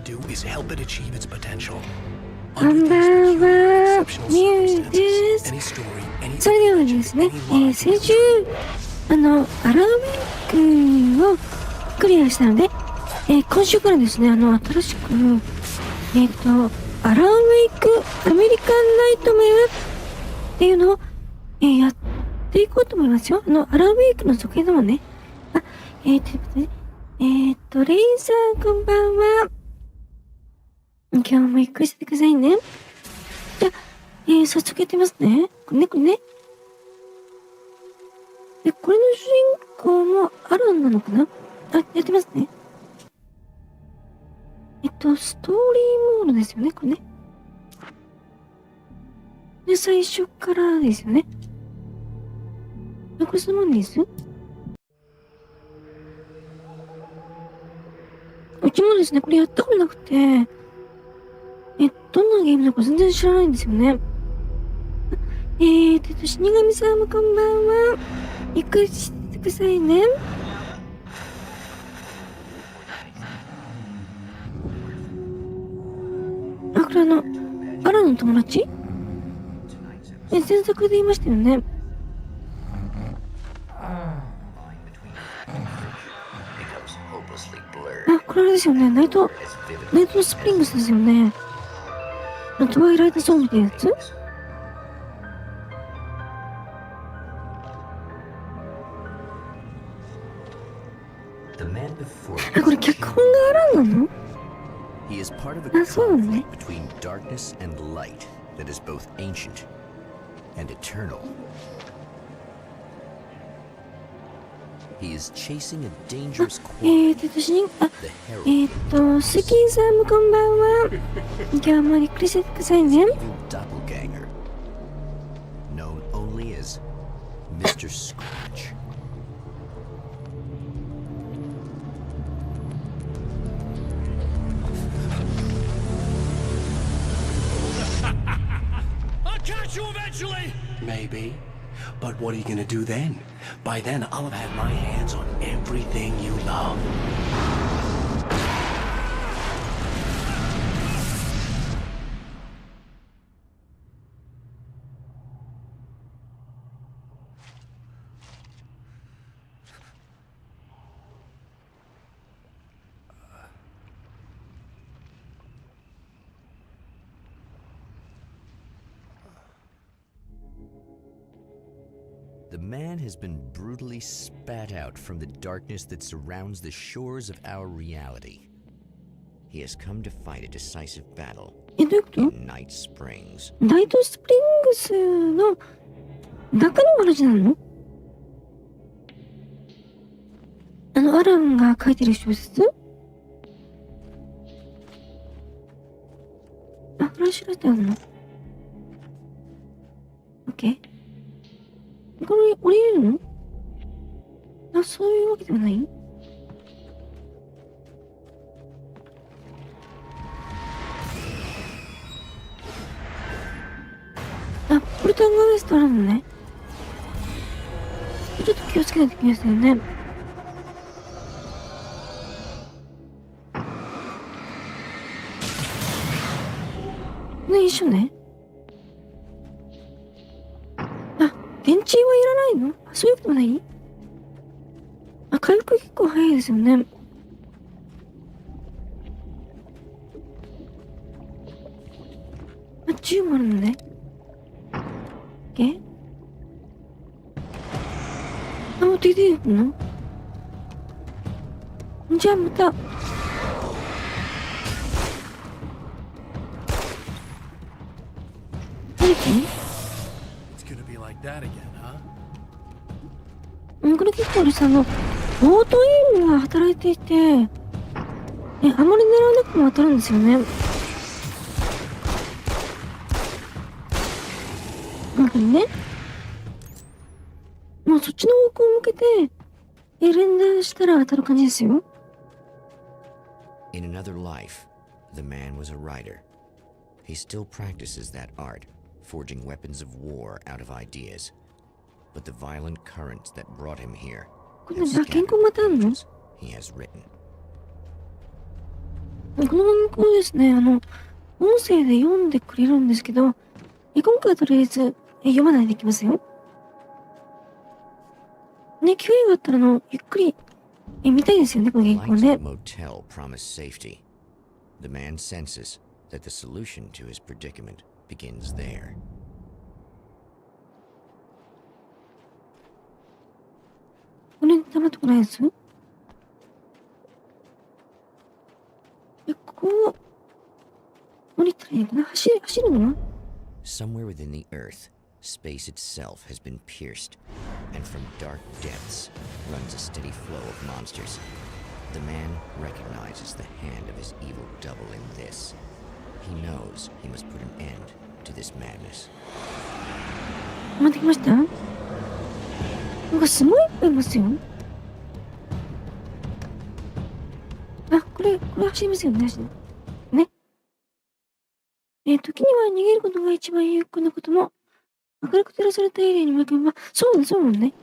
do is help it achieve its potential. こんばんは、ミュウです。それではですね、先週アランウェイクをクリアしたので、今週からですね、新しくアランウェイクアメリカンナイトメアっていうのを、やっていこうと思いますよ。アランウェイクの続編だもんね。ということで、レイさんこんばんは。今日もゆっくりしててくださいね。じゃあ、早速やってみますね。これね。で、これの主人公もアランなのかな？やってますね。ストーリーモードですよね、これね。で、最初からですよね。これそのままです。うちもですね、これやったことなくて、どんなゲームなのか全然知らないんですよね。死神さんもこんばんは。ゆっくりしてくださいね。これアラの友達？前作で言いましたよね。これあれですよね。ナイトスプリングスですよね。トワイライトゾーンみたいなやつ？これ脚本がアランなの？そうなのね。スキンさんもこんばんは。今日もゆっくりしてくださいね。Maybe. But what are you gonna do then? By then, I'll have had my hands on everything you love. The man has been brutally spat out from the darkness that surrounds the shores of our reality. He has come to fight a decisive battle in Night Springs. ナイトスプリングスの中の話なの？アランが書いてる小説？フラッシュライトあるの？ OK。これ降りれるの？そういうわけではない？ポルタンガーウエストあるのね。ちょっと気をつけないといけないですよね。一緒ね。電池はいらないの？そういうことない？回復結構早いですよね。銃もあるのね。持ってきてるの？じゃあまた。これ結構オートエイムが働いていて、あまり狙わなくても当たるんですよね。なんかね、もうそっちの方向を向けて、連打したら当たる感じですよ。In another life, the man was a writer. He still practices that art, forging weapons of war out of ideas. But the violent currents that brought him here have scattered the pages he has written. この原稿ですね、音声で読んでくれるんですけど、今回はとりあえず、読まないでいきますよ。ね、機会があったらゆっくり、見たいですよね、この The 原稿 lights ね。 of the motel promise safety. The man senses that the solution to his predicament begins there. これ黙ってこないです。ここを、降りたらいいのかな、走るのは Somewhere within the earth, space itself has been pierced, and from dark depths runs a steady flow of monsters. The man recognizes the hand of his evil double in this. He knows he must put an end to this madness. 待ってきました。なんかすごいいっぱいいますよ。あ、これ走りますよね、ね。時には逃げることが一番有効なことも、明るく照らされたエリアに巻き込む。そうね。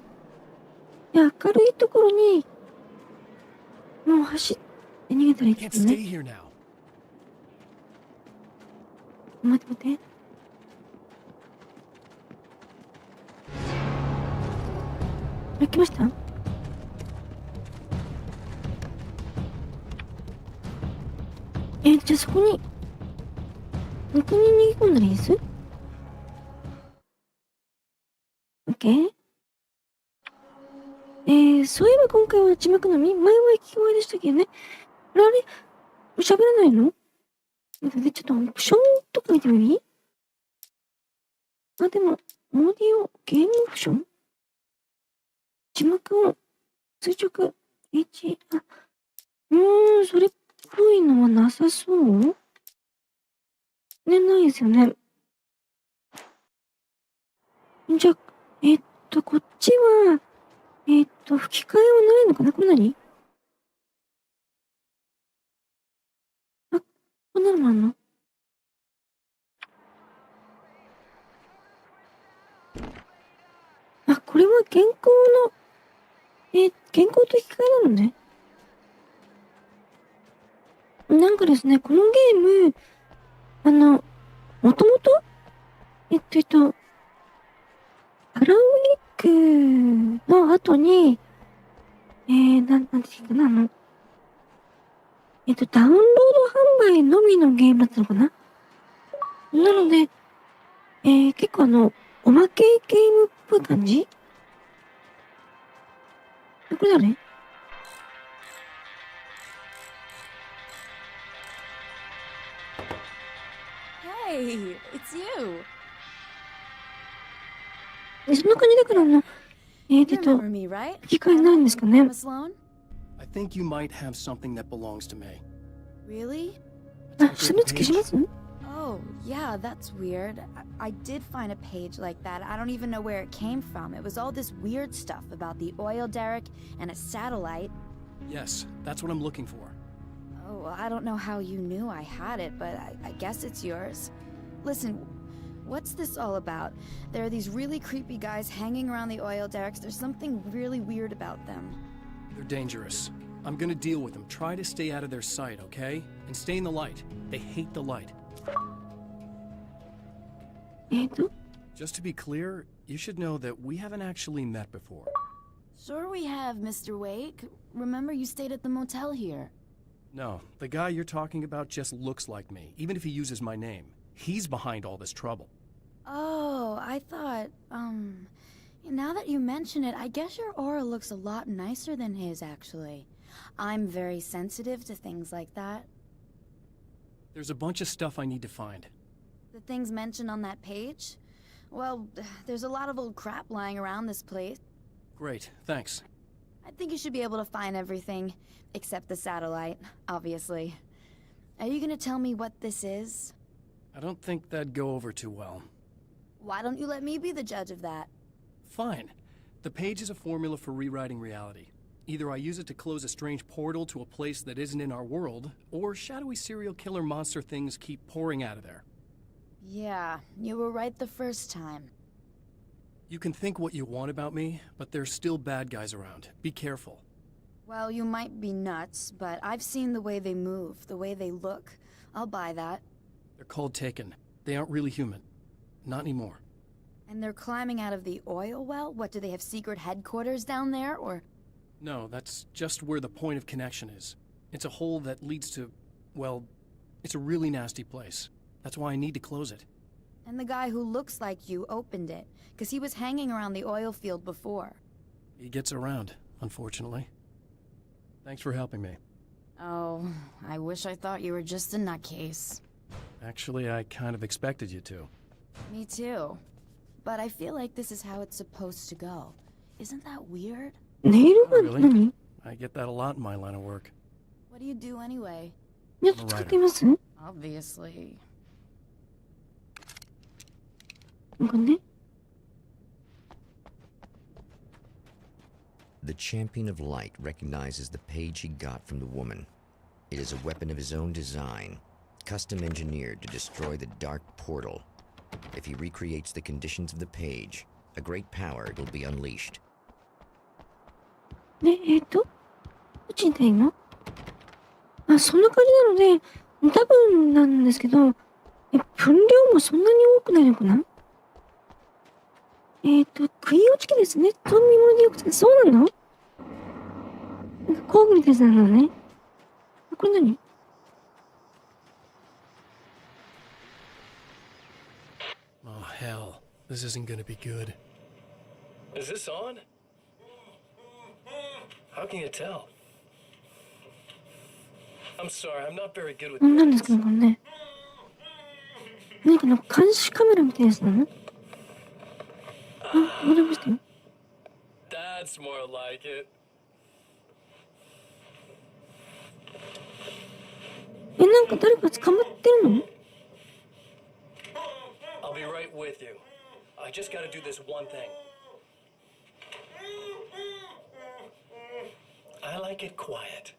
いや、明るいところに、もう走って逃げたらいいけ Can't ど stay ね。 here now. 待って。来ました？じゃあそこに逃げ込んだらいいです？ OK？そういえば今回は字幕のみ、前は聞き声でしたけどね。あれ喋らないの？ちょっとオプションとか見てもいい？でも、オーディオ、ゲームオプション？字幕を垂直、それっぽいのはなさそう？ね、ないですよね。じゃあ、こっちは、吹き替えはないのかな？これ何？こんなのもあんの？これは原稿と引き換えなのね。なんかですね、このゲーム、もともと、アランウェイクの後に、なんていうかな、ダウンロード販売のみのゲームだったのかな？なので、結構おまけゲームっぽい感じ？これ誰？ Hey, it's you. そんな感じだからYou remember me, right? 吹き替えないんですかね？ Thomas Sloan? I think you might have something that belongs to me. Really? 下の付けします？ Oh, yeah, that's weird. I did find a page like that. I don't even know where it came from. It was all this weird stuff about the oil derrick and a satellite. Yes, that's what I'm looking for. Oh, I don't know how you knew I had it, but I guess it's yours. Listen, what's this all about? There are these really creepy guys hanging around the oil derricks. There's something really weird about them. They're dangerous. I'm gonna deal with them. Try to stay out of their sight, okay? And stay in the light. They hate the light. Just to be clear, you should know that we haven't actually met before. Sure we have, Mr. Wake. Remember you stayed at the motel here. No, the guy you're talking about just looks like me, even if he uses my name. He's behind all this trouble. Oh, I thought, now that you mention it, I guess your aura looks a lot nicer than his, actually. I'm very sensitive to things like that. There's a bunch of stuff I need to find. The things mentioned on that page? Well, there's a lot of old crap lying around this place. Great, thanks. I think you should be able to find everything, except the satellite, obviously. Are you gonna tell me what this is? I don't think that'd go over too well. Why don't you let me be the judge of that? Fine. The page is a formula for rewriting reality. Either I use it to close a strange portal to a place that isn't in our world, or shadowy serial killer monster things keep pouring out of there. Yeah, you were right the first time. You can think what you want about me, but there's still bad guys around. Be careful. Well, you might be nuts, but I've seen the way they move, the way they look. I'll buy that. They're cold taken. They aren't really human. Not anymore. And they're climbing out of the oil well? What, do they have secret headquarters down there, or...? No, that's just where the point of connection is. It's a hole that leads to, well, it's a really nasty place. That's why I need to close it. And the guy who looks like you opened it, because he was hanging around the oil field before. He gets around, unfortunately. Thanks for helping me. Oh, I wish I thought you were just a nutcase. Actually, I kind of expected you to. Me too. But I feel like this is how it's supposed to go. Isn't that weird? ネイルガンって Really? 何？ I get that a lot in my line of work. What do you do anyway? やっと使ってみます？ Obviously. なんかね。The champion of light recognizes the page he got from the woman. It is a weapon of his own design, custom engineered to destroy the dark portal. If he recreates the conditions of the page, a great power will be unleashed. で、どっちにいいの？あ、そんな感じなので、多分なんですけど、分量もそんなに多くないのかな？杭落ち器ですね。ゾンビものでよく使う。そうなの？なんか工具みたいなのね。これ何？ Oh, hell. This isn't gonna be good. Is this on? How can you tell? I'm sorry, I'm not very good with 何ですかね、これね。何かの監視カメラみたいなやつなの？あ、戻りましたよ。That's more like it. なんか誰か捕まってるの？ I'll be right with you. I just gotta do this one thing. I like it quiet.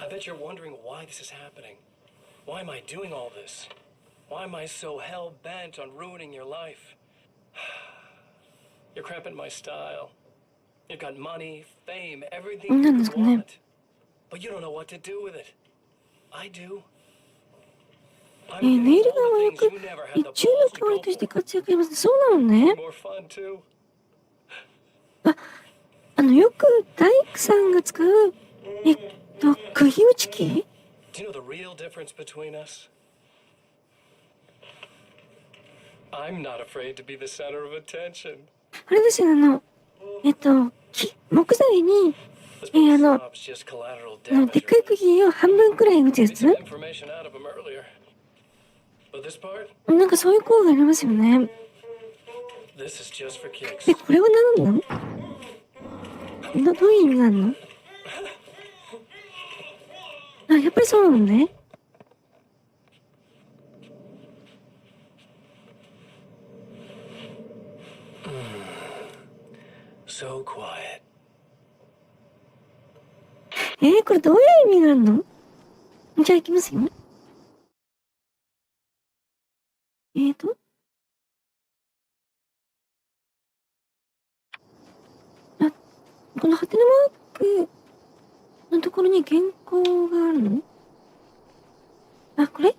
I bet you're wondering why this is happening. Why am I doing all this? Why am I so hell-bent on ruining your life? You're cramping my style. You've got money, fame, everything you could want. But you don't know what to do with it. I do. ネイルガンはよく銃の代わりとして活躍します。そうなのね。よく大工さんが使う、釘打ち機？ Do you know the real difference between us? I'm not afraid to be the center of attention. あれですよ、木材に、でっかい釘を半分くらい打つやつ？なんかそういう効果がありますよね。で、これは何なの？どういう意味があるの？あ、やっぱりそうなのね。So quiet. これどういう意味があるの？じゃあ行きますよ。このハテナマークのところに原稿があるの？あ、これ？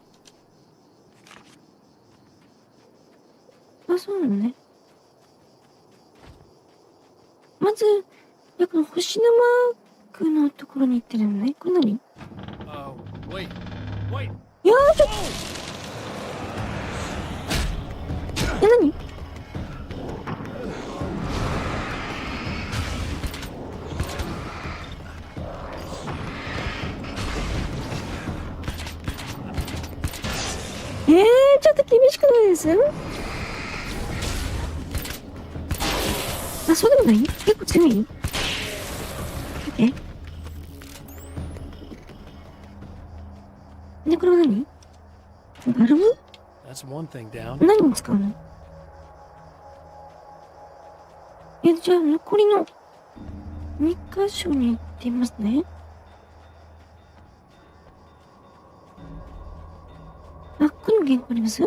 あ、そうなのね。まず、この星のマークのところに行ってるのね。これ何？Wait. いやー、ちょっと。何？ちょっと厳しくないです？あ、そうでもない？結構強い？で、これは何？バルブ？何に使うの？じゃあ残りの2箇所に行ってみますね。あ、ここにも原稿あります？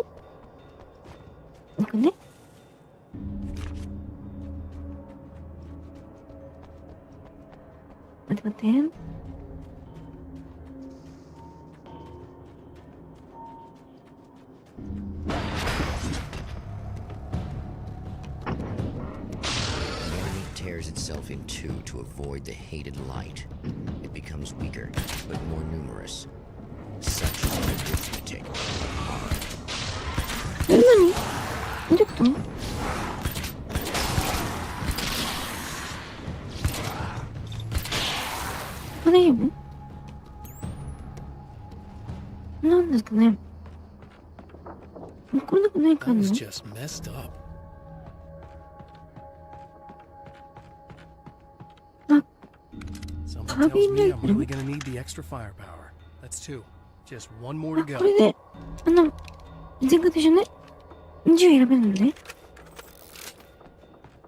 待って待って。Tears itself in two to avoid the hated light. It becomes weaker, but more numerous. Such is the arithmetic. 何？どういうこと？大丈夫？なんですかね。これなんかないかな？あ、これで、前回と一緒ね。銃選べるのね。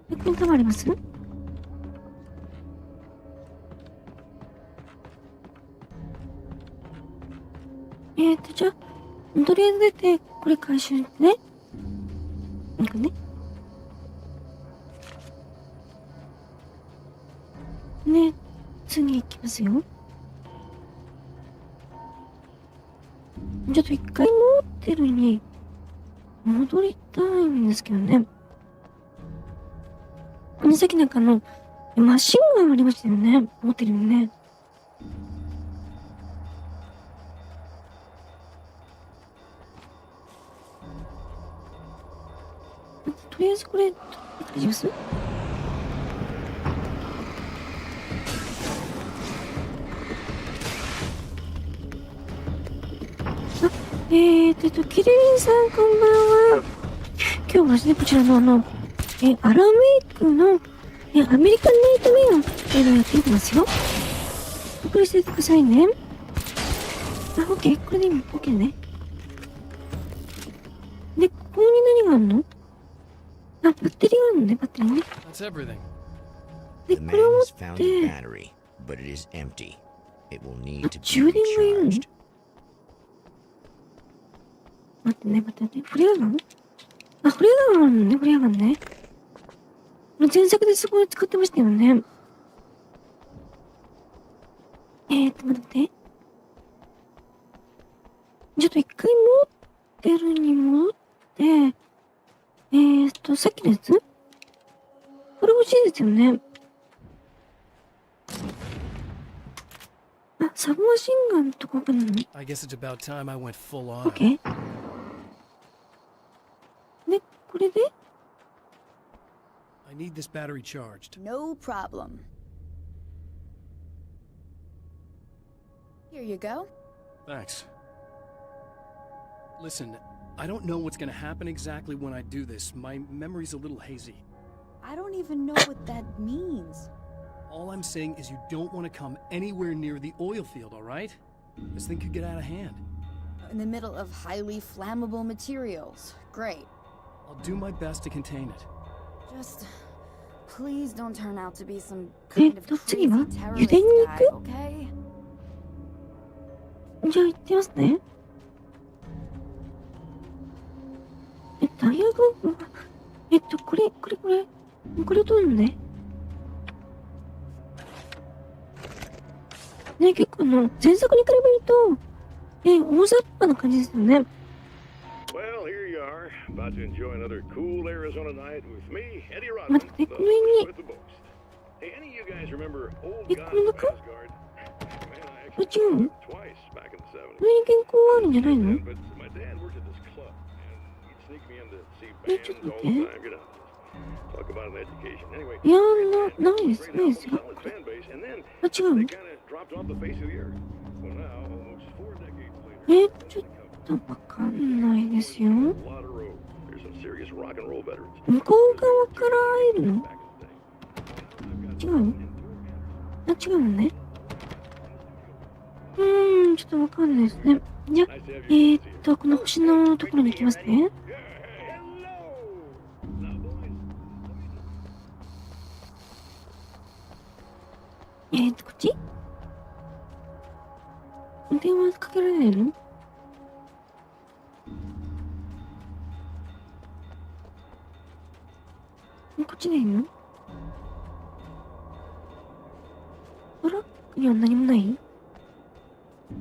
これ多分あります？じゃあ、とりあえず出て、これ回収してね。なんかね。ね、次行きますよ。ちょっと一回モーテルに戻りたいんですけどね。さっきなんかマシンガンありましたよね。モーテルにね。とりあえずこれ、大丈夫です？キリリンさんこんばんは。今日はですね、こちらのアランウェイクの、アメリカンナイトメアをやっていきますよ。これしててくださいね。オッケー。これでいいの？オッケーね。で、ここに何があるの？バッテリーがあるのね、バッテリーね。で、これを持って、充電がいるの？待って。フレアガン？フレアガンあるのね、フレアガンね。前作ですごい使ってましたよね。待って。ちょっと一回モーテルに戻って、さっきのやつ？これ欲しいですよね。サブマシンガンとかかなの？オッケー。で、これで？ I need this battery charged. No problem. Here you go. Thanks. Listen, I don't know what's gonna happen exactly when I do this. My memory's a little hazy. I don't even know what that means. All I'm saying is you don't want to come anywhere near the oil field, all right? This thing could get out of hand. In the middle of highly flammable materials. Great. I'll do my best to contain it. Just please don't turn out to be some kind of crazy terrorist guy, okay? じゃあ行ってますね。ダイヤグラム、これを取るのね。ね、結構前作に比べると、大雑把な感じですよね。Well, here you are, about to enjoy another cool Arizona night with me, Eddie Rodman, 待って、この辺に、 with the boast. Hey, any of you guys remember old こ gods の of 中？ Asgard? Man, I これ actually 違うの？ saw them twice back in the これに原稿あるんじゃないの？ 70s. But my dad worked at this club, and he'd sneak me in to see bands all the time, you know. Talk about an education. Anyway, いやないですよ。 solid fan base, and then 違うの？ they kind of dropped off the face of the earth. Well, now, almost 4 decades later, ちょっとわかんないですよ。 a lot of road. There's some serious rock and roll veterans. 向こう側から会えるの？違うの？違うのね。ちょっとわかんないですね。じゃあ、この星のところに行きますね。こっち？電話かけられないの？こっちでいいの？トラックには何もない？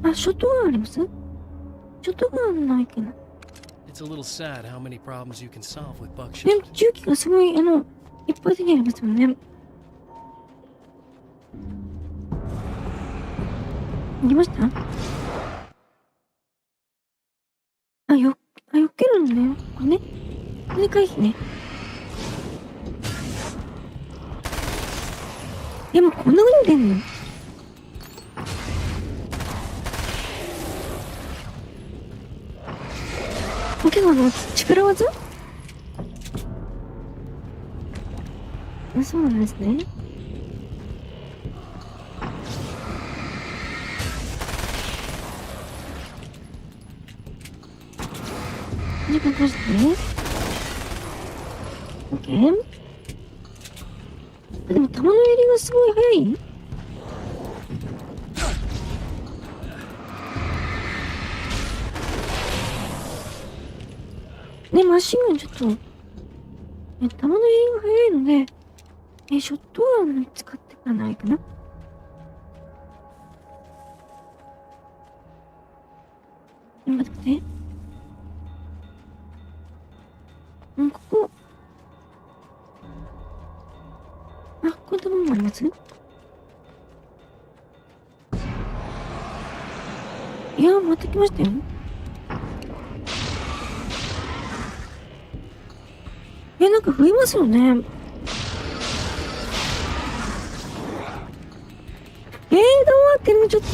あ、ショットガンあります？ショットガンないかな。It's a little sad how many problems you can solve with で buckshot. も重機がすごい、いっぱい的にありますもんね。行きました？よけるのね。これね。これ回避ね。でもこんな風に出んの？結構力技？そうなんですね。時間通してね。オッケー。でも弾の入りがすごい早い？ね、マシンガンちょっと、弾の入りが早いので、ショットガン使ってからないかな。待って。ここ。こんなものもあります？いや、また来ましたよ。なんか増えますよね。どうなってるのちょっと。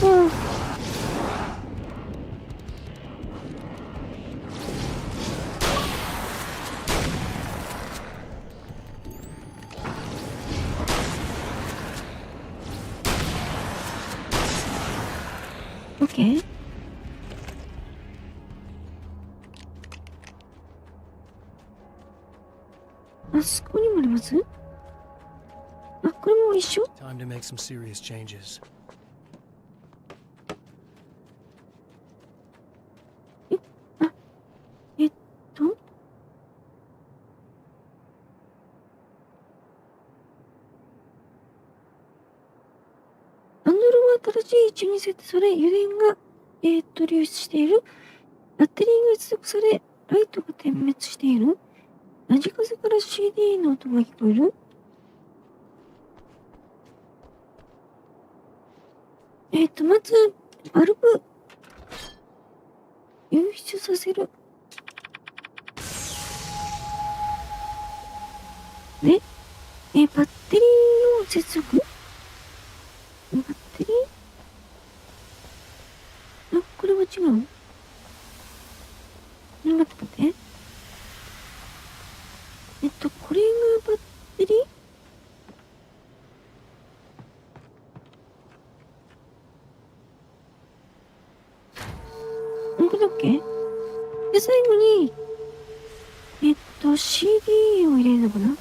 オッケー。あそこにもあります？これも一緒？ Time to make some serious changes. ハンドルは新しい位置に設定され、油田が、流出している。バッテリーが接続され、ライトが点滅している。ラジカセから CD の音が聞こえる。まず、バルブ、輸出させる。で、バッテリーを接続。バッテリー？これは違う？待って。これがバッテリー？これだっけ？で、最後に、CD を入れるのかな？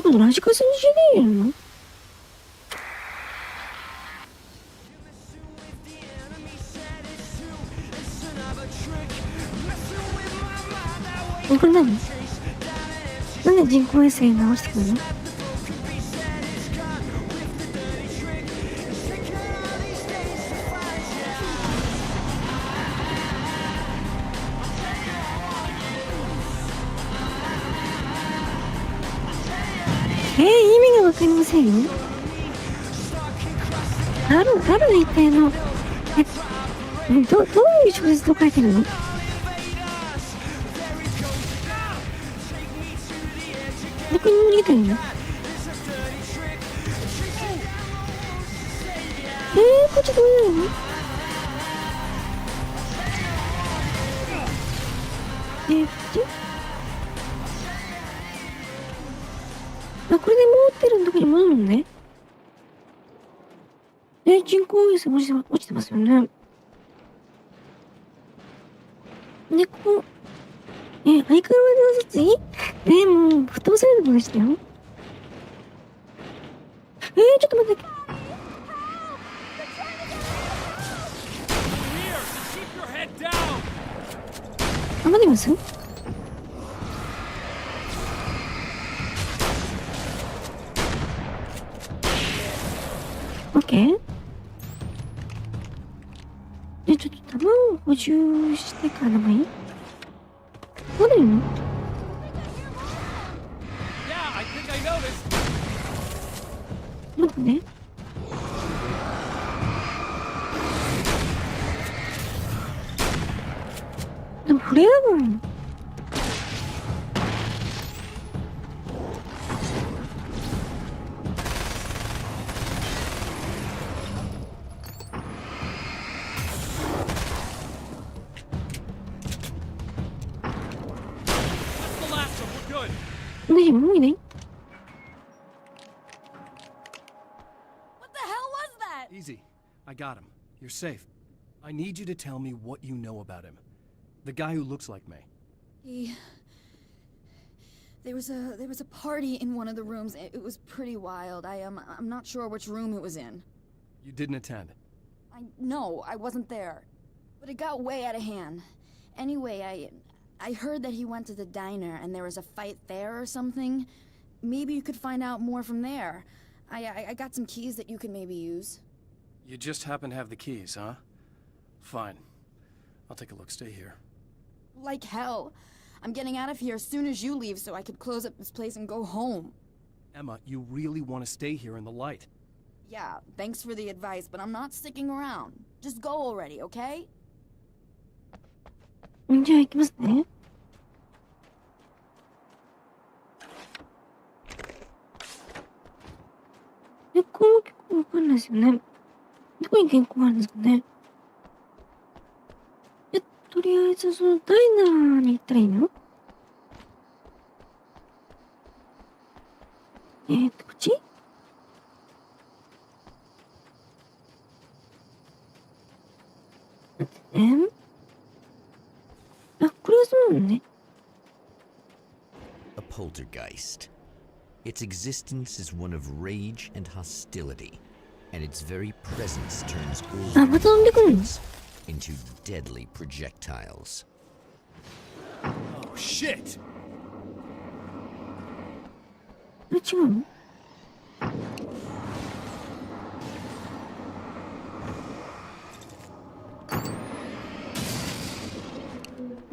このラジカセに CD 入れるの？これ何？なんで人工衛星直してくるの？意味がわかりませんよ。ある一定の、どういう小説と書いてるの？どこにも逃げてるの？こっちどうなの？これで持ってるとこに戻るのね。人工衛星落ちてますよね。で、ここ、相変わらず次？もう、吹っ飛ばされるとこでしたよ。ちょっと待って。待ってます？ OK？ で、ちょっと弾を補充してからでもいい？まだいいの？ Yeah, I think I noticed. 待ってね。でもフレアガン。大丈夫？もういない？ What the hell was that? Easy. I got him. You're safe. I need you to tell me what you know about him. The guy who looks like me. There was a party in one of the rooms. It was pretty wild. I'm not sure which room it was in. You didn't attend. No, I wasn't there. But it got way out of hand. Anyway, I heard that he went to the diner and there was a fight there or something. Maybe you could find out more from there. I got some keys that you could maybe use. You just happen to have the keys, huh? Fine. I'll take a look. Stay here. Like hell. I'm getting out of here as soon as you leave so I could close up this place and go home. Emma, you really want to stay here in the light. Yeah, thanks for the advice, but I'm not sticking around. Just go already, okay? じゃあ行きますね。で、この曲わかんないですよね。どこに原稿があるんですかね。とりあえずそのダイナーに行ったらいいの？こっち？あ、これはそうなのね。A poltergeist. Its existence is one of rage and hostility, and its very presence turns ordinary things into deadly projectiles. Oh, shit! 違うの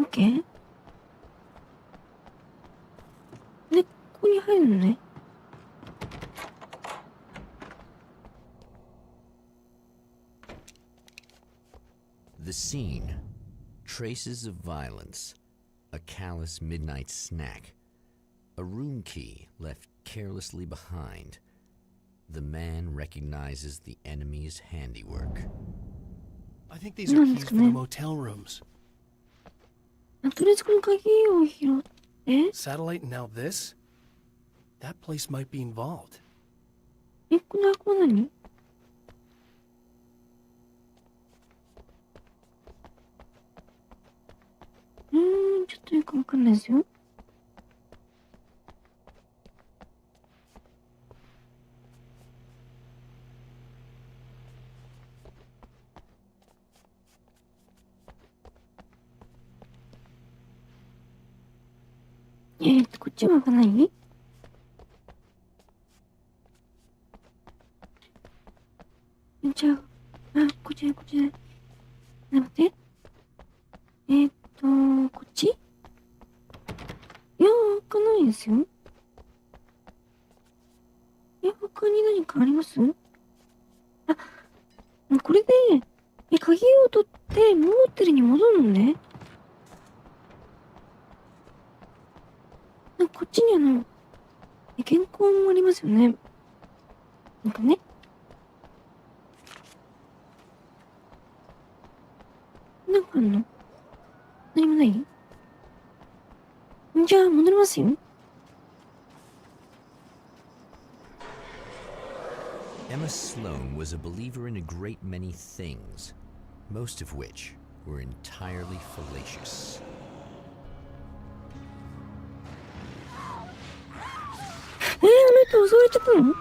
？OK？ で、ここに入るのね。The scene. Traces of violence. A callous midnight snack. A room key left carelessly behind. The man recognizes the enemy's handiwork. I think these are keys for the motel rooms. とりあえずこの鍵を拾って。Satellite and now this? That place might be involved. この箱は何？ちょっとよくわかんないですよ。こっちは開かない？じゃあ、こっちだ。待って。こっち？いや、開かないですよ。他に何かあります？これで、鍵を取って、モーテルに戻るのね。こっちに原稿もありますよね。なんかね。なんかあんの？何もない？じゃあ、戻りますよ。Emma Sloan was a believer in a great many things, most of which were entirely fallacious. あの人襲われちゃったの？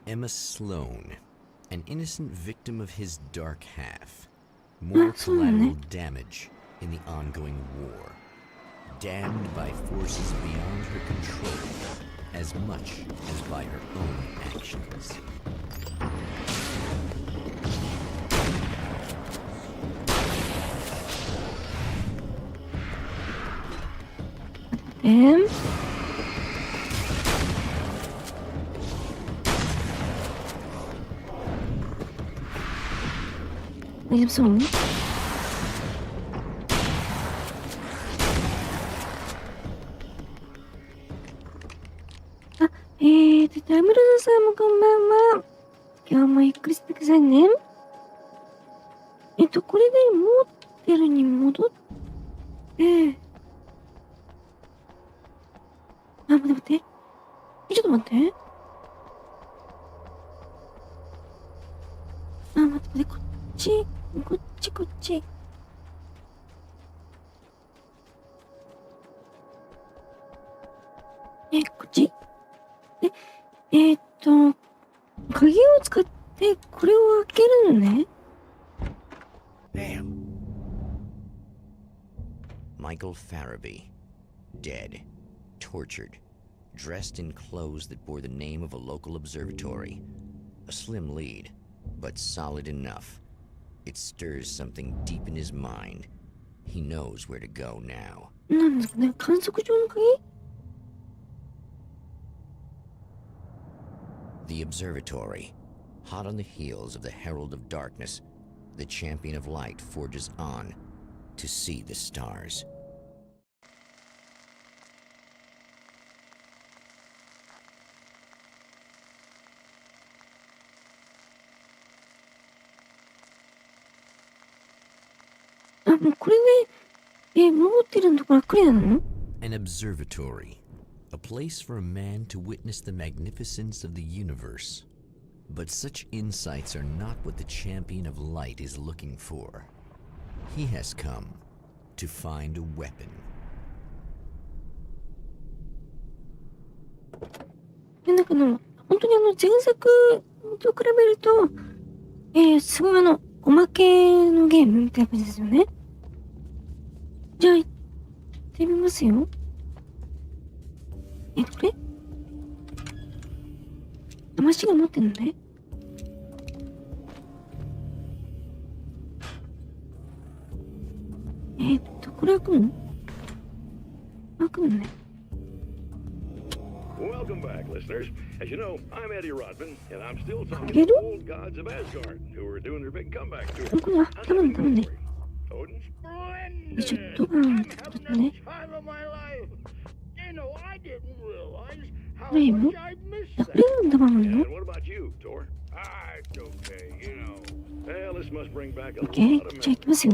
Emma Sloan, an innocent victim of his dark half. More collateral damage in the ongoing war. Damned by forces beyond her control, as much as by her own actions. 大丈夫そう？あ、ダブルドさんもこんばんは。今日もゆっくりしてくださいね。これでモーテルに戻って、待って。ちょっと待って。待って、こっち。こっち。こっち。鍵を使ってこれを開けるのね。Damn. Michael Farabee, dead, tortured, dressed in clothes that bore the name of a local observatory. A slim lead, but solid enough. It stirs something deep in his mind. He knows where to go now. なんですかね、観測上の鍵？The observatory, hot on the heels of the Herald of Darkness, the champion of light forges on to see the stars. もうこれで、モーテルのところはクリアなの？ An observatory, a place for a man to witness the magnificence of the universe. But such insights are not what the champion of light is looking for. He has come to find a weapon. なんか本当に前作と比べると、すごいおまけのゲームみたいな感じですよね。じゃあ、行ってみますよ。これ魂が持ってんのね。これ開くの？開くのね。Welcome back, listeners. As you know, I'm Eddie Rodman, and I'm still talking to the old gods of Asgard, who are doing their big comeback tour. これは頼むね。 Odin? ちょっと、ちょっとね。ないの？これなんだもんの？ And what about you, Thor? It's okay, you know. Well, this must bring back a lot of OK、じゃあ行きますよ。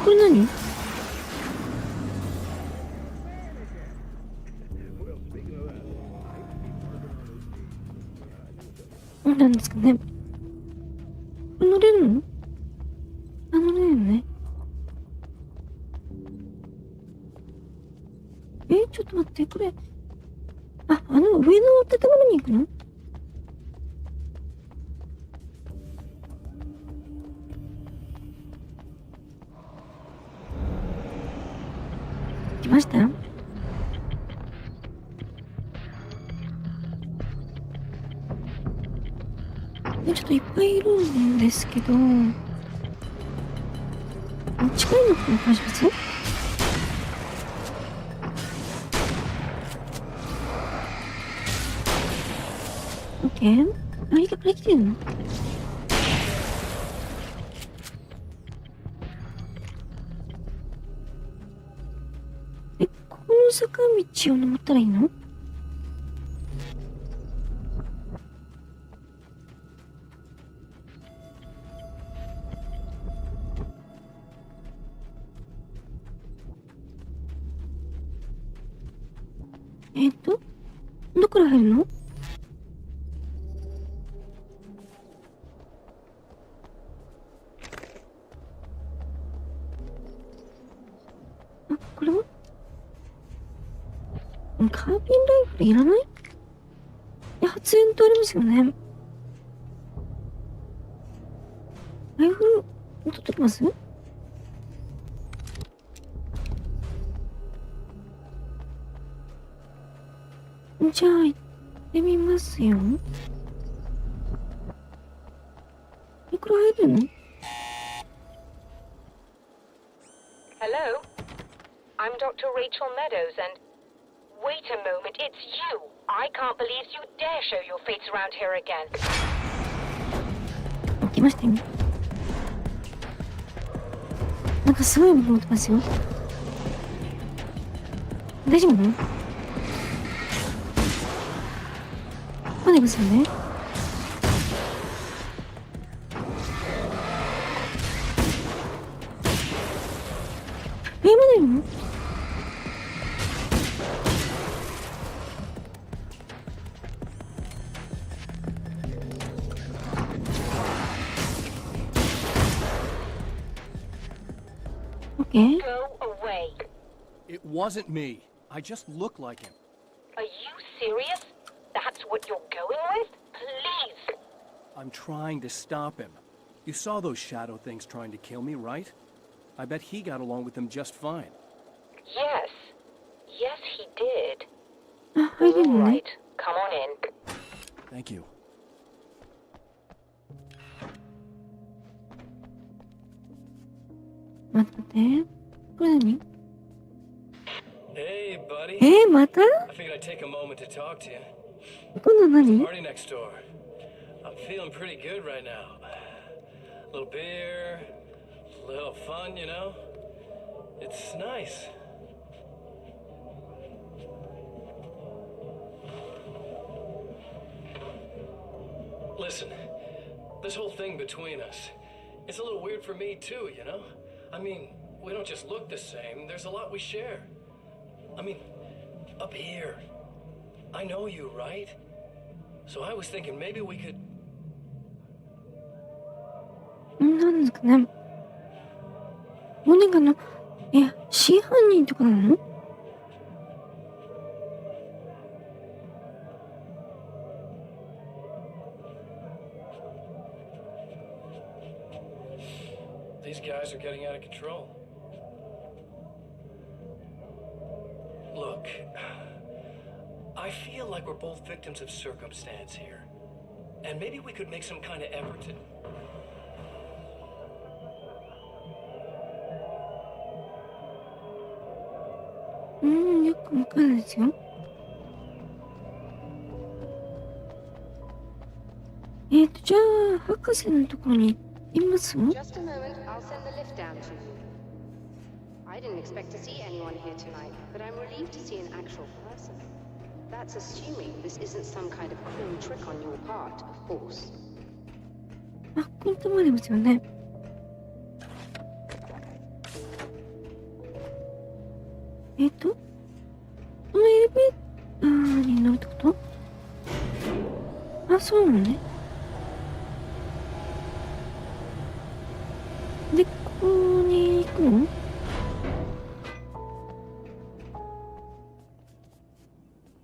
これ何？ なんですかね。乗れるの？乗れるのね。ちょっと待って、これ。上の建物に行くの？来ました？ちょっといっぱいいるんですけど、近いのかな、大丈夫です？オッケー。あれ来てるの？ここの坂道を登ったらいいの？どこから入るの？これはカービンライフルいらない？発煙とありますよね。ライフル取ってきます？じゃあ行ってみますよ。いくら入るの？ Hello? I'm Dr. Rachel Meadows, and... Wait a moment, it's you! I can't believe you dare show your face around here again. 来ましたよ。なんかすごいこと思ってますよ。大丈夫？待ってくださいね。まだいるの？Okay. Go away. It wasn't me. I just look like him. Are you serious? That's what you're going with? Please. I'm trying to stop him. You saw those shadow things trying to kill me, right? I bet he got along with them just fine. Yes. Yes, he did. I didn't All know. right. Come on in. Thank you. 待って。これ何？ Hey, buddy. また？ I figured I'd take a moment to talk to you. 今度は何？ Party next door. I'm feeling pretty good right now. A little beer, a little fun, you know? It's nice. Listen, this whole thing between us, it's a little weird for me too, you know? I mean, we don't just look the same, there's a lot we share. I mean, up here, I know you, right? So I was thinking maybe we could... なんですかね。もうなんか真犯人とかなの？ These guys are getting out of control. Look, I feel like we're both victims of circumstance here. And maybe we could make some kind of effort to...よくわかんないですよ。じゃあ、博士のところにいます？ Just a moment, I'll send the lift down to you. I didn't expect to see anyone here tonight, but I'm relieved to see an actual person. That's assuming this isn't some kind of cruel trick on your part, of course. あ、ここに泊まりますよね。このエレベーターに乗るってこと？あ、そうなのね。で、ここに行くの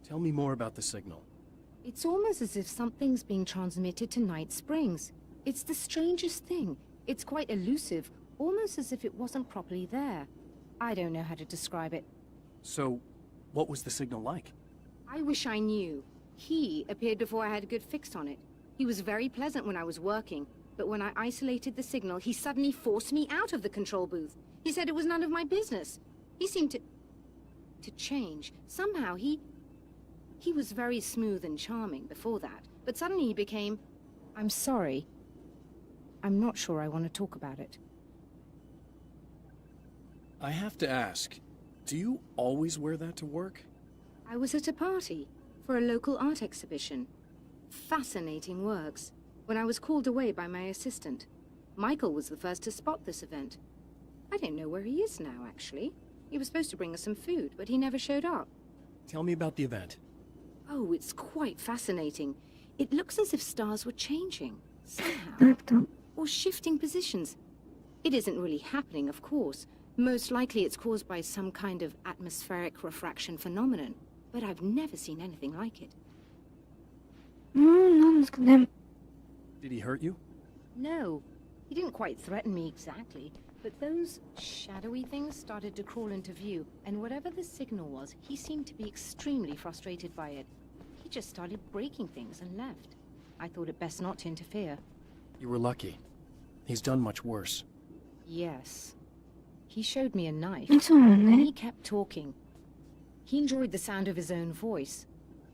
Tell me more about the signal. It's almost as if something's being transmitted to Night Springs. It's the strangest thing. It's quite elusive, almost as if it wasn't properly there. I don't know how to describe it. So, what was the signal like? I wish I knew. He appeared before I had a good fix on it. He was very pleasant when I was working, but when I isolated the signal, he suddenly forced me out of the control booth. He said it was none of my business. He seemed to change. Somehow he was very smooth and charming before that, but suddenly he became... I'm sorry. I'm not sure I want to talk about it. I have to ask, do you always wear that to work? I was at a party for a local art exhibition. Fascinating works. When I was called away by my assistant, Michael was the first to spot this event. I don't know where he is now, actually. He was supposed to bring us some food, but he never showed up. Tell me about the event. Oh, it's quite fascinating. It looks as if stars were changing, somehow. Or shifting positions. It isn't really happening, of course. Most likely it's caused by some kind of atmospheric refraction phenomenon. But I've never seen anything like it. なんですかね。 Did he hurt you? No, he didn't quite threaten me exactly. But those shadowy things started to crawl into view, and whatever the signal was, he seemed to be extremely frustrated by it. He just started breaking things and left. I thought it best not to interfere. You were lucky. He's done much worse. Yes. He showed me a knife, そうなの and ね。 he kept talking. He enjoyed the sound of his own voice.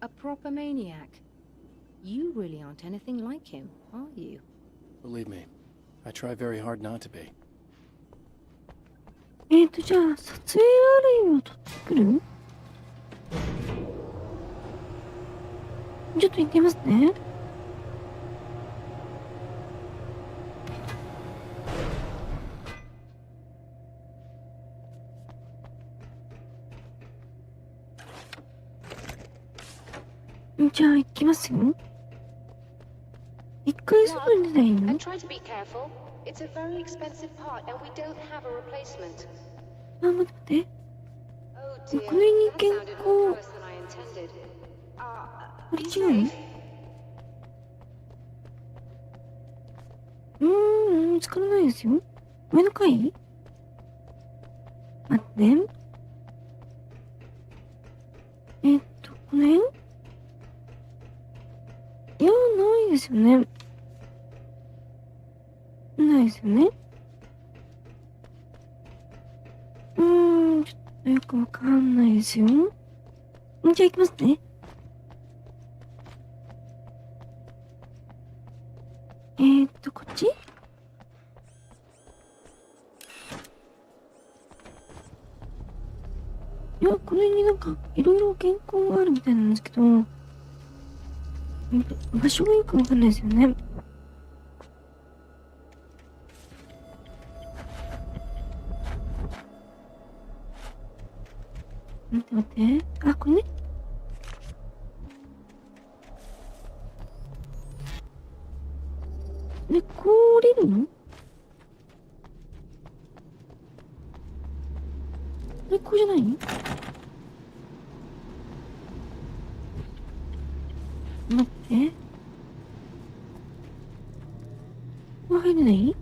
A proper maniac. You really aren't anything like him, are you? Believe me, I try very hard not to be. じゃあ、撮影あるいを撮ってくる？ちょっと行ってみますね。じゃあ、行きますよ。一回外に出たらいいの？ And try to be careful. It's a very expensive part, and we don't have a replacement. あ、待って待って。 Oh dear, これに that 健 sounded 康 more close than I intended. これ Be 違うの？ safe. 見つからないですよ。上の階？待って。この辺？いや、ないですよね。ないですよね。ちょっとよくわかんないですよ。じゃあ行きますね。こっち？いや、これになんかいろいろ原稿があるみたいなんですけど、場所がよくわかんないですよね。待って待って。あ、これね。で、こう降りるの？こうじゃない？待って。ここ入れない？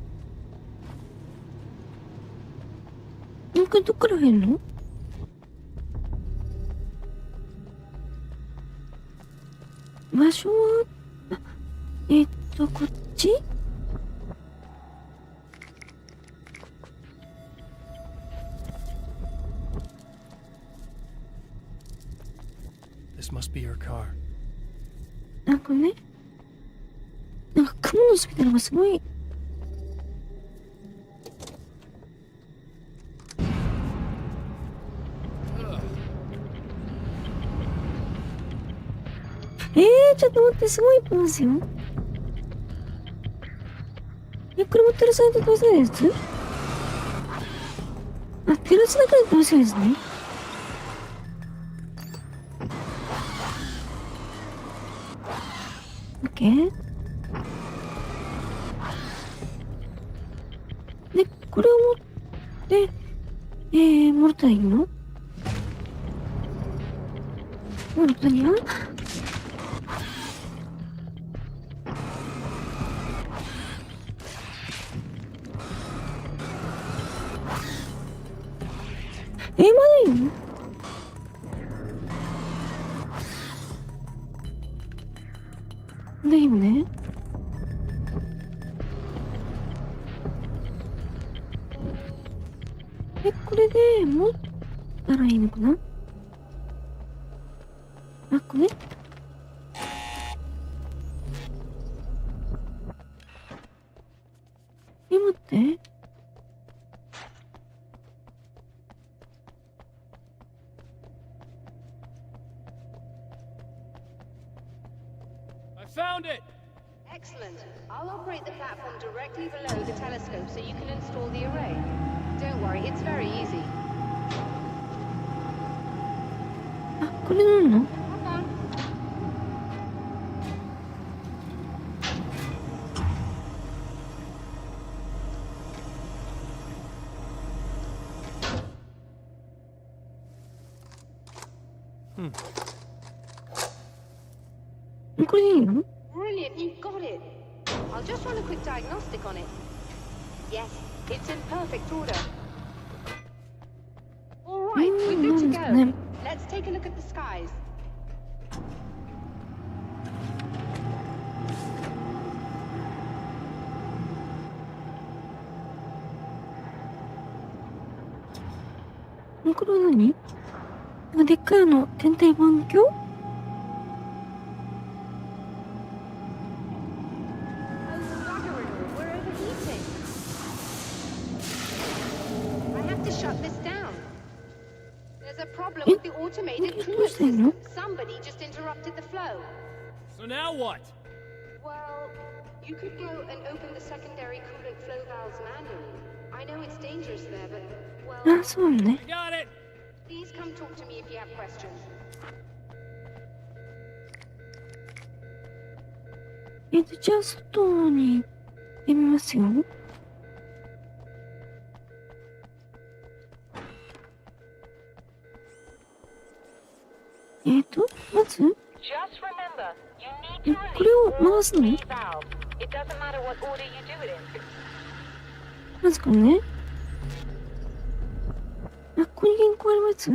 これどっから入るの？場所は、こっち？This must be your car. なんかね、なんか蜘蛛の巣みたいなのがすごい。ちょっと待って、すごいいっぱいますよ。これも照らさないと倒せないやつ？あ、照らすだけで倒せないですね。オッケー。で、これを持って、モルタいいの？モルタには？まだいいの？で、今ね。これで持ったらいいのかな？あ、これ？待って。Found it! Excellent. I'll operate the platform directly below the telescope so you can install the array. Don't worry, it's very easy. あ、これなの？ Hold on. これでいいの？ Brilliant, you got it. I'll just run a quick diagnostic on it. Yes, it's in perfect order. All right, we're good to go. Let's take a look at the skies. これは何？でっかい天体望遠鏡？ Somebody just interrupted the flow. So now what? Well, you could go and open the secondary coolant flow valves manually. I know it's dangerous there, but, well... あ、そうね。I got it! Please come talk to me if you have questions. じゃあ、外に行ってみますよ。まず、これを回すのね。まずこれね。ここに原稿あります？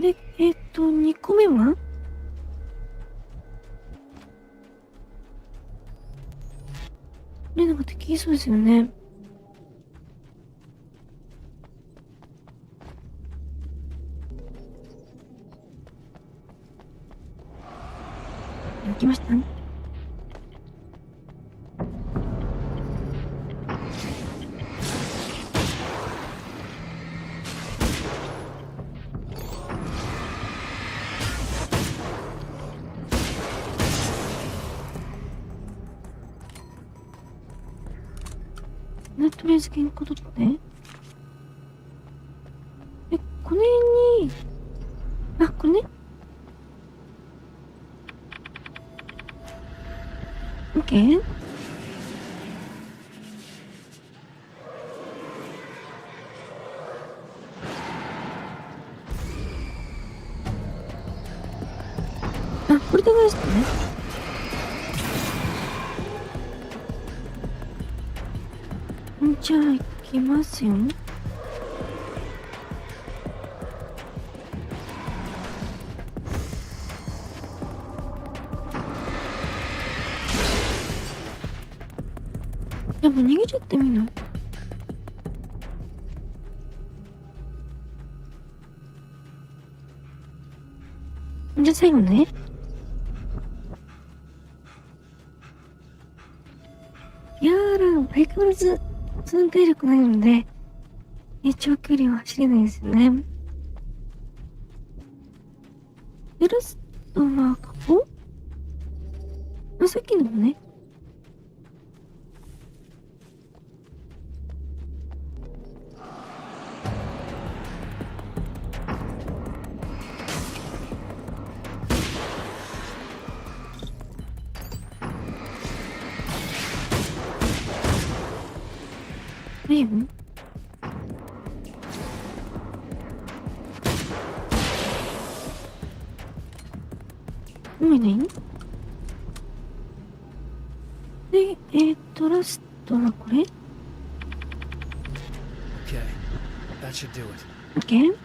で、2個目はなんかできそうですよね。来ましたね。とりあえず原稿取ってね。この辺に、これね。OK？ これで返すとね。じゃあ行きますよ。でも逃げちゃってみんの？じゃあ最後ね。いやー、相変わらずその体力ないので、長距離は走れないですよね。で、ラストはここ？さっきのもね。大丈夫？ないで、ラストはこれ？ Okay, that should do it. OK？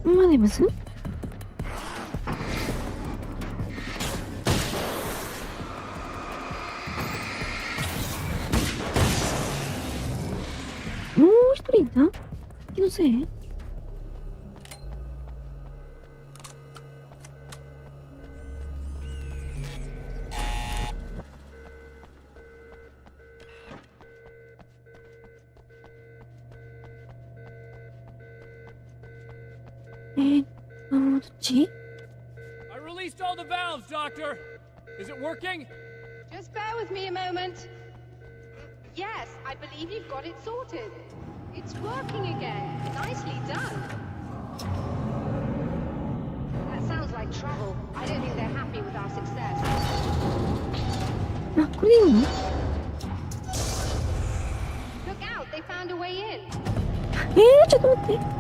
まだいます？もう一人いた？気のせい？どっち？ I released all the valves, Doctor. Is it working? Just bear with me a moment. Yes, I believe you've got it sorted. It's working again. Nicely done. That sounds like trouble. I don't think they're happy with our success. これいいの？ Look out, they found a way in. ちょっと待って。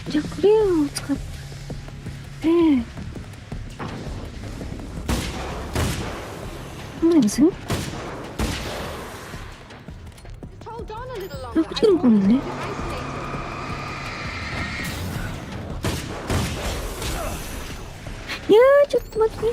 じゃあクレアを使って頑張ります。こっちから来るのね。いやー、ちょっと待って。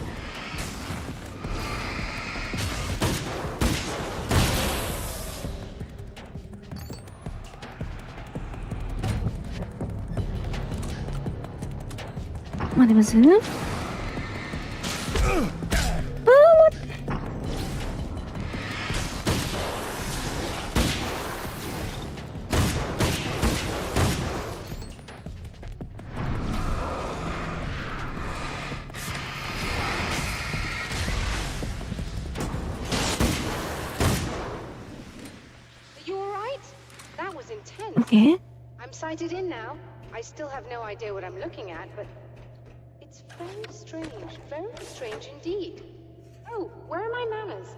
待ってます。Okay. I'm sighted in now. I still have no idea what I'm looking at, but it's very strange indeed. Oh, where are my manners?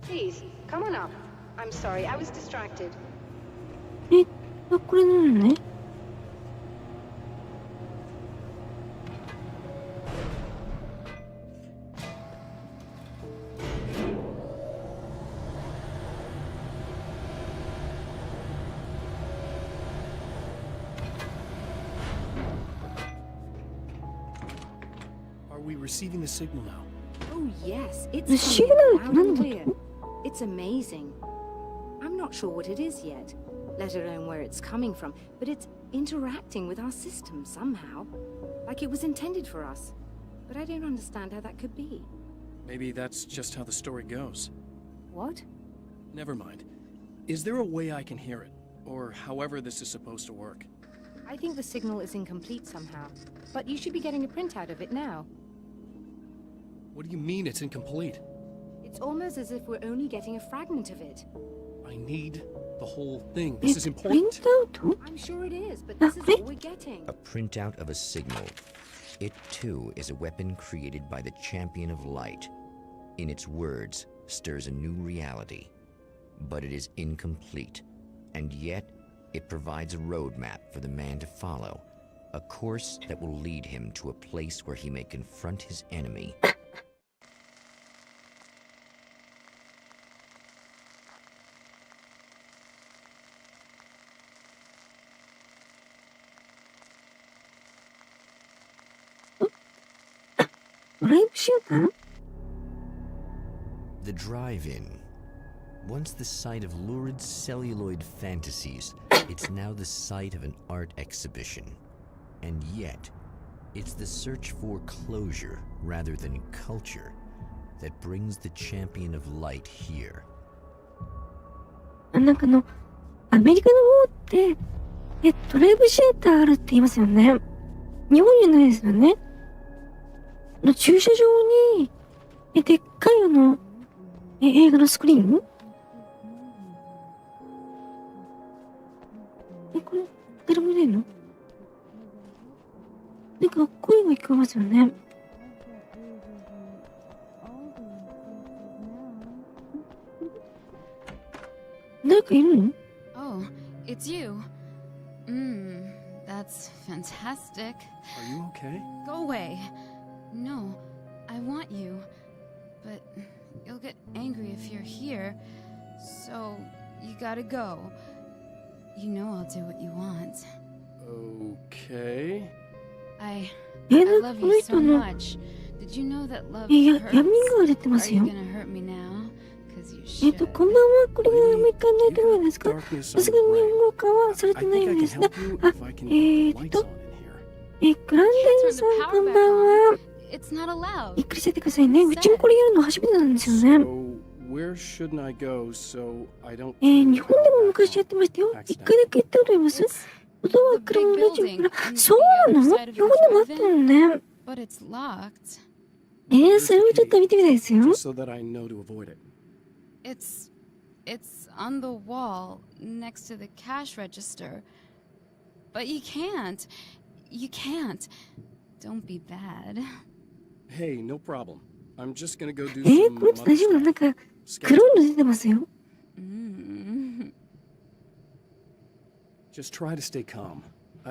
Please, come on up. I'm sorry, I was distracted. これなのね。Are we receiving the signal now? Oh, yes. It's The coming signal? loud and clear. It's amazing. I'm not sure what it is yet, let alone where it's coming from, but it's interacting with our system somehow. Like it was intended for us. But I don't understand how that could be. Maybe that's just how the story goes. What? Never mind. Is there a way I can hear it? Or however this is supposed to work? I think the signal is incomplete somehow. But you should be getting a printout of it now. What do you mean it's incomplete? It's almost as if we're only getting a fragment of it. I need the whole thing. This is プリン important. トアウト I'm sure it is, but this is all we're getting. A printout of a signal. It too is a weapon created by the Champion of Light. In its words, stirs a new reality. But it is incomplete. And yet, it provides a roadmap for the man to follow. A course that will lead him to a place where he may confront his enemy. The drive-in. Once the site of lurid celluloid fantasies, it's now the site of an art exhibition. And yet, it's the search for closure rather than culture that brings the Champion of Light here. なんかアメリカの方って、ドライブシアターあるって言いますよね。日本じゃないですよね。駐車場に、でっかい映画のスクリーンこれ、誰もいないの？なんか声が聞こえますよね。誰かいるの？ Oh, it's you. That's fantastic. Are you okay? Go away. No, I want you. But you'll get angry if you're here. So, you gotta go. You know I'll do what you want. Okay. I こ love の you 人 so の、 much. Did you know that love 闇 hurts? が出てま Are す you よ。gonna hurt me now? 'Cause you should. こんばんは。これがアメリカンナイトメアですか？さすがに日本語化はされてないようですが、グランデンさんこんばんは。 It's not allowed. びっくりしててくださいね。うちもこれやるの初めてなんですよね。 Where shouldn't I go so I don't 日本でも昔やってましたよ。一回だけ行ったことあります？音は車のラジオから。そうなの？日本でもあったのね。But it's locked. それをちょっと見てみたいですよ。 so that I know to avoid it. It's on the wall next to the cash register. But you can't. You can't. Don't be bad. Hey, no problem. I'm just gonna go do これって大丈夫なの？なんか黒いの出てますよ。Just try to stay calm.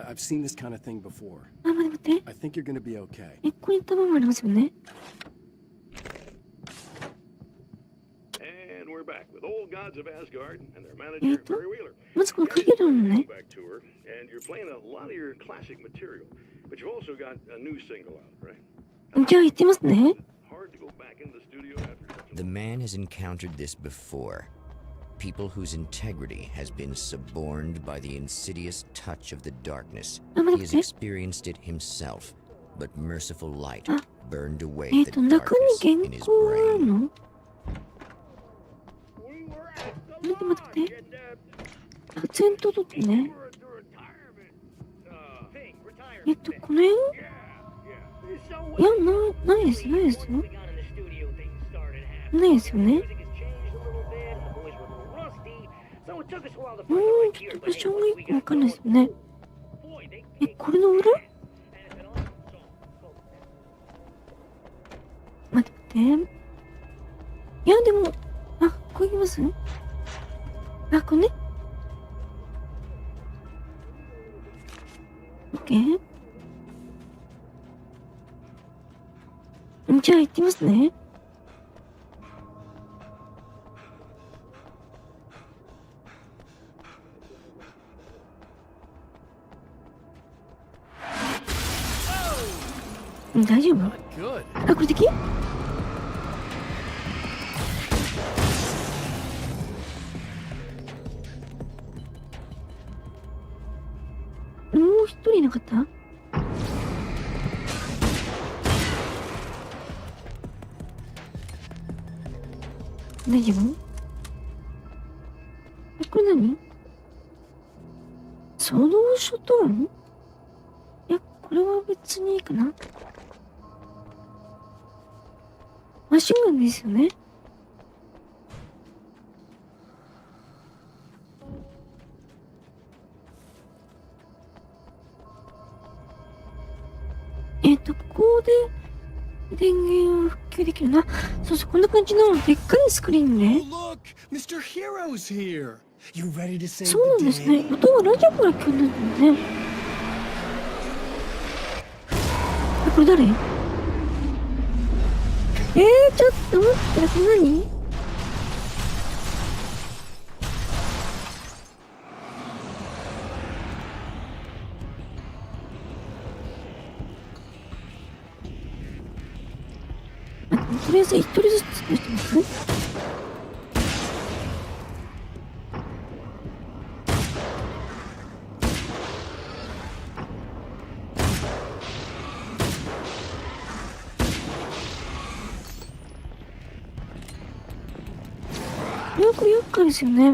I've seen this kind of thing before. あ、待って待って。 I think you're gonna be okay. ここに玉もありますよね。 And we're back with old gods of Asgard and their manager, Barry Wheeler. まずこの鍵のね。 Back tour, and you're playing a lot of your classic material, but you've also got a new single out, right? じゃあ行ってますね。 Hard to go back in the studio after such a The man has encountered this before. People whose integrity has been suborned by the insidious touch of the darkness. He has experienced it himself, but merciful light burned away the 中に darkness 原 in his 稿ある brain. の？待って待って待って。発煙筒取ってね。この辺？いや、ないです、ないですよ。ないですよね。ちょっと場所がよくわかんないですよね。これの裏？待って。いや、でも、ここ行きます？これね。オッケー。じゃあ行ってますね。大丈夫？これ的？もう一人いなかった？大丈夫？これ何？ソロショトーン？いや、これは別にいいかな。マシンガンですよね。ここで電源を復旧できるな。そうそう、こんな感じのでっかいスクリーンね。そうなんですね。音はラジオから聞こえるんだよね。これ誰？ちょっと待って、これ何？とりあえず一人ずつ作ってます？これ厄介ですよね。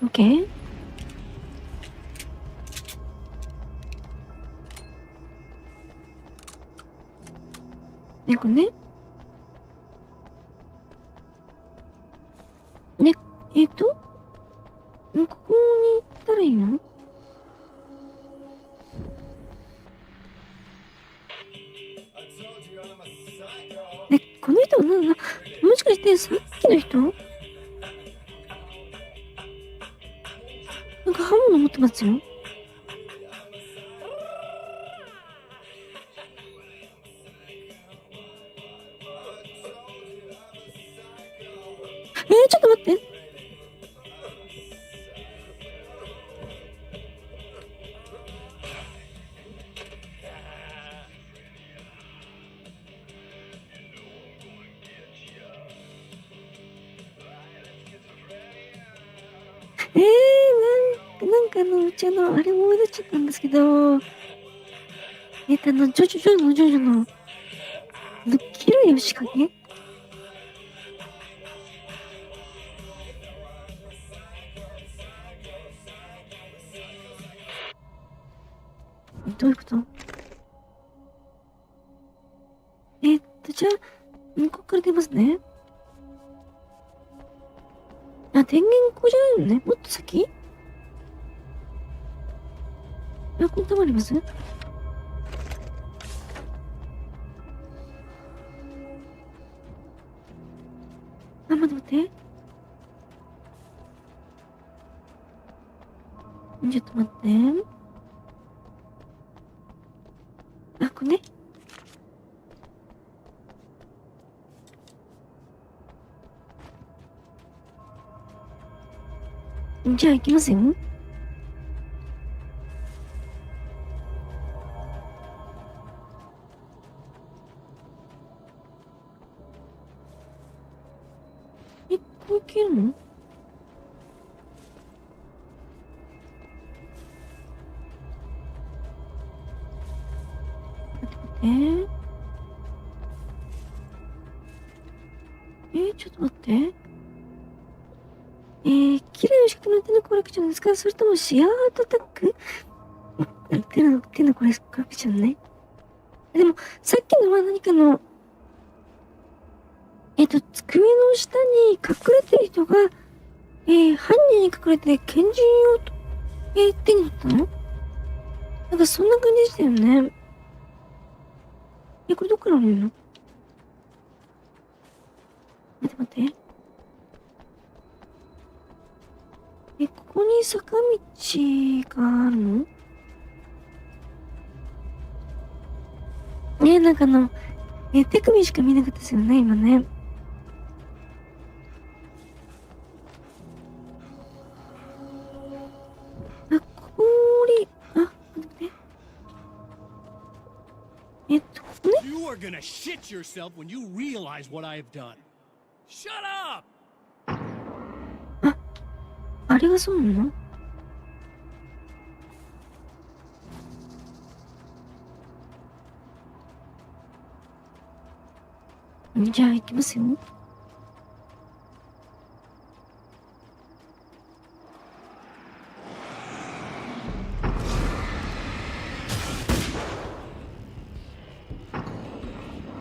OK？ これね。ここに行ったらいいの？この人はもしかしてさっきの人？なんか刃物持ってますよ。ちょっと待って。うちあれ思い出しちゃったんですけど、ジョジョのキラヨシカゲ？どういうこと？じゃあ、ここから出ますね。電源口じゃないのね。もっと先？あ、これ溜まります？あ、待って待って。ちょっと待って。あ、これね。じゃあ行きますよ。こういけるの？ちょっと待って。綺麗な仕組みの手のコレクションですか？それともシアートタック？手のコレクションね。でも、さっきのは何かの、机の下に隠れてる人が、犯人に隠れて拳銃を、手に取ったの？なんかそんな感じでしたよね。これどっから見るの？待って。ここに坂道があるの？なんか手首しか見なかったですよね、今ね。You are gonna shit yourself when you realize what I have done. Shut up! あれがそうなの？じゃあ行きますよ。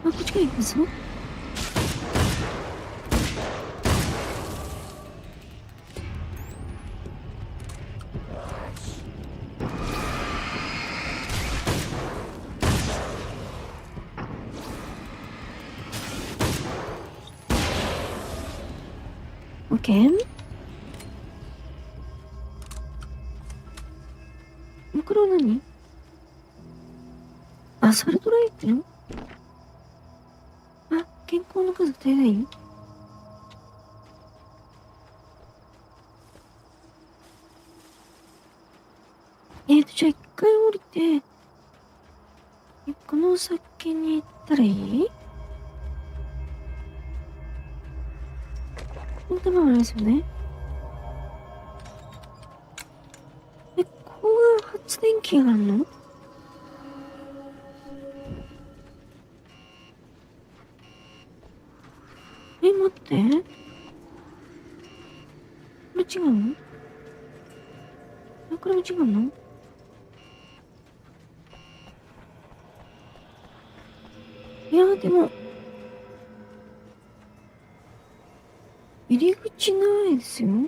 こっちから行きますよ。OK？ これは何？あ、サルトライっての？あ、健康の数足りない？じゃあ一回降りて、この先に行ったらいい？この玉あれですよね。ここが発電機があるの？待って。これ違うの？これも違うの？でも、入り口ないですよ。も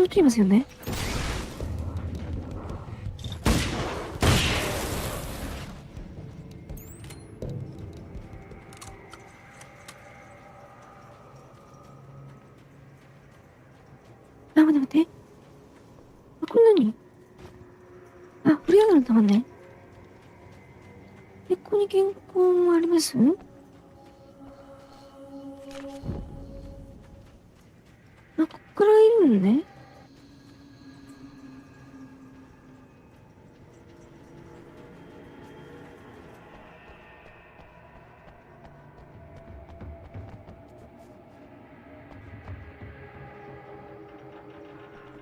うちょいますよね。待って。これ何？振り上がる玉ね。ここに原稿もあります？ここからいるのね。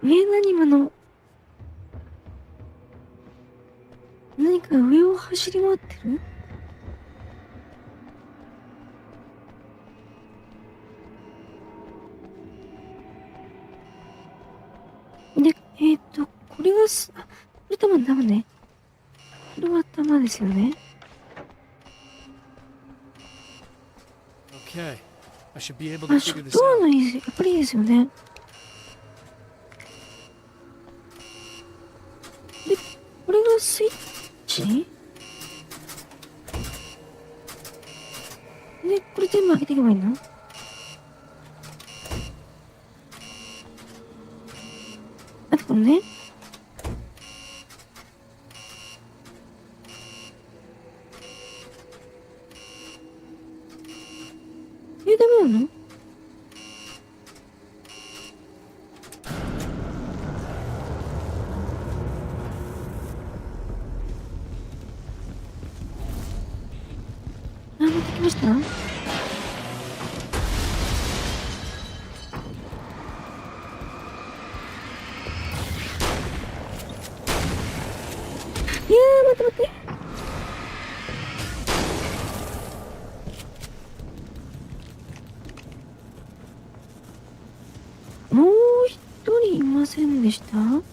何今の？何か上を走り回ってる？で、これがこれ多分ね。これは玉ですよね。Okay, I should be able あ、 to ショ figure ッ this トガン out. のいいです。やっぱりいいですよね。で、これがスイッチで、これ全部開けていけばいいの？あとこれね。ダメなの？あ、持ってきました？待って。もう一人いませんでした？なんか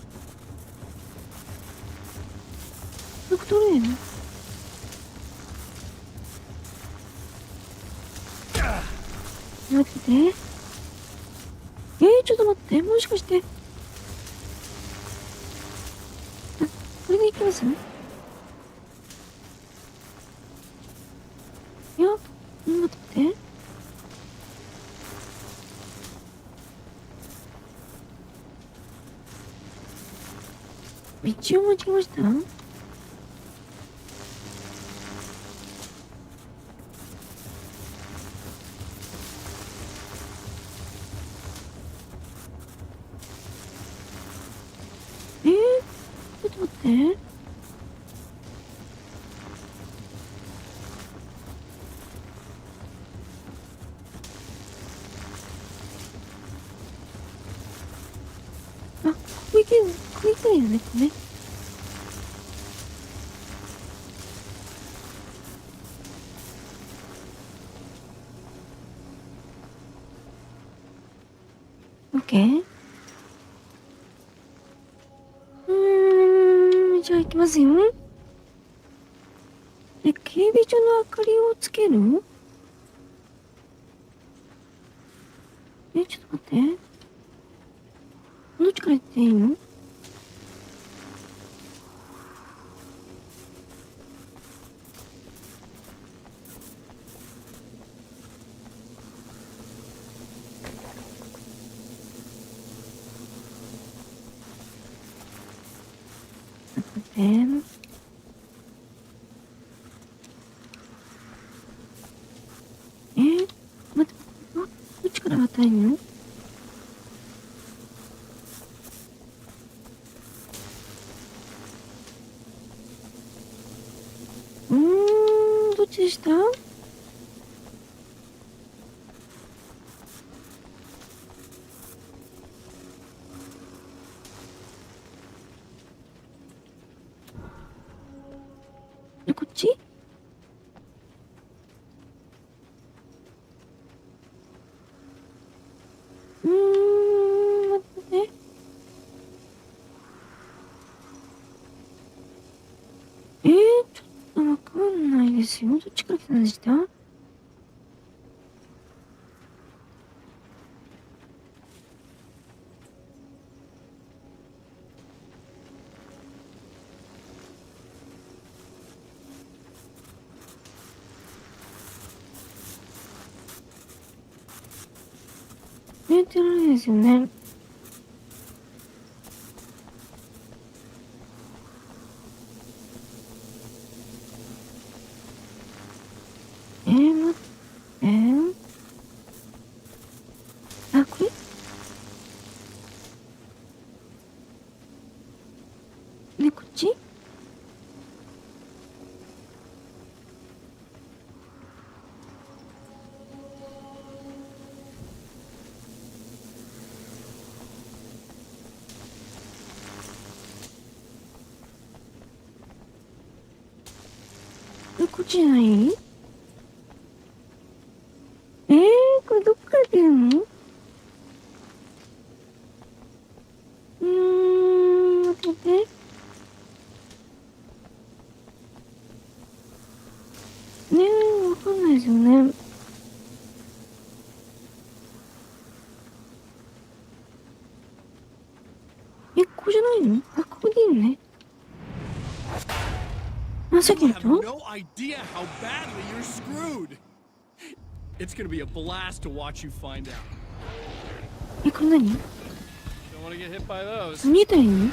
取れないの？待って。ちょっと待って。もしかして。あ、これでいきます？いや、待って。道を間違えました？ちょっと待って。あ、ここ行けるよね、これね。オッケー。じゃあ行きますよ。で、警備所の明かりをつける？ちょっと待って。どっちから行っていいの？待って、どっちから渡るの？どっちでした？こっち？待ってね。ちょっとわかんないですよ。どっちから来たんでした？ってないですよね。待って。あ、これ？ね、こっち？こっちじゃない？これどっから出るの？わかんないですよね。ここじゃないの？あ、ここでいいのね。あ、さっき You の have 人？ no idea how badly you're screwed. It's gonna be a blast to watch you find out. これ何？ Don't want to get hit by those. 見えたらいいの？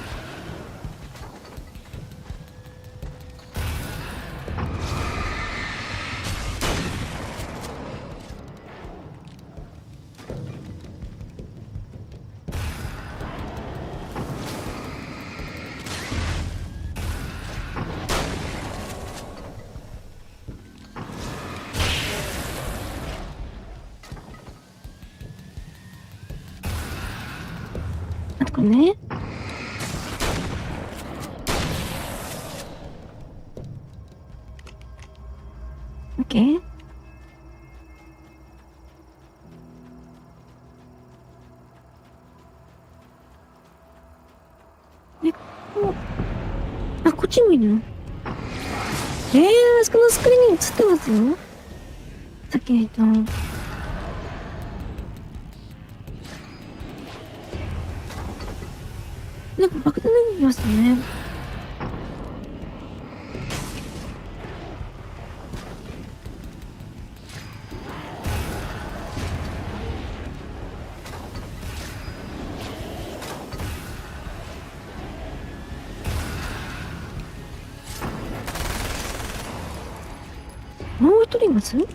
あとこれね。オッケー。あ、こっちもいるの？あそこのスクリーンに映ってますよ。さっきの人。なんか爆弾投げてますよね。もう一人います？なんか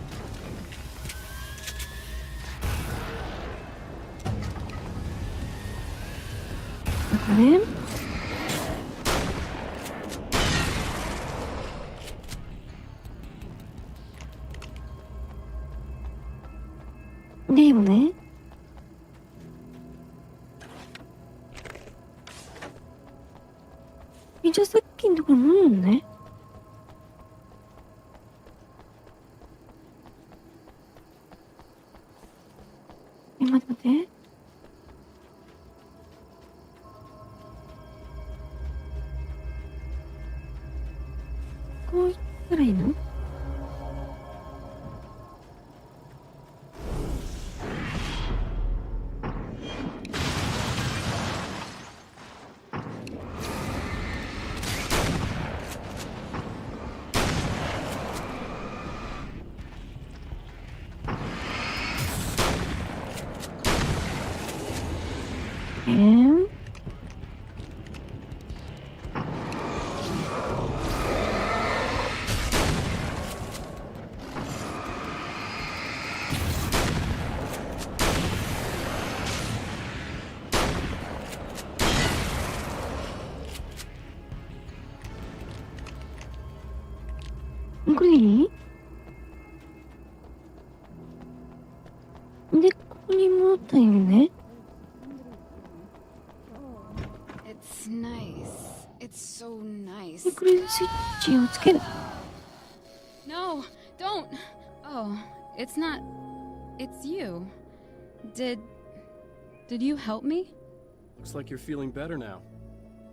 ね。でもね。じゃあさっきのところ戻るのね。待って待って。こういったらいいの？これいい？で、ここに戻ったよね。It's nice. It's so nice. で、これでスイッチをつける。No, don't. Oh, it's not. It's you. Did you help me? Looks like you're feeling better now.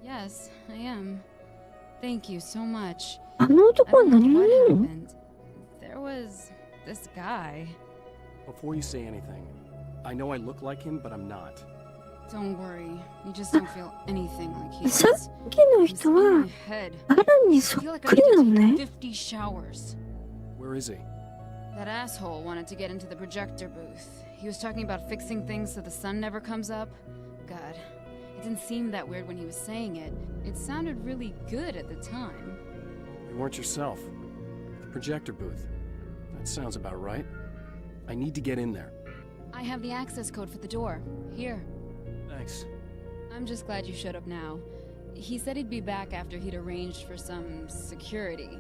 Yes, I am. Thank you so much. あの男は何者なの？ There was this guy. Before you say anything, I know I look like him, but I'm not. Don't worry. You just don't feel anything like he さ does. っきの人はアランにそっくりなのね。 50 showers. Where is he? That asshole wanted to get into the projector booth. He was talking about fixing things so the sun never comes up. God, it didn't seem that weird when he was saying it. It sounded really good at the time. You weren't yourself. The projector booth. That sounds about right. I need to get in there. I have the access code for the door. Here. Thanks. I'm just glad you showed up now. He said he'd be back after he'd arranged for some security.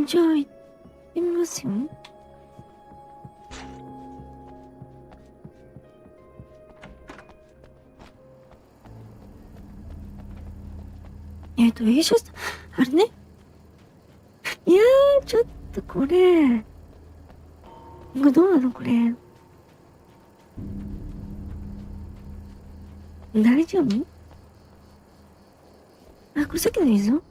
じゃあ行ってみますよ。映写さ、あれね。いやー、ちょっとこれ。これどうなのこれ。大丈夫？あ、これさっきの映像？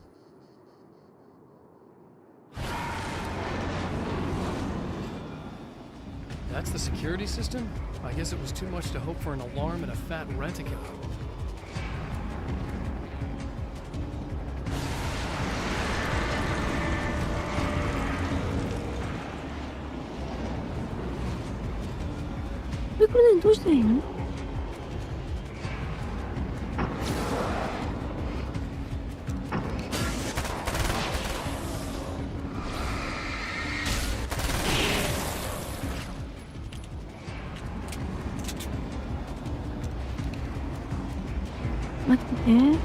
That's the security system? I guess it was too much to hope for an alarm and a fat rent-a-car.これどうしたらいいの？待ってね。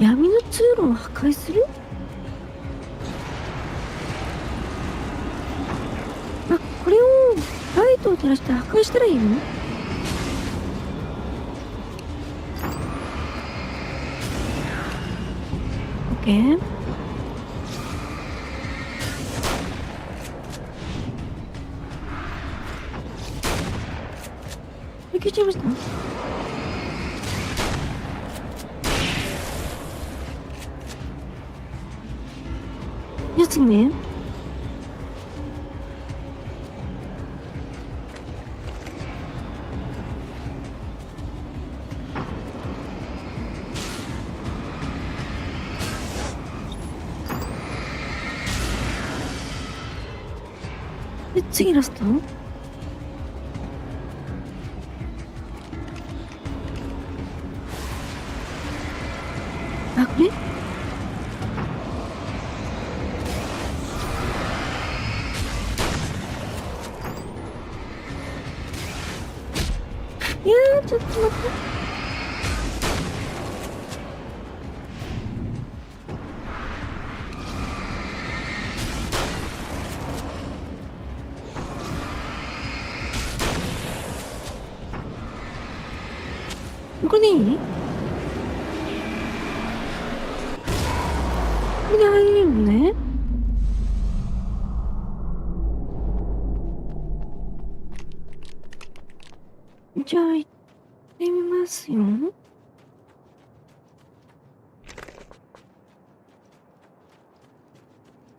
闇の通路を破壊する？あ、これをライトを照らして破壊したらいいの？オッケー。消えちゃいました？じゃあ次ね。で、次ラスト？あ、これ？いやー、ちょっと待って。これでいい？これで入れるのね。じゃあ行ってみますよ。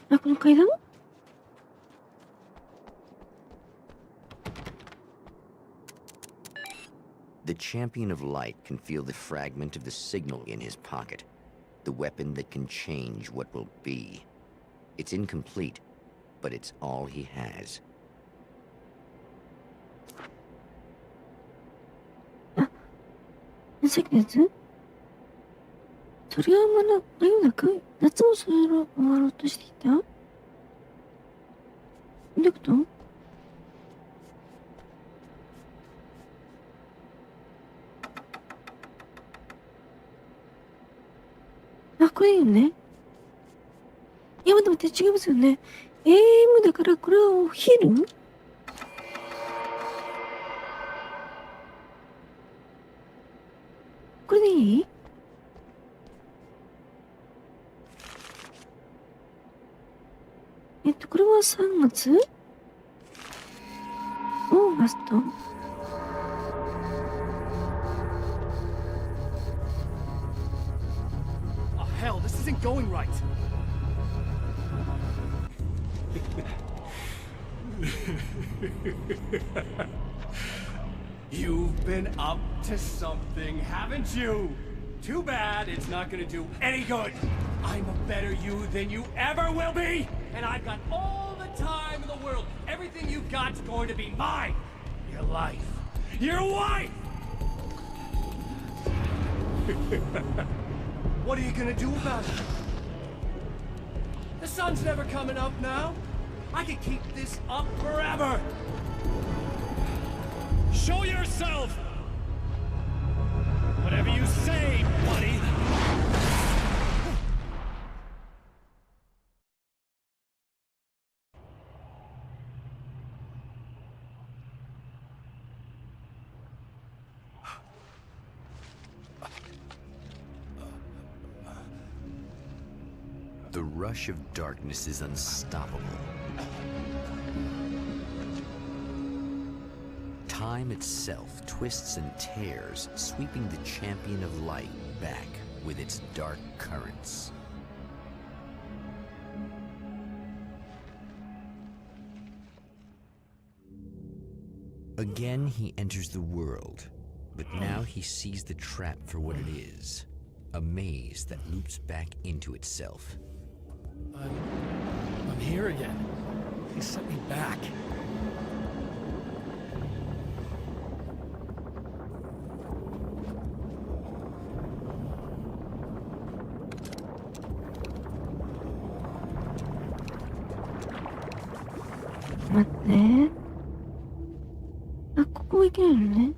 あ、この階段？The champion of light can feel the fragment of the signal in his pocket, the weapon that can change what will be. It's incomplete, but it's all he has. さっきのやつ？それはまようなく夏もそれを終わろうとしていた？どういうこと？あ、これいいよね。いや、待って違いますよね。AM だからこれはお昼？これでいい？これは3月？オーガスト？Oh, hell, this isn't going right. You've been up to something, haven't you? Too bad it's not gonna do any good. I'm a better you than you ever will be, and I've got all the time in the world. Everything you've got's going to be mine. Your life. Your wife! What are you gonna do about it? The sun's never coming up now. I can keep this up forever. Show yourself! Whatever you say, buddy. The rush of darkness is unstoppable. time itself twists and tears, sweeping the champion of light back with its dark currents. Again, he enters the world, but now he sees the trap for what it is, a maze that loops back into itself. I'm here again. He sent me back. What? あ、ここ行けないのね。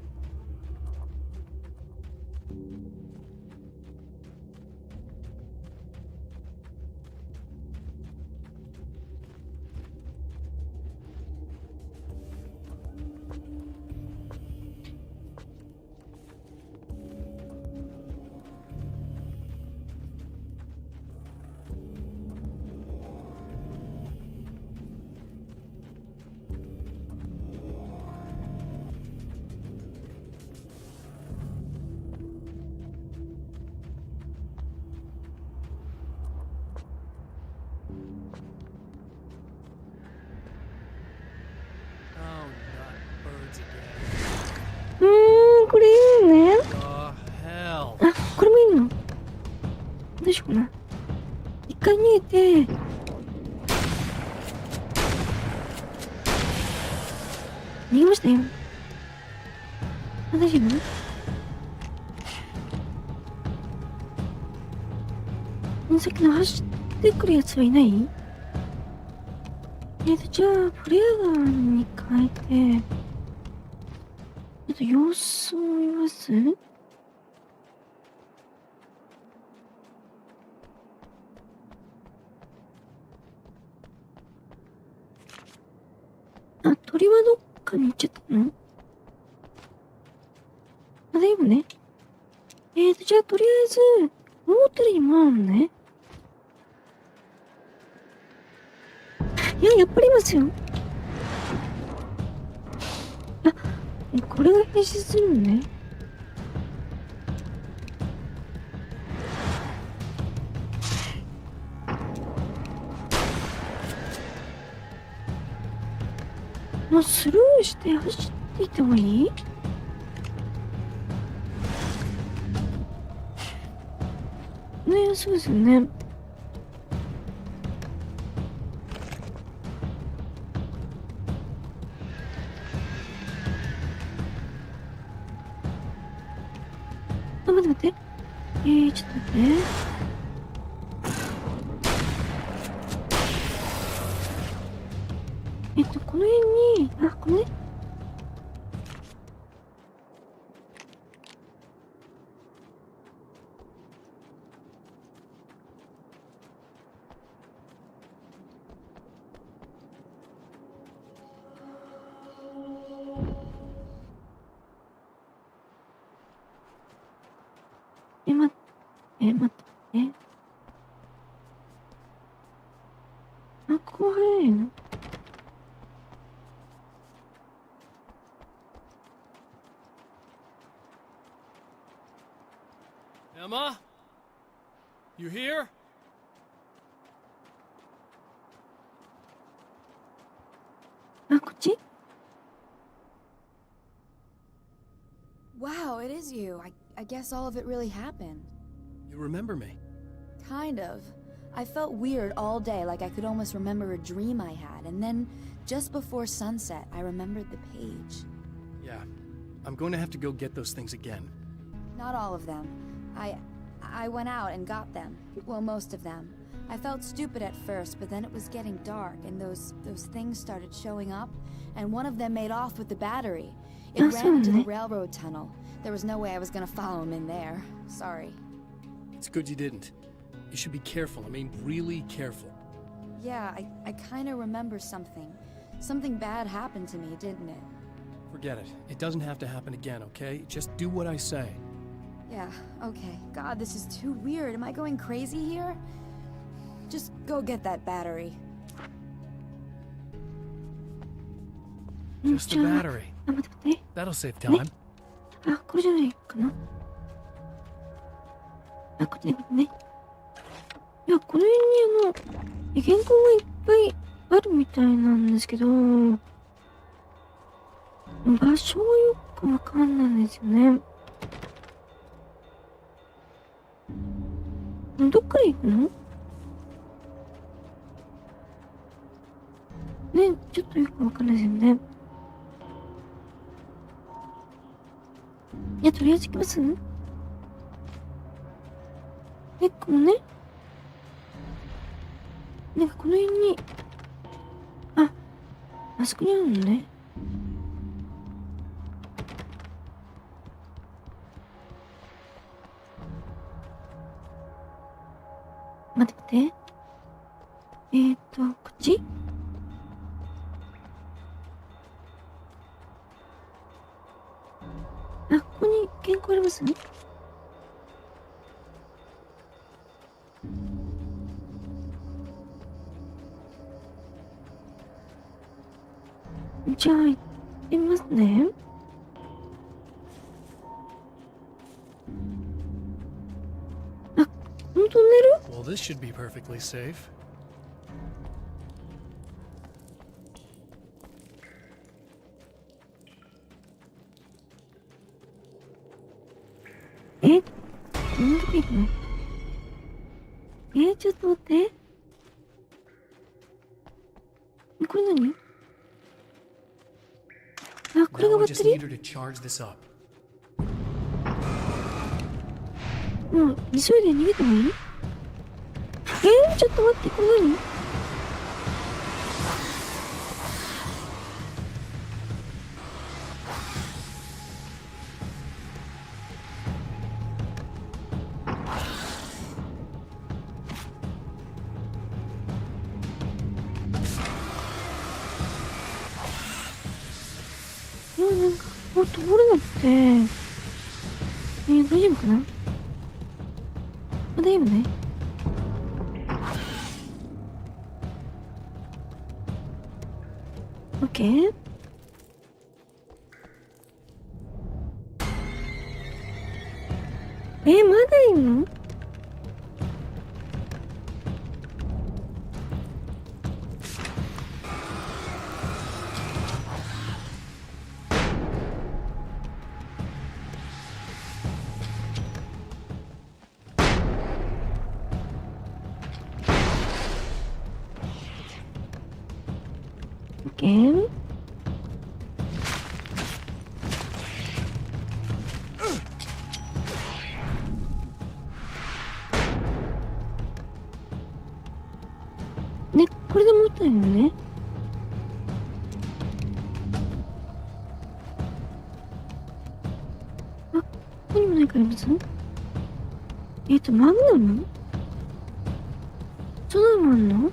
これいいのね。あ、これもいいの。どうしようかな。一回逃げて。逃げましたよ。あ、大丈夫？さっきの走ってくるやつはいない？じゃあ、プレイヤーに変えて、ちょっと様子を見ます？あ、鳥はどっかに行っちゃったの？あ、でもね。じゃあとりあえず、モーテルにもあるのね。いや、やっぱりいますよ。あ、これが変身するのね。もうスルーして走っていった方がいい？ね、そうですよね。あ、待って待って。ちょっと待って。この辺に、あ、このね。待って。あ、ここ早いの？Emma? You here? Ah, こっち? Wow, it is you. I guess all of it really happened. You remember me? Kind of. I felt weird all day, like I could almost remember a dream I had, and then just before sunset, I remembered the page. Yeah. I'm going to have to go get those things again. Not all of them. I went out and got them. Well, most of them. I felt stupid at first, but then it was getting dark, and those things started showing up, and one of them made off with the battery. It ran into the railroad tunnel. There was no way I was gonna follow him in there. Sorry. It's good you didn't. You should be careful. I mean, really careful. Yeah, I kinda remember something. Something bad happened to me, didn't it? Forget it. It doesn't have to happen again, okay? Just do what I say. Yeah, okay. God, this is too weird. Am I going crazy here? Just go get that battery. Just the じゃあ、battery. あ、待って待って。 That'll save time. あ、これじゃないかな。あ、こっちだね。いや、この辺に原稿がいっぱいあるみたいなんですけど、場所はよくわかんないんですよね。どっから行くの？ね、ちょっとよくわかんないですよね。いや、とりあえず行きます？このね、なんかこの辺に、あそこにあるのね。待って待って。こっち？ここに原稿ありますね。じゃあ、行ってみますね。このトンネル？ Well, this should be perfectly safe. なんで行くの？ちょっと待って。これ何？これが Now バ I ッテ just リ need her to charge this up. ー？もう、急いで逃げた方がいい？ちょっと待って、これ何？なんか、通れなくて。大丈夫かな？大丈夫ね。オッケー。まだいるの？ね、これで持ったよね。ここにも何かあります？マグナム？そんなのもあんの？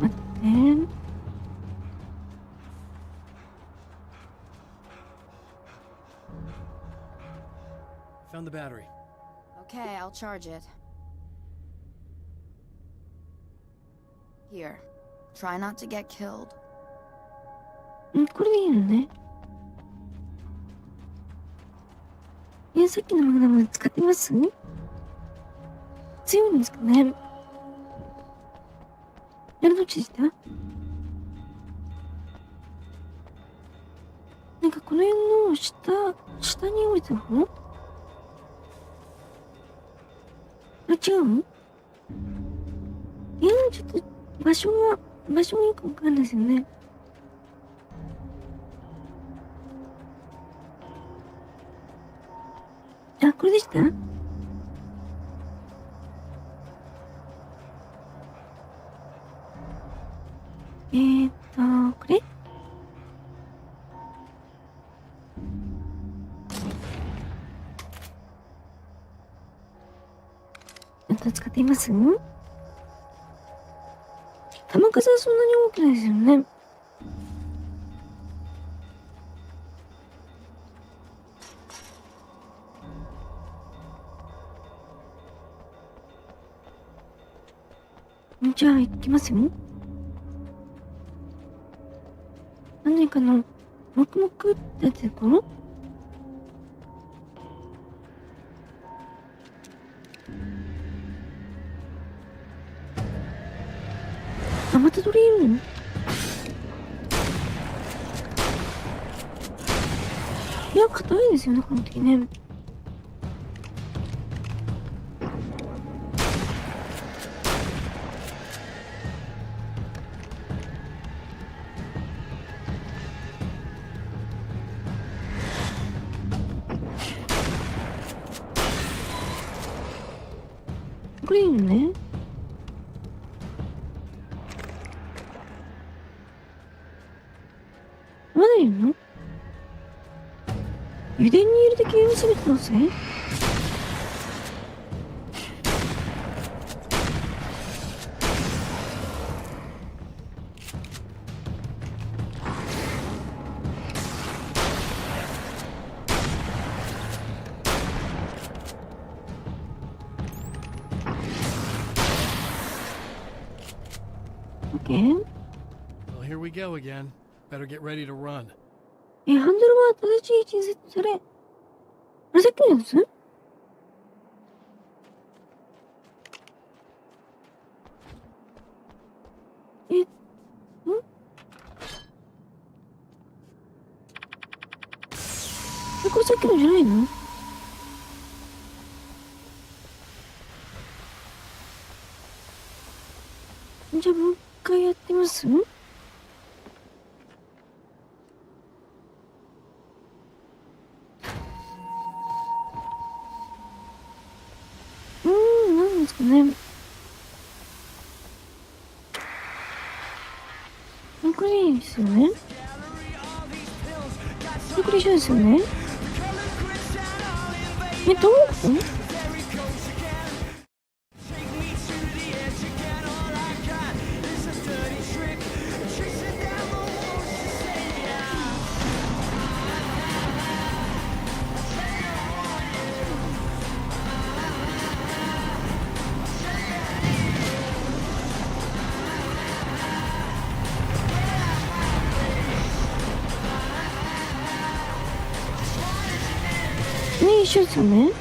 待って。Found the battery. Okay, I'll charge it. Here. Try not to get killed. これでいいのね。さっきのマグナム使ってます？強いんですかね？どっちでした？なんかこの辺の下に降りた方？違う？ちょっと場所がよくわかんないですよね。これでした？これ？使っています？弾数はそんなに大きないですよね。じゃあ行きますよ。何かの黙々ってやつかな。あ、また鳥いるの？いや、硬いですよね、この時ね。これいいのね。まだいるの？油田に入れて消え忘れてますね。Well, here we go again. Better get ready to run. ハンドルは正しい位置にセットされ、あれさっきのやつ？これさっきのじゃないの？じゃあもう一回やってます？なんですかね。これいいですよね。これ一緒ですよね。どういうこと？一緒ですよね。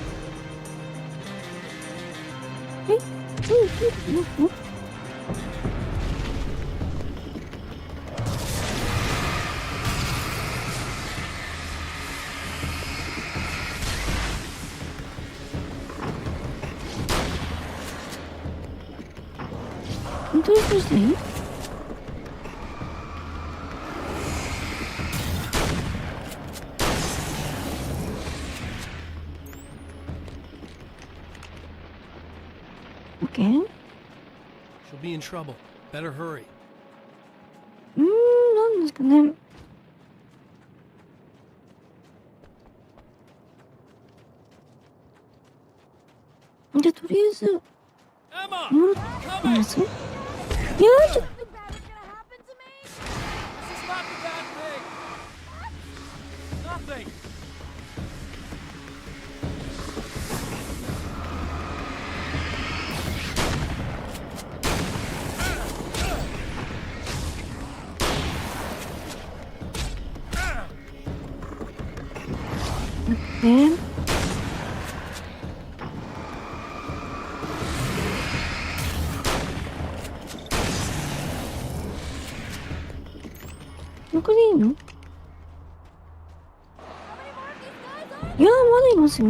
本当にそうしたらいい？Okay. She'll be in trouble. Better hurry. なんですかね。じゃあとりあえずもらってます？いやちょっと。ここでいいの？いやまだいますよ。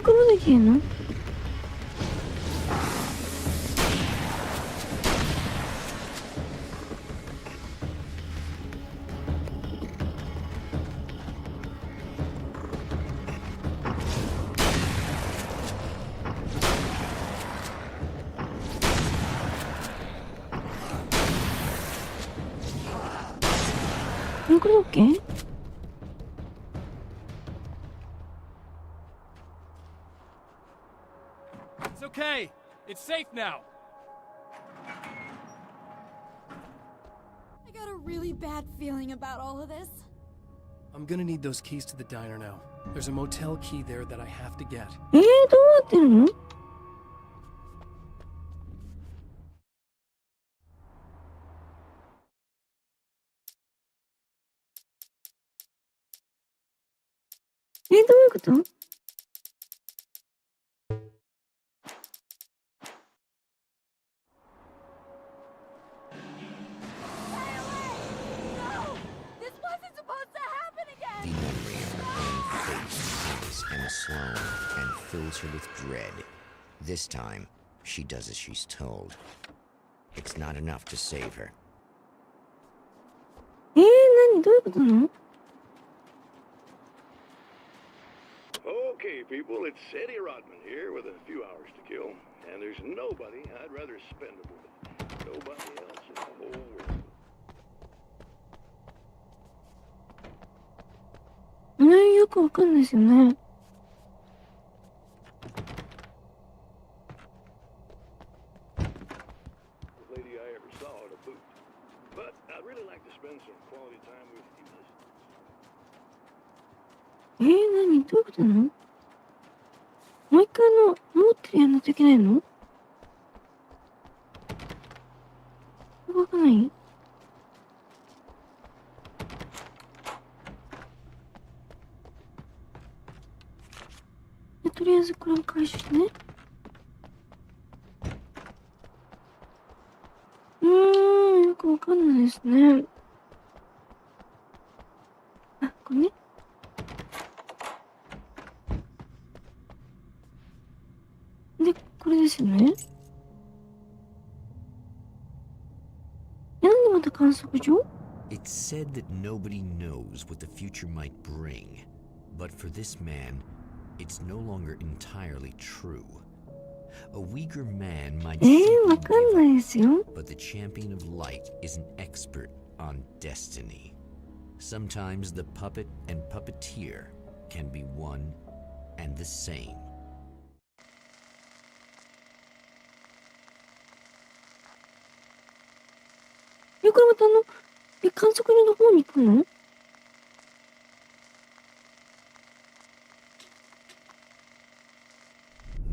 これまだいけんの？これ OK？ okay. It's safe now. I got a really bad feeling about all of this. I'm gonna need those keys to the diner now. There's a motel key there that I have to get. どうなってるの？どういうこと？This wasn't supposed to happen again! The memory of her own fate haunts Emma Sloan and fills her with dread. This time, she does as she's told. It's not enough to save her. 何？どういうことなの？ Okay, people, it's Eddie Rodman here with a few hours to kill, and there's nobody I'd rather spend it with. Nobody else in the whole world. よくわかんないですよね。The lady I ever saw at a boot. But I'd really like to spend some quality time with you. 何？どういうことなの？もう一回持ってるやんないといけないの？わかんない？とりあえずこれを回収してね。よくわかんないですね。あ、これね。で、これですよね。なんでまた観測所？ It's said that nobody knows what the future might bring, but for this man, it's no longer entirely true. A weaker man might simply わかんないですよ。 but the champion of light is an expert on destiny. Sometimes the puppet and puppeteer can be one and the same. これまた観測所の方に行くの？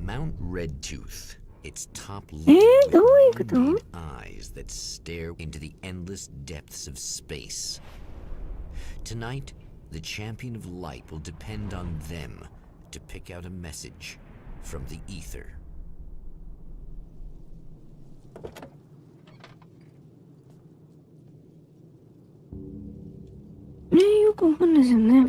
Mount Redtooth, its top どういう leaf こと？ eyes that stare into the endless depths of space. Tonight, the champion of light will depend on them to pick out a message from the ether. よくわかんないですよね。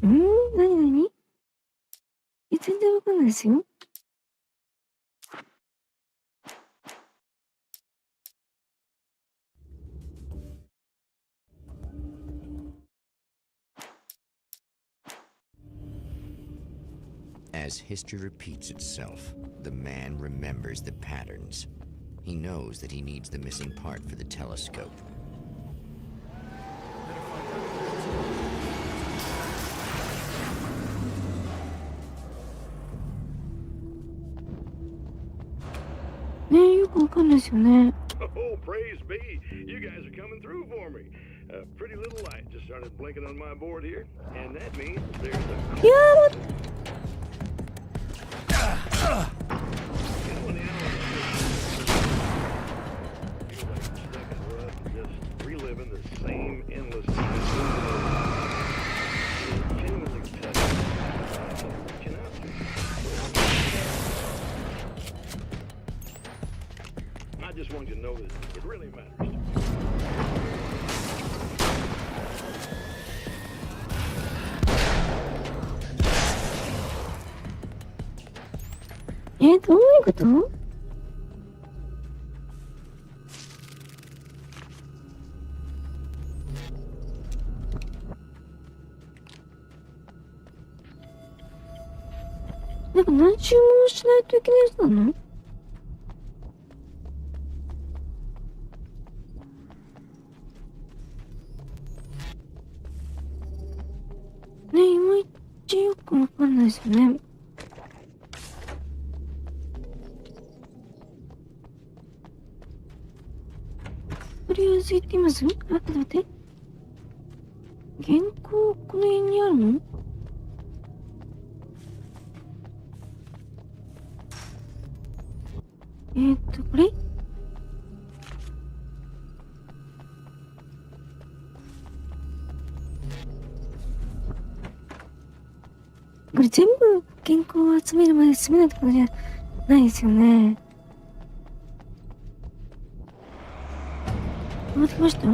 何？全然わかんないですよ。As history repeats itself, the man remembers the patterns. He knows that he needs the missing part for the telescope. Oh, praise be! You guys are coming through for me. A pretty little light just started blinking on my board here, and that means there's a... You know when the animals feel like stuck in a rut and just reliving the same endless genuinely touching. Reaching out to you. I just want you to know that it really matters. どういうこと？なんか何周もしないといけないやつなの？ね、いまいちよくわかんないですよね。とりあえず行ってみます？あ、待って待って。原稿この辺にあるの？これ？これ全部原稿を集めるまで進めないってことじゃないですよね。待ってきました？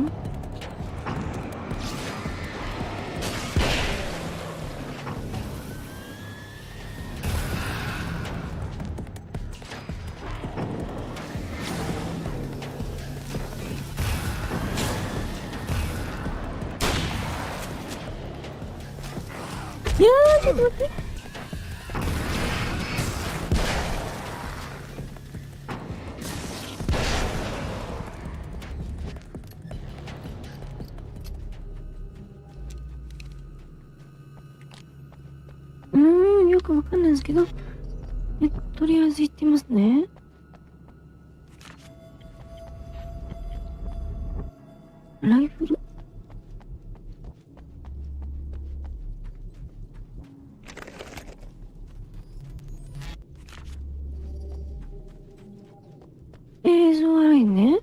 いやー、ちょっと待って。よくわかんないですけど、とりあえず行ってみますね。ライフル。映像あいね。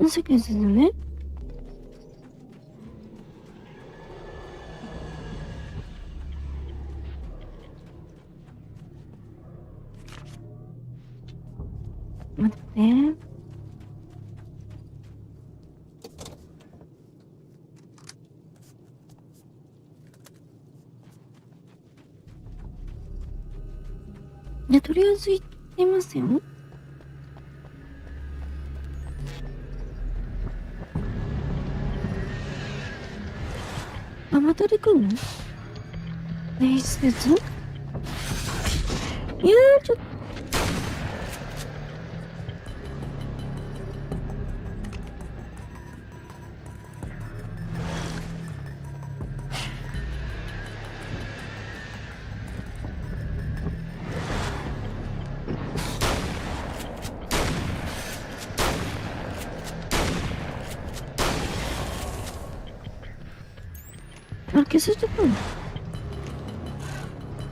さっきのやつですよね。待ってね。じゃあとりあえず行ってみますよ。あ、またで来んの？ね、施設？いやー、ちょっと。あ、消されちゃったの？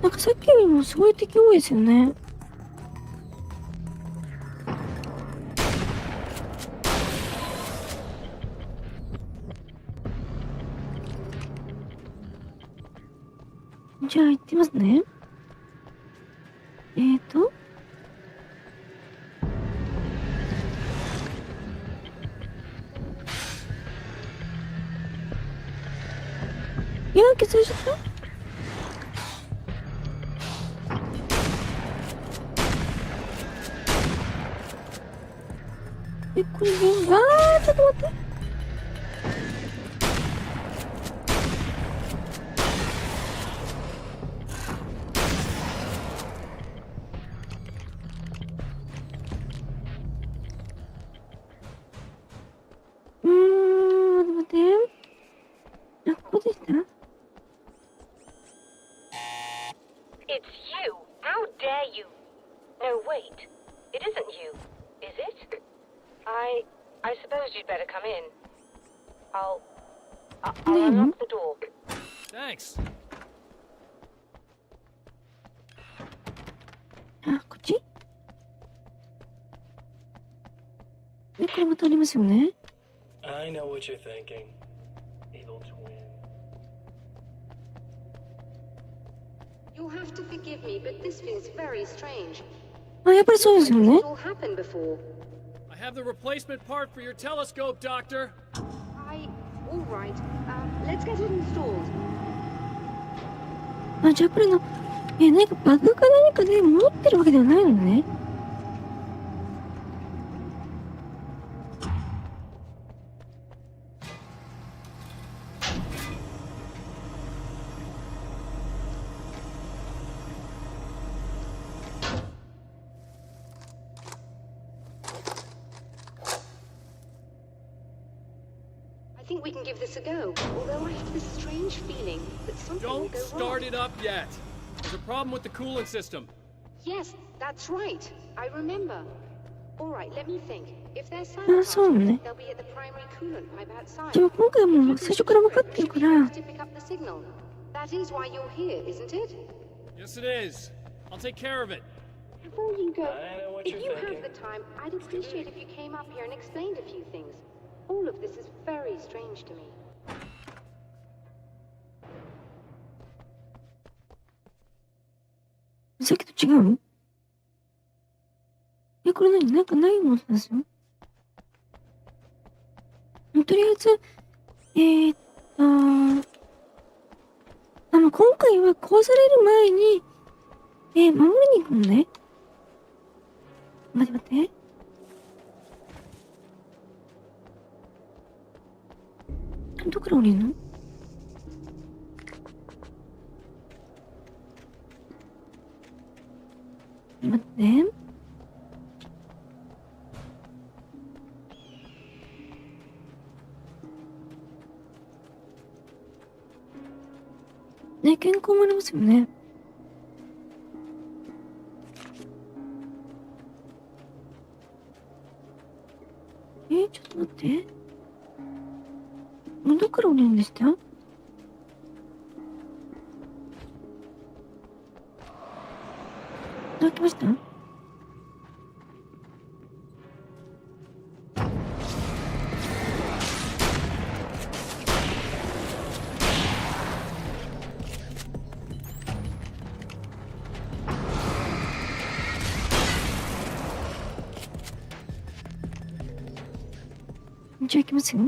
なんかさっきよりもすごい敵多いですよね。じゃあ行ってますね。いやー、消されちゃった。これあー、ちょっと待って。待って。あ、ここでした？ It's you! How dare you! No, wait. It isn't you, is it? I suppose you'd better come in. I'll unlock the door. Thanks. あ、こっち？これまたありますよね。I know what you're thinking. Evil twin. You'll have to forgive me, but this feels very strange. あ、やっぱりそうですよね。This all happened before. I have the replacement part for your telescope, Doctor. All right. Let's get it installed. あ、じゃあこれの、何かバグか何かで持ってるわけではないのね。think we can give this a go, although I have this strange feeling that something will Don't go start wrong. it up yet. There's a problem with the coolant system. Yes, that's right. I remember. All right, let me think. If they're あ、そうなのね。 they'll be at the primary coolant pipe outside. でも今回はもう最初から分かってるから、 To pick up the signal. That is why you're here, isn't it? Yes, it is. I'll take care of it. Before you go, I know what if you're you thinking. have the time, I'd appreciate if you came up here and explained a few things. All of this is very strange to me. さっきと違うの？これ何？なんかないものなんですよ。とりあえず、今回は壊される前に、守りに行くのね。待って。どこから降りるの？待って。ね、健康もありますよね。ちょっと待って。どっから降りるんでした？来ました？じゃあ行きますよ。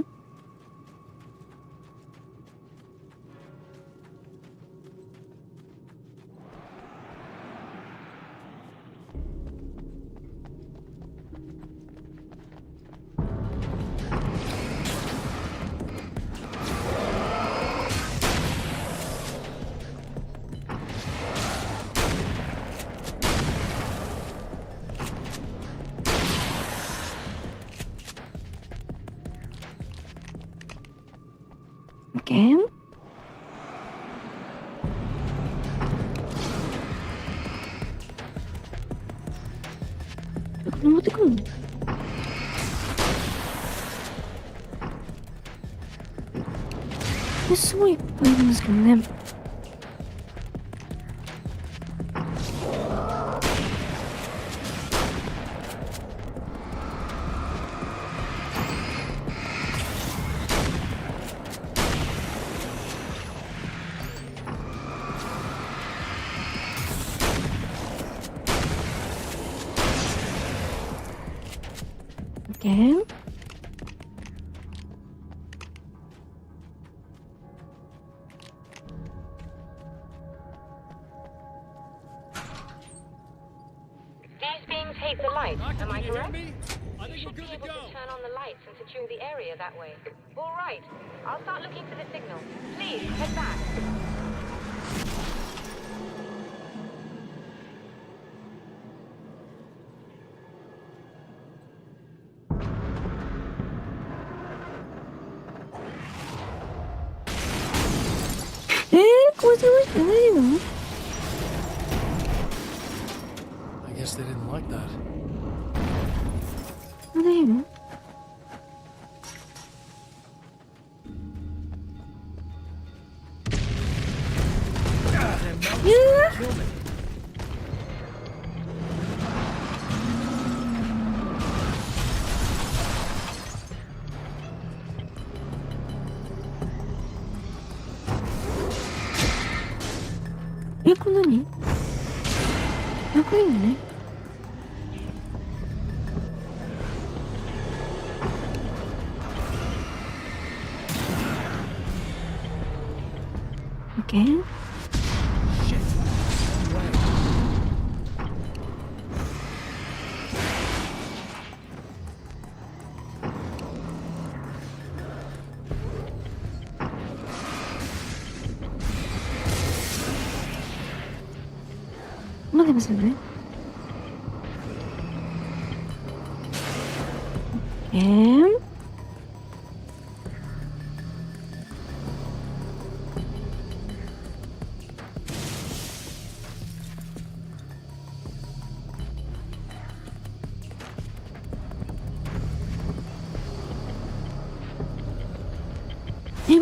OK。これ持ってくるの？すごいいっぱいいるんですけどね。OK。These beams hate the light, Doctor, am I can you hear correct? me? I You think we're should be good to able go. to turn on the lights and secure the area that way. All right, I'll start looking for the signal. Please, head back. I guess they didn't like that. 大丈夫？これ何？これいいのね。OK。待ってますよね。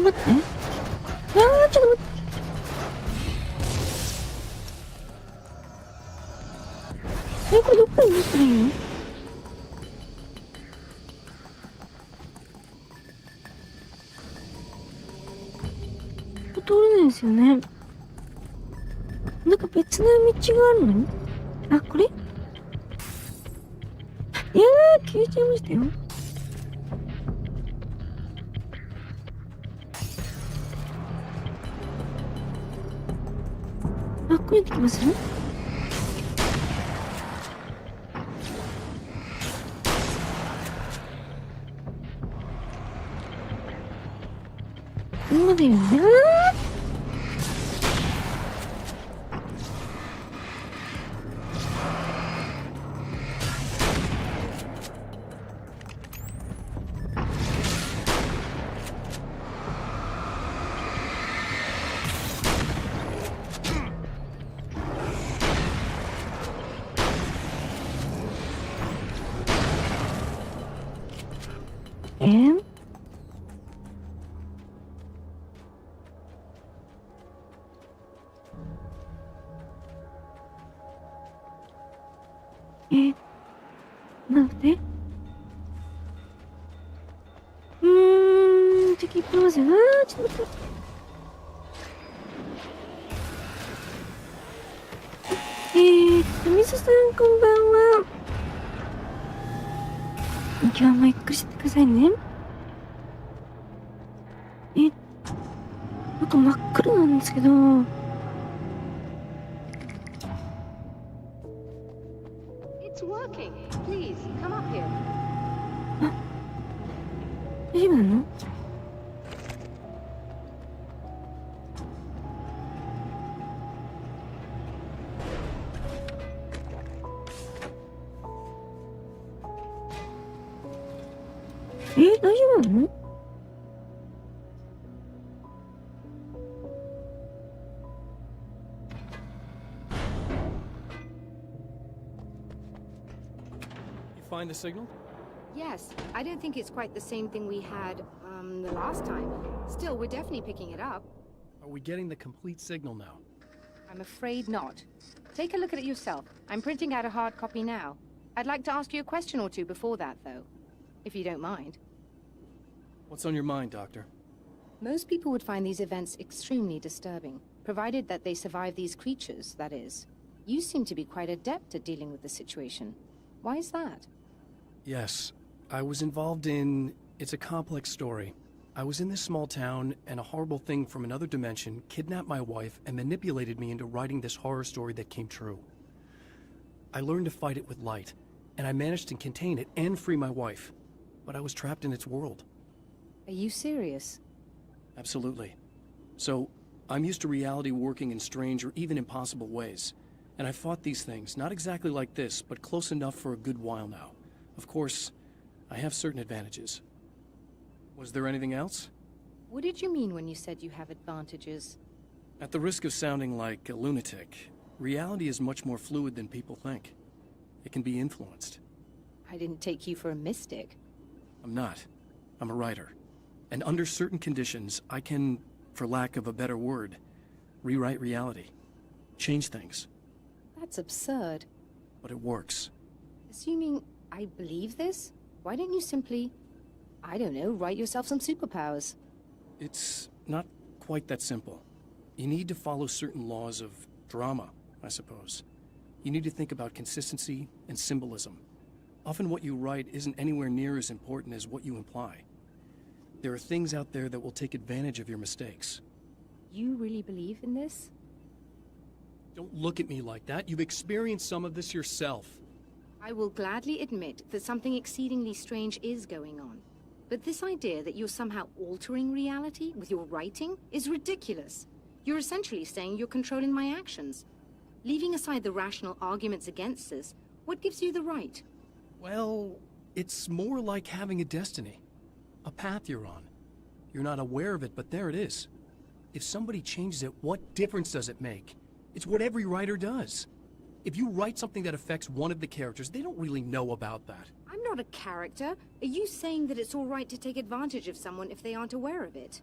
待って。ちょっと待って。これどっかに持ってないの？通れないですよね。なんか別の道があるのに？あ、これ？いやー、消えちゃいましたよ。あ、これできます？今だよね。なんで敵いっぱいいますよ。ちょっと待って。みそさんこんばんは。今日はもゆっくりしててくださいね。なんか真っ暗なんですけど。大丈夫なの？大丈夫なの？Find the signal? Yes, I don't think it's quite the same thing we had, the last time. Still, we're definitely picking it up. Are we getting the complete signal now? I'm afraid not. Take a look at it yourself. I'm printing out a hard copy now. I'd like to ask you a question or two before that, though, if you don't mind. What's on your mind, Doctor? Most people would find these events extremely disturbing, provided that they survive these creatures, that is. You seem to be quite adept at dealing with the situation. Why is that? Yes, I was involved in... It's a complex story. I was in this small town, and a horrible thing from another dimension kidnapped my wife and manipulated me into writing this horror story that came true. I learned to fight it with light, and I managed to contain it and free my wife. But I was trapped in its world. Are you serious? Absolutely. So, I'm used to reality working in strange or even impossible ways. And I fought these things, not exactly like this, but close enough for a good while now. Of course, I have certain advantages. Was there anything else? What did you mean when you said you have advantages? At the risk of sounding like a lunatic, reality is much more fluid than people think. It can be influenced. I didn't take you for a mystic. I'm not. I'm a writer. And under certain conditions, I can, for lack of a better word, rewrite reality. Change things. That's absurd. But it works. Assuming I believe this, why don't you simply, I don't know, write yourself some superpowers? It's not quite that simple. You need to follow certain laws of drama, I suppose. You need to think about consistency and symbolism. Often what you write isn't anywhere near as important as what you imply. There are things out there that will take advantage of your mistakes. You really believe in this? Don't look at me like that. You've experienced some of this yourself. I will gladly admit that something exceedingly strange is going on. But this idea that you're somehow altering reality with your writing is ridiculous. You're essentially saying you're controlling my actions. Leaving aside the rational arguments against this, what gives you the right? Well, it's more like having a destiny. A path you're on. You're not aware of it, but there it is. If somebody changes it, what difference does it make? It's what every writer does. If you write something that affects one of the characters, they don't really know about that. I'm not a character. Are you saying that it's all right to take advantage of someone if they aren't aware of it?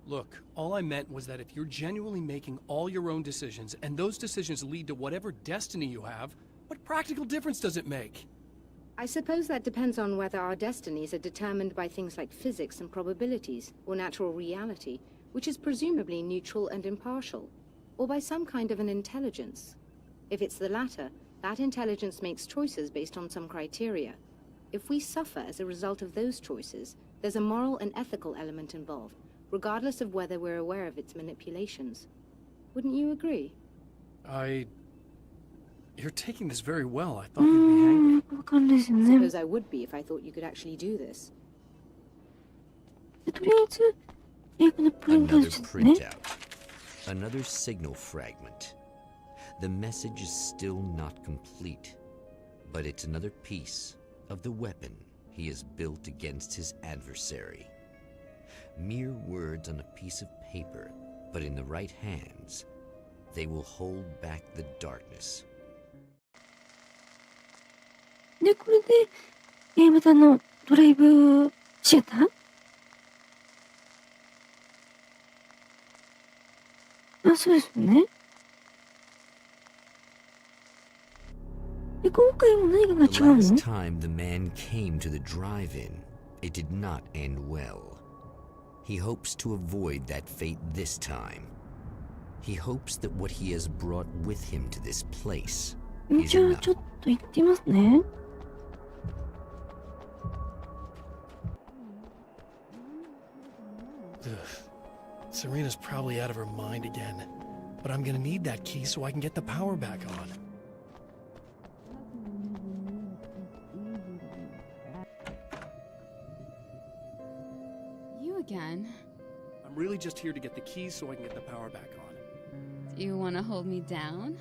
Look, all I meant was that if you're genuinely making all your own decisions, and those decisions lead to whatever destiny you have, what practical difference does it make? I suppose that depends on whether our destinies are determined by things like physics and probabilities, or natural reality, which is presumably neutral and impartial, or by some kind of an intelligence. If it's the latter, that intelligence makes choices based on some criteria. If we suffer as a result of those choices, there's a moral and ethical element involved, regardless of whether we're aware of its manipulations. Wouldn't you agree? You're taking this very well. I thought you'd be angry. わかんないですよね。 Suppose I would be if I thought you could actually do this. とりあえず、このプリントアウ Another トですね。 printout. Another signal fragment. The message is still not complete, but it's another piece of the weapon he has built against his adversary. Mere words on a piece of paper, but in the right hands, they will hold back the darkness. で、これで、またドライブシアターあ、そうですよね。で、今回も何かが The 違う last の time the man came to the drive-in, it did not end well. He hopes to avoid that fate this time. He hopes that what he has brought with him to this place is じゃあ、 enough. ちょっと行ってみますね。Serena's probably out of her mind again. But I'm gonna need that key so I can get the power back on. You again? I'm really just here to get the keys so I can get the power back on. Do you want to hold me down?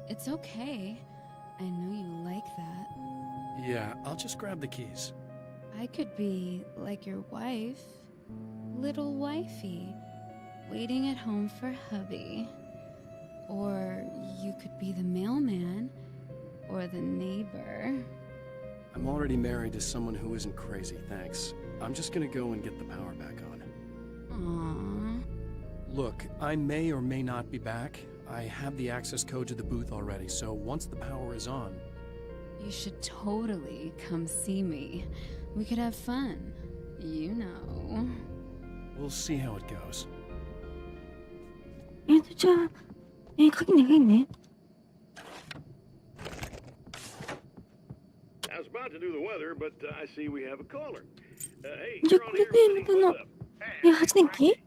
It's okay. I know you like that. Yeah, I'll just grab the keys. I could be like your wife. Little wifey. Waiting at home for hubby. Or you could be the mailman. Or the neighbor. I'm already married to someone who isn't crazy, thanks. I'm just gonna go and get the power back on. Aww. Look, I may or may not be back. I have the access code to the booth already, so once the power is on... You should totally come see me. We could have fun. You know. We'll see how it goes. じゃあ、鍵ね。 I was about to do the weather, but I see we have a caller. Hey, じゃ you're あ、 on これ here で with ま me. た What's up? 発電機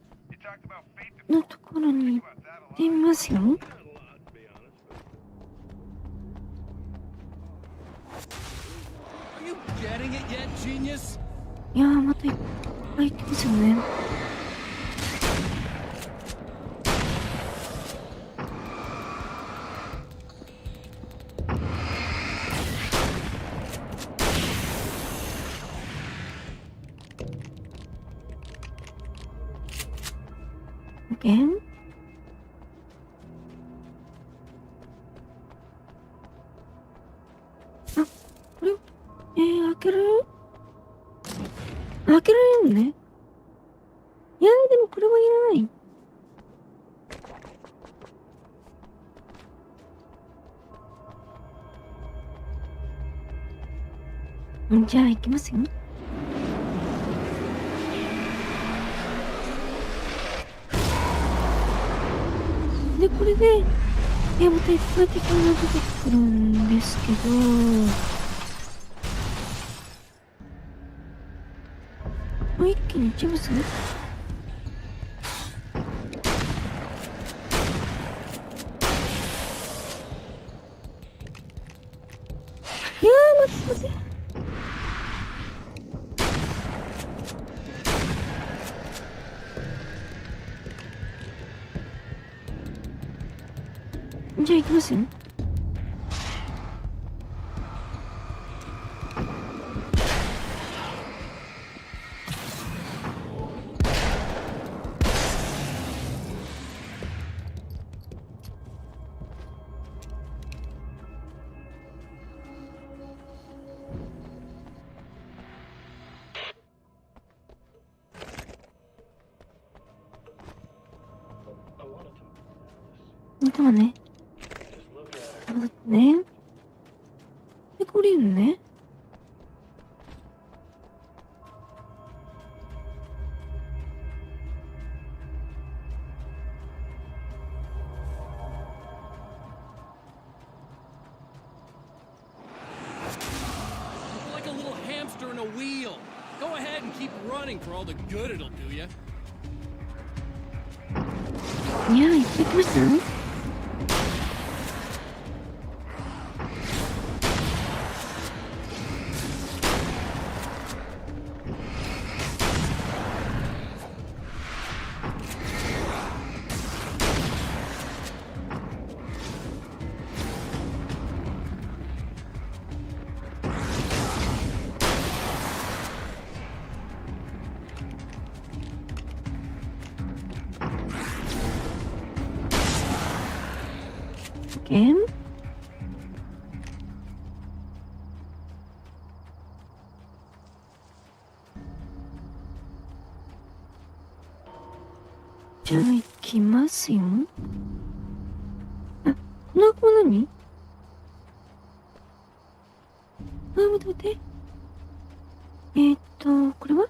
のところに行ってみますよ。 Not a lot, to be honest, but... Are you getting it yet, genius? いやー、またいっぱい行ってますよね。Again? あ、これ、開ける？開けられるのね。いや、でもこれはいらない。じゃあ行きますよ。で、これで、またいっぱい敵が出てくるんですけど、もう一気にいっちゃいます？いやー、待って待って。じゃあ行きますよ。頭ね。ね。で、これいるのね。Like a little hamster in a wheel. Go ahead and keep running for all the good it'll do you. いや、いっぱい来ましたね。じゃあ行きますよ。あ、この箱は何？あ、待って待って。これは？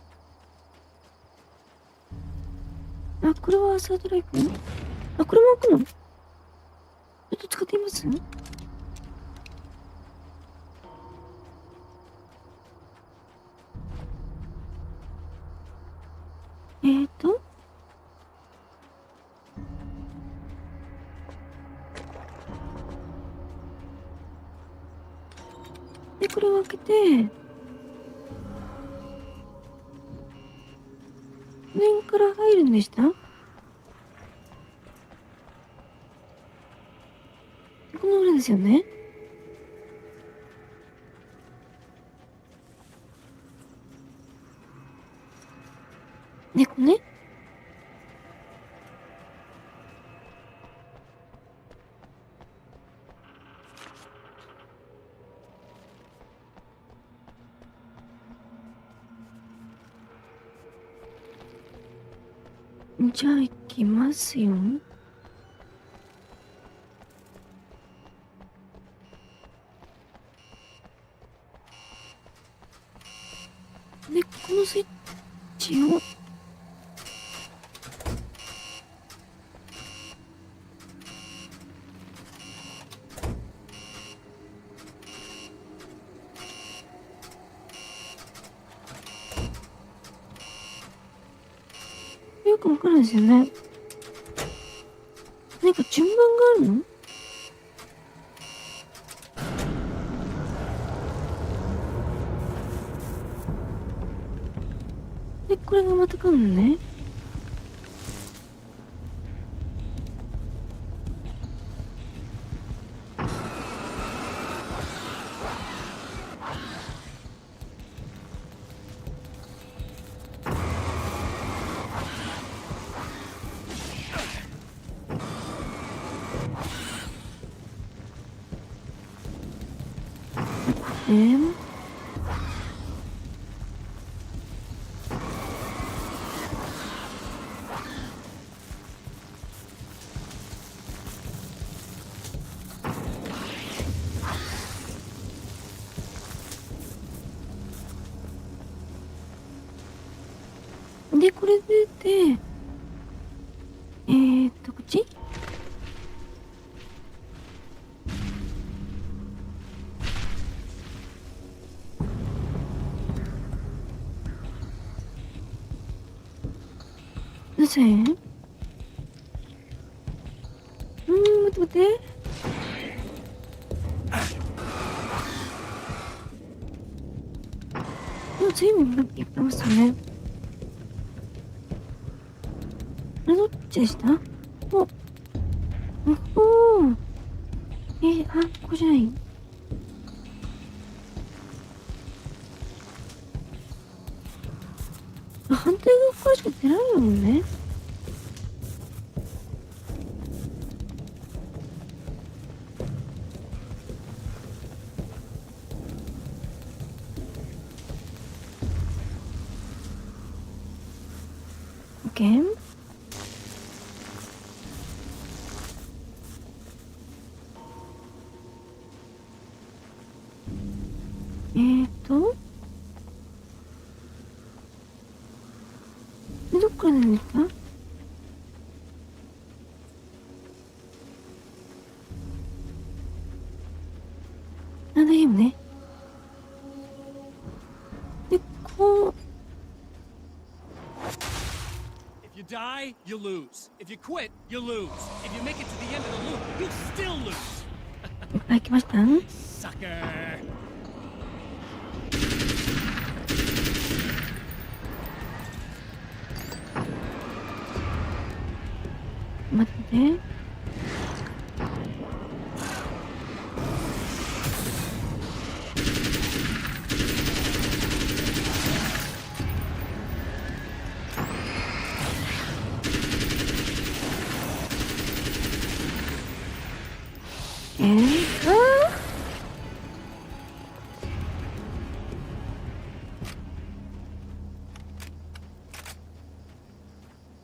あ、これはサードライフ？あ、これも開くの？ちょっと使ってみます？で、これを開けて、面から入るんでした？この裏ですよね。猫ね。じゃあ行きますよ。で、このスイッチをよくわかるんですよね。なんか順番があるの？で、これがまた来るのね。で、これ出て、こっち？なぜ？待って待って。随分やってますよね。どっちでした？お、ここじゃない。反対側からしか出られないもんね。オッケー。からなんですか？大丈夫ね。で、こう。If you die, you lose. If you quit, you lose. If you make it to the end of the loop, you'll still lose. いっぱい来ました？ Sucker. 待ってね。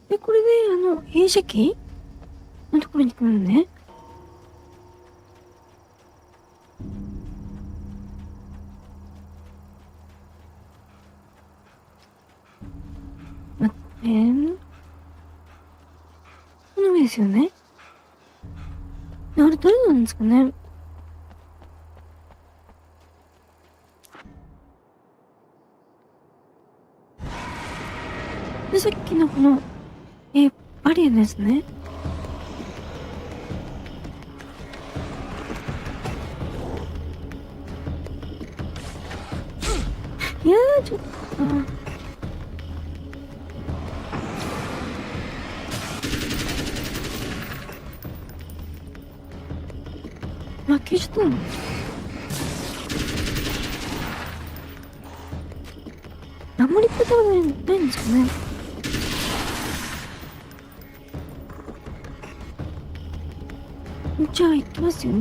で、これで映写機のところに来るのね。待って。この上ですよね。あれ誰なんですかね。で、さっきのこの、バリアのやつね。いやー、ちょっと。負けちゃったの？あんまりペタがないんですかね。じゃあ行きますよ。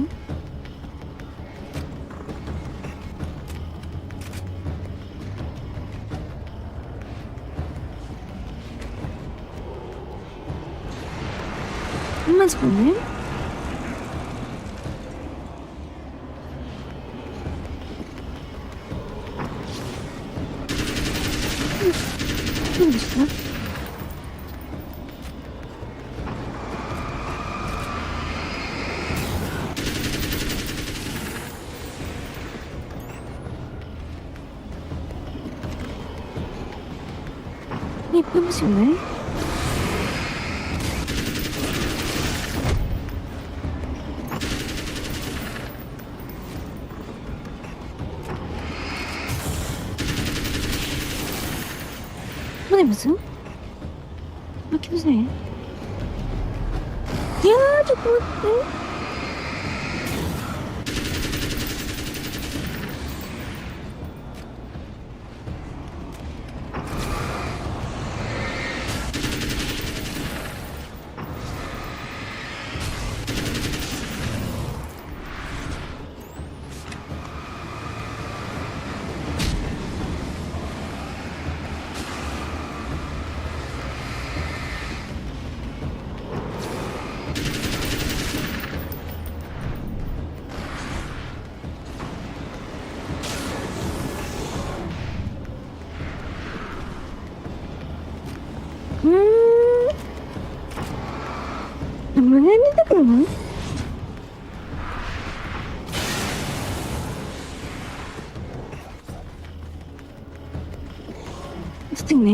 いますかね。どうですか？いっぱいいますよね。まだいます？あ、来ません。いやー、ちょっと待って。胸に出てくるの？ちょっとね。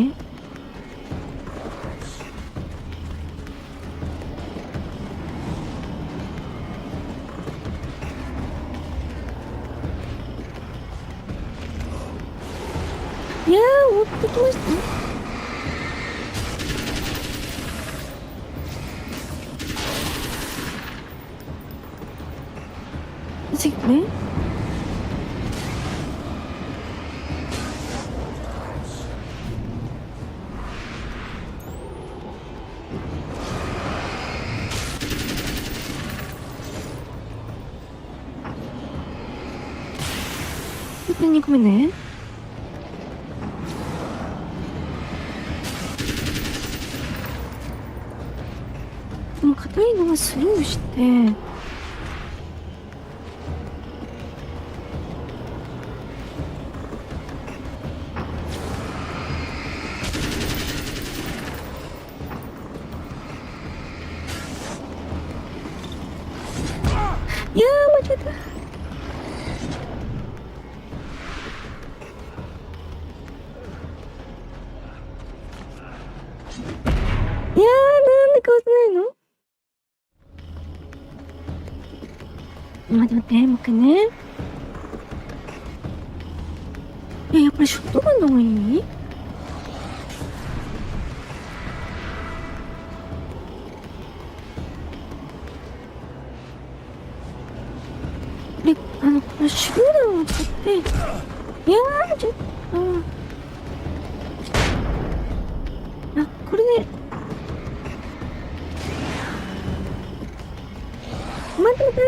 いやー、持ってきました。次これ？これ2個目ね。この硬いのはスルーして。いやー、間違えた。いやー、なんでかわせないの？待って待って、もう一回ね。やっぱりショットガンの方がいい？で、この手榴弾を使って、いやー、ちょっと、これで、待って待って。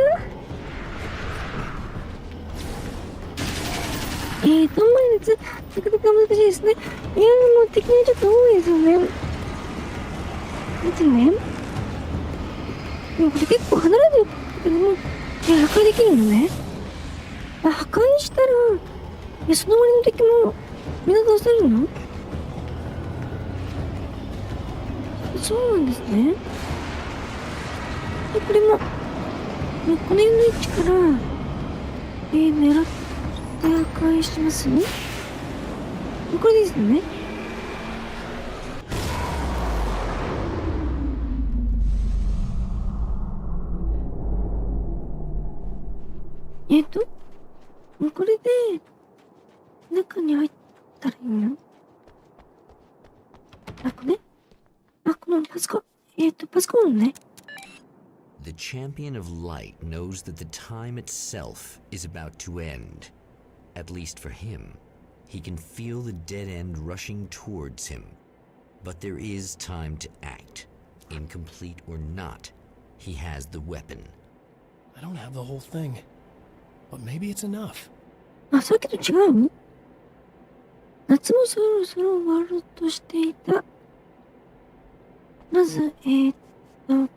トンマイ列、なかなか難しいですね。いやー、もう敵にちょっと多いですよね。ね。でもこれ結構離れてるけども、破壊できるのね。破壊したら、その周りの敵も、みんな倒せるの？そうなんですね。で、これも、この辺の位置から、狙って破壊しますね。これですよね。これで、中に入ったらいいの？これ？このパソコン、パソコンね。The champion of light knows that the time itself is about to end. At least for him. He can feel the dead end rushing towards him. But there is time to act. Incomplete or not, he has the weapon. I don't have the whole thing. But maybe it's enough. さっきと違う？夏もそろそろ終わろうとしていた。まず、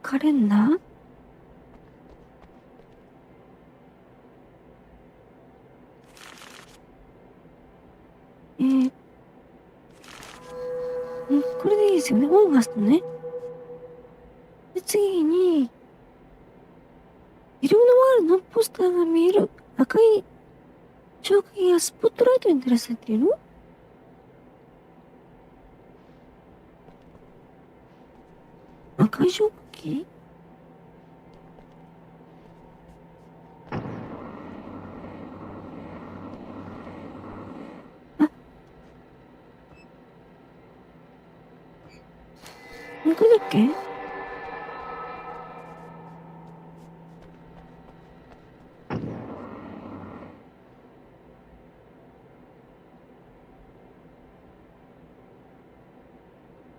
カレンダー？これでいいですよね。オーガストね。で、次に、イルミノワールのポスターが見える赤い消火器がスポットライトに照らされている？赤い消火器？これだっけ？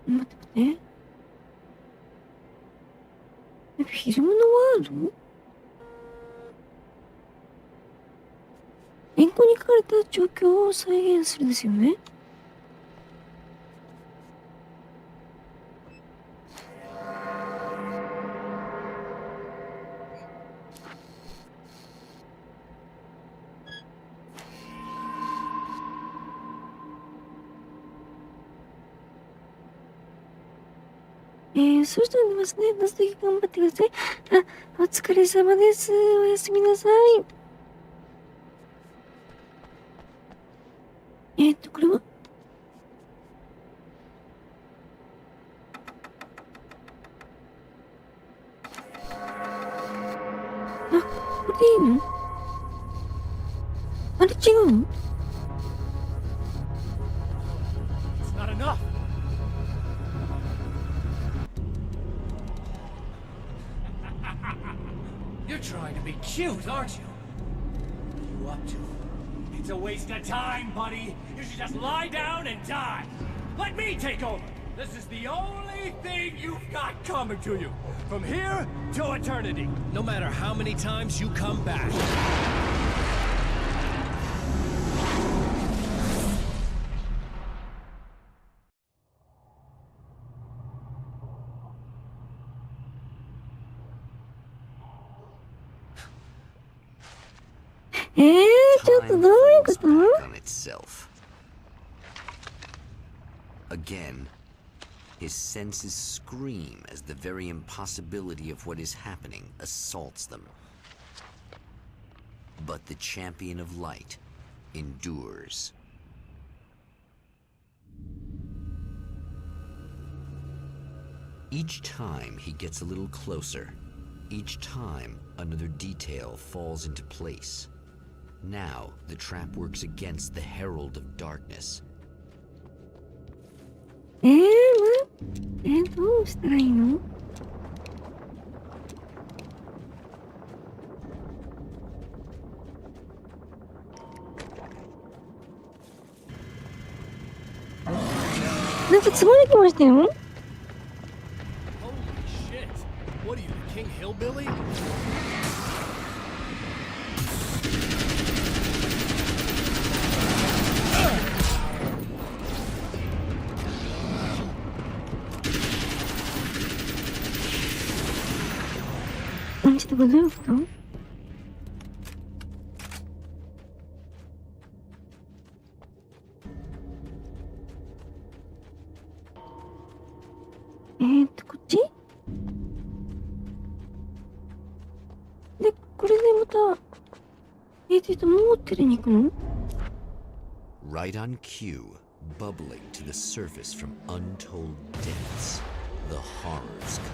待って待って。フィルムのワールド？原稿に書かれた状況を再現するんですよね。そうしたら出ますね。出すとき頑張ってください。お疲れ様です。おやすみなさい。これは？これでいいの？あれ違うの？It's not enough. You're trying to be cute, aren't you? What are you up to? It's a waste of time, buddy. You should just lie down and die. Let me take over. This is the only thing you've got coming to you. From here to eternity. No matter how many times you come back. On itself. Again, his senses scream as the very impossibility of what is happening assaults them. But the champion of light endures. Each time he gets a little closer, each time another detail falls into place. Now the trap works against the Herald of Darkness. どうしたらいいの？なんかつまりきましたよ。Holy shit! What are you, the King Hillbilly? ちょっとこれどういうこと？こっち？で、これでまた、もう照りに行くの？ Right on cue, bubbling to the surface from untold depths, the horrors come.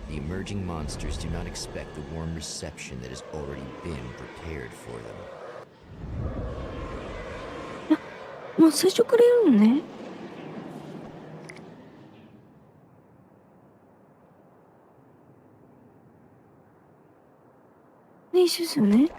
The emerging monsters do not expect the warm reception that has already been prepared for them. もう最初からやるのね。ね、一緒ですよね。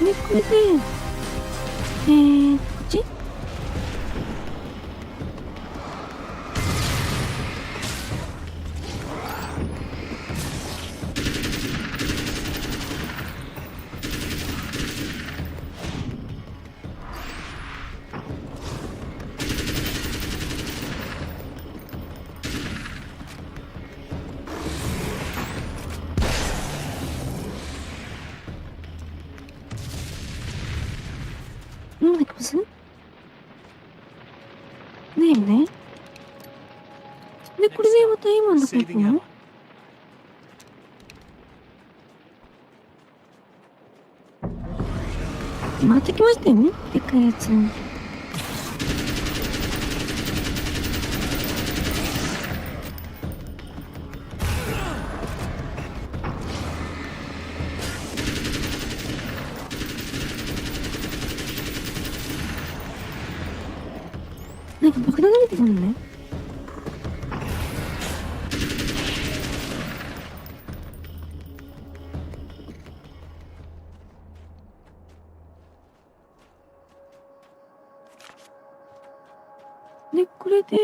で、これで、こっち？なんでかす？ねえよね。で、これでまた今のとこ行くの？また来ましたよね。でっかいやつ。なんか爆弾投げてくるのね。で、これで、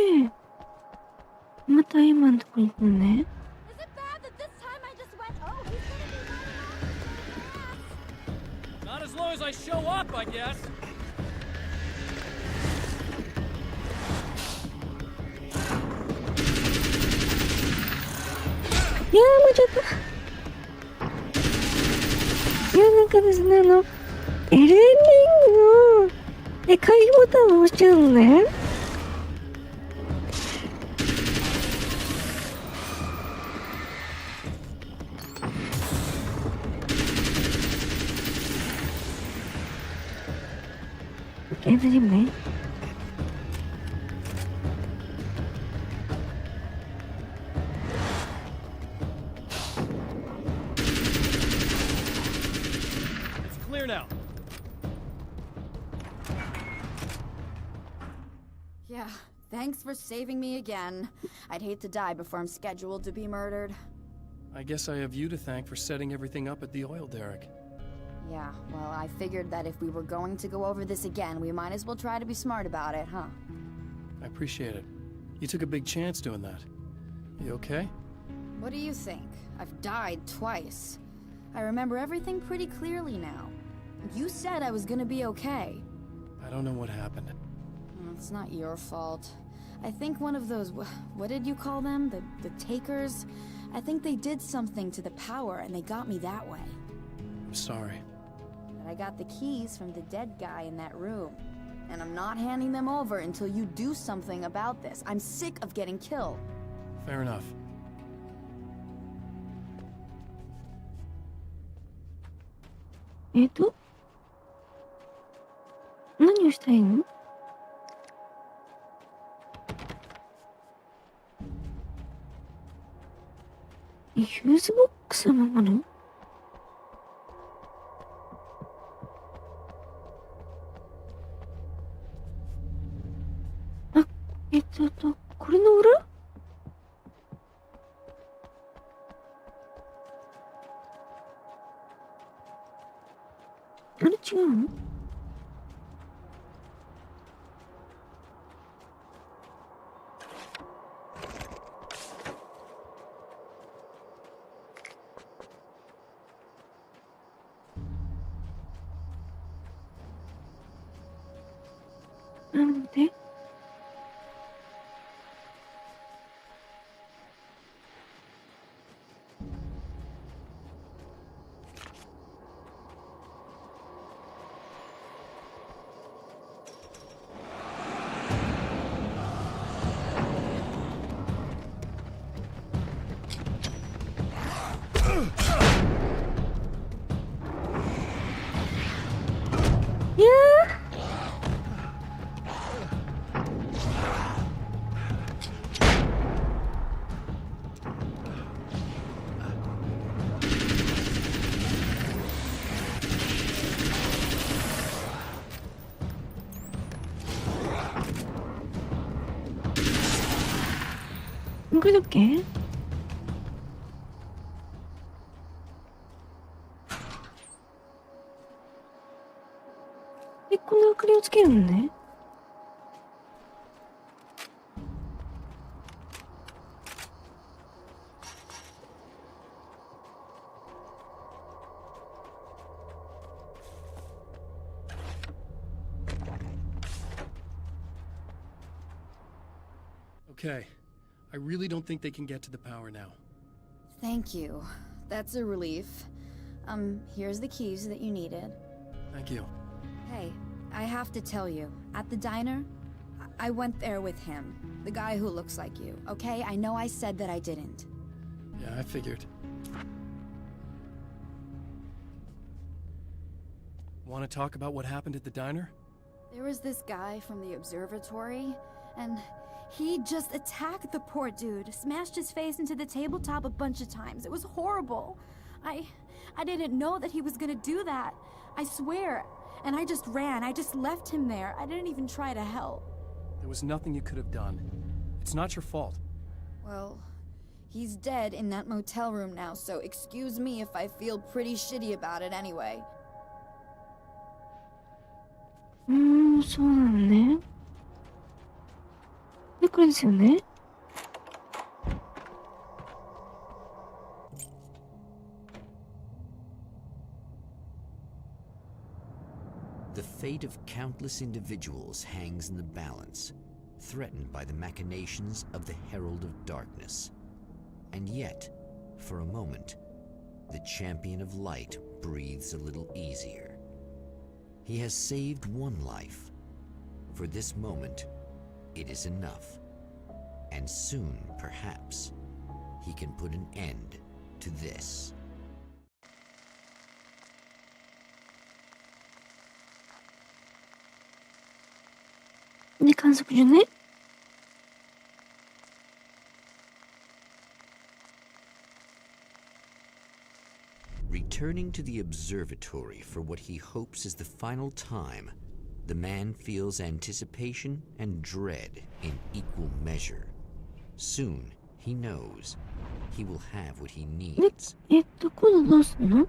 また今のところに行くのね。Not as long as I show up, I guess. いやー、もうちょっと。いや、なんかですね、エルエンリングの、回避ボタンを押しちゃうのね。大丈夫ね。now. Yeah, thanks for saving me again. I'd hate to die before I'm scheduled to be murdered. I guess I have you to thank for setting everything up at the oil derrick. Yeah, well, I figured that if we were going to go over this again, we might as well try to be smart about it, huh? I appreciate it. You took a big chance doing that. You okay? What do you think? I've died twice. I remember everything pretty clearly now. You said I was gonna be okay. I don't know what happened. It's not your fault. I think one of those, what did you call them? The takers? I think they did something to the power and they got me that way. I'm sorry. But I got the keys from the dead guy in that room. And I'm not handing them over until you do something about this. I'm sick of getting killed. Fair enough. What? 何をしたいの？フューズボックスのままの？あ、これの裏？あれ違うの？なんで？いやー。これだっけ？この明かりをつけるのね。Okay. I really don't think they can get to the power now. Thank you. That's a relief. Here's the keys that you needed. Thank you. Hey, I have to tell you, at the diner, I went there with him. The guy who looks like you, okay? I know I said that I didn't. Yeah, I figured. Want to talk about what happened at the diner? There was this guy from the observatory, and he just attacked the poor dude, smashed his face into the tabletop a bunch of times. It was horrible. I didn't know that he was gonna do that. I swear. And I just ran. I just left him there. I didn't even try to help. There was nothing you could have done. It's not your fault. Well, he's dead in that motel room now, so excuse me if I feel pretty shitty about it anyway. そうなのね。で、これですよね。The fate of countless individuals hangs in the balance, threatened by the machinations of the Herald of Darkness. And yet, for a moment, the Champion of Light breathes a little easier. He has saved one life. For this moment, it is enough. And soon, perhaps, he can put an end to this. で、観測所ね。Returning to the observatory for what he hopes is the final time, the man feels anticipation and dread in equal measure. Soon, he knows he will have what he needs. 今度どうすんの？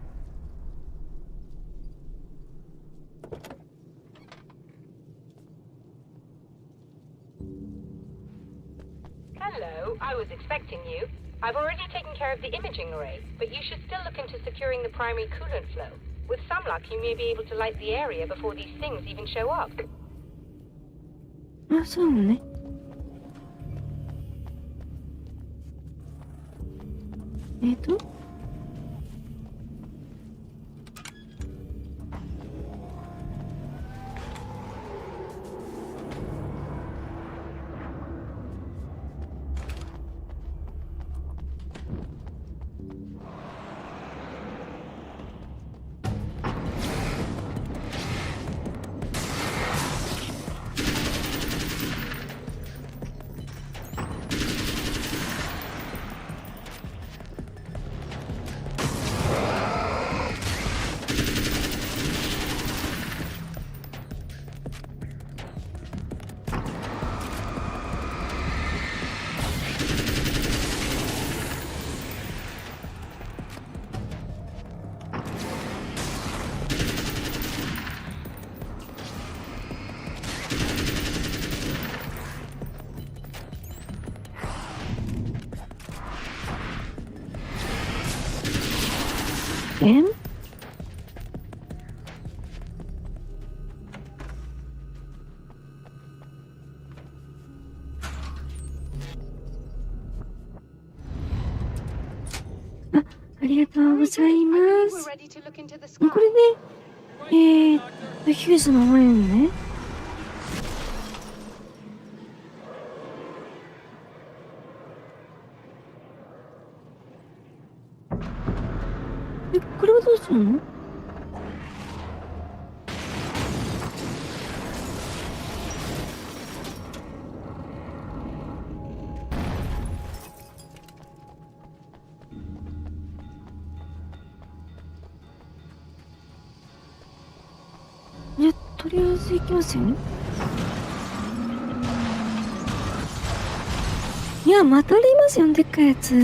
Hello, I was expecting you. I've already taken care of the imaging array, but you should still look into securing the primary coolant flow. With some luck, you may be able to light the area before these things even show up. あ、そうなのね。ありがとうございます。これで、ヒューズの前のね。これはどうするの？じゃあ、とりあえず行きますよ。いや、またありますよ、でっかいやつ。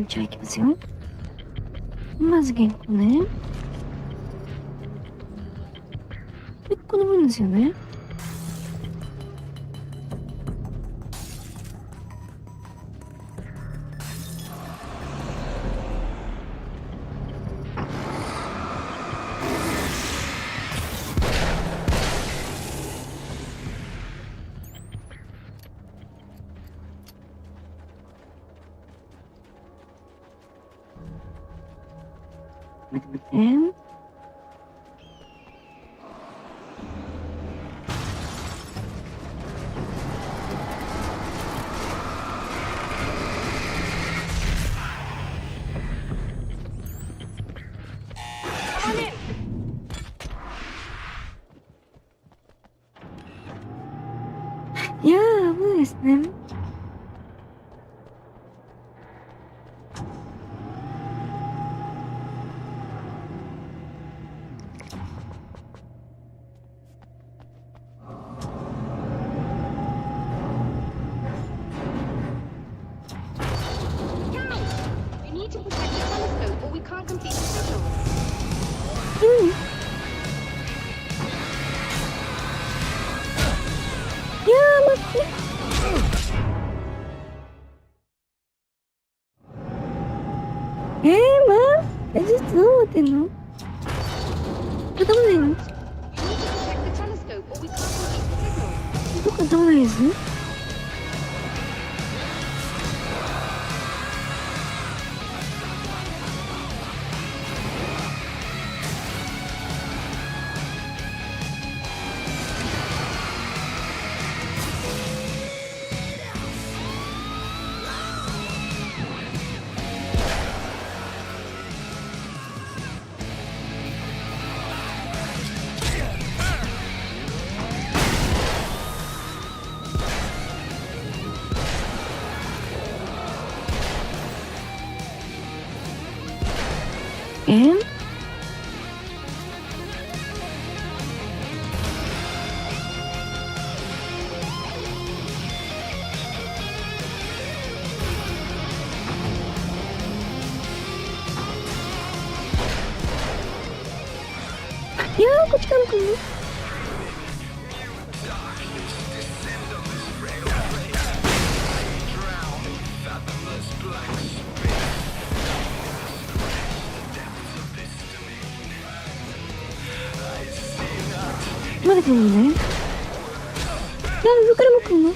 じゃあ行きますよ。まず原稿ね。この分ですよね。待って待って。いやー、危ないですね。ちょっとどうなってんの？頭ないの？どっか頭ないです？ Andこっちから来るの？まだ来るのね。上からも来るの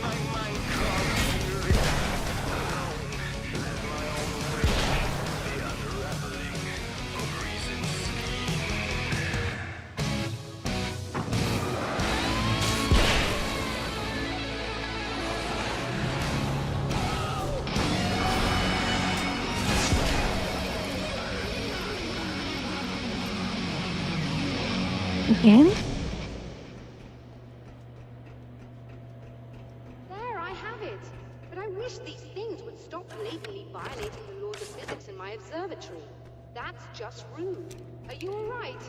？Again? There, I have it. But I wish these things would stop blatantly violating the laws of physics in my observatory. That's just rude. Are you all right?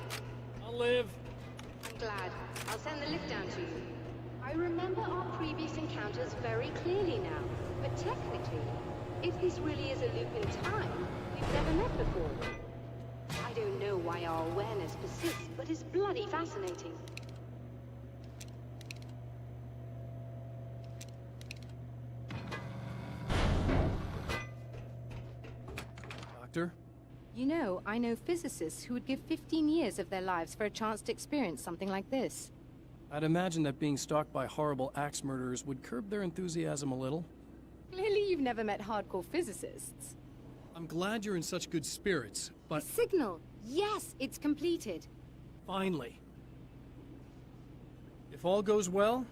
I'll live. I'm glad. I'll send the lift down to you. I remember our previous encounters very clearly now. But technically, if this really is a loop in time, we've never met before. I don't know why our awareness persists, but it's bloody fascinating. Doctor? You know, I know physicists who would give 15 years of their lives for a chance to experience something like this. I'd imagine that being stalked by horrible axe murderers would curb their enthusiasm a little. Clearly you've never met hardcore physicists. I'm glad you're in such good spirits, but... Signal! Yes, it's completed. Finally. If all goes well,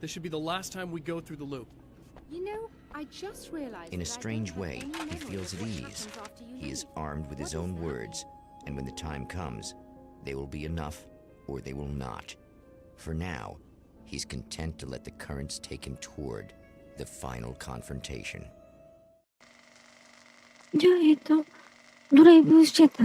this should be the last time we go through the loop. You know, I just realized In a that I strange don't have way, any he memory feels of at what ease. happens after you He is leave. armed with his What own is that? words, and when the time comes, they will be enough, or they will not. For now, he's content to let the currents take him toward the final confrontation. じゃあ、ドライブしちゃった？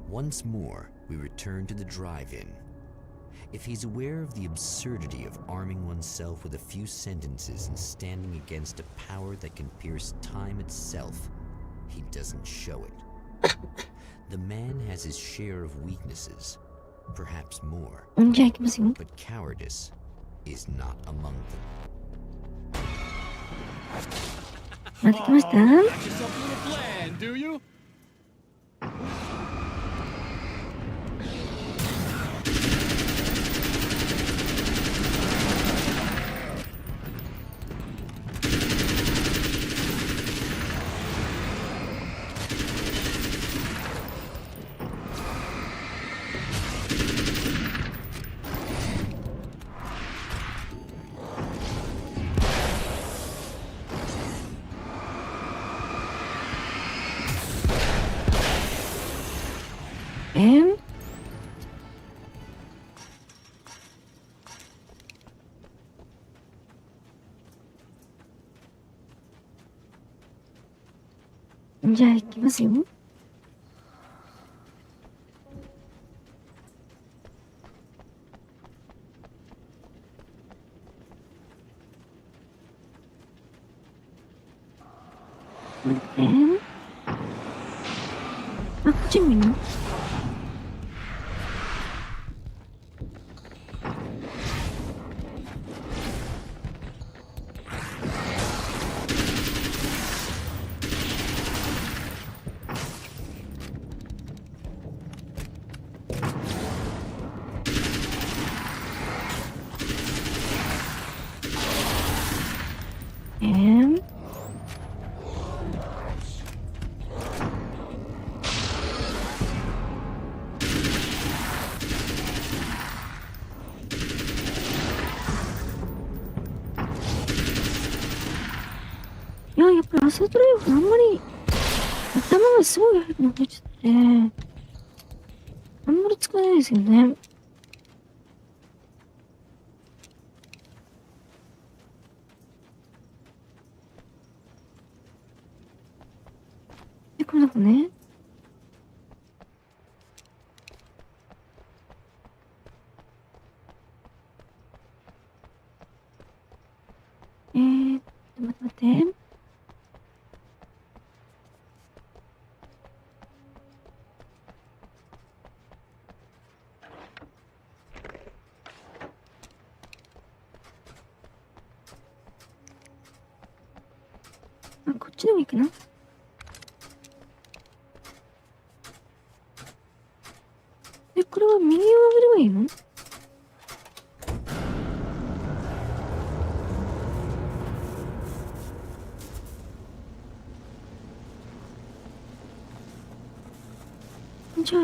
Once more, we return to the drive-in. If he's aware of the absurdity of arming oneself with a few sentences and standing against a power that can pierce time itself, he doesn't show it. The man has his share of weaknesses, perhaps more, じゃあ行きますよ。 but cowardice is not among them. また来ました？ Got yourself a little plan, do you? Andじゃあ行きますよ。あ、こっちもいいの？ Andいや、やっぱりアセトレイフあんまり頭がすごい入るのでちょっとね、あんまり使えないですよね。これだとね。待って。こっちでもいいかな。で、これは右を上げればいいの？じゃあ、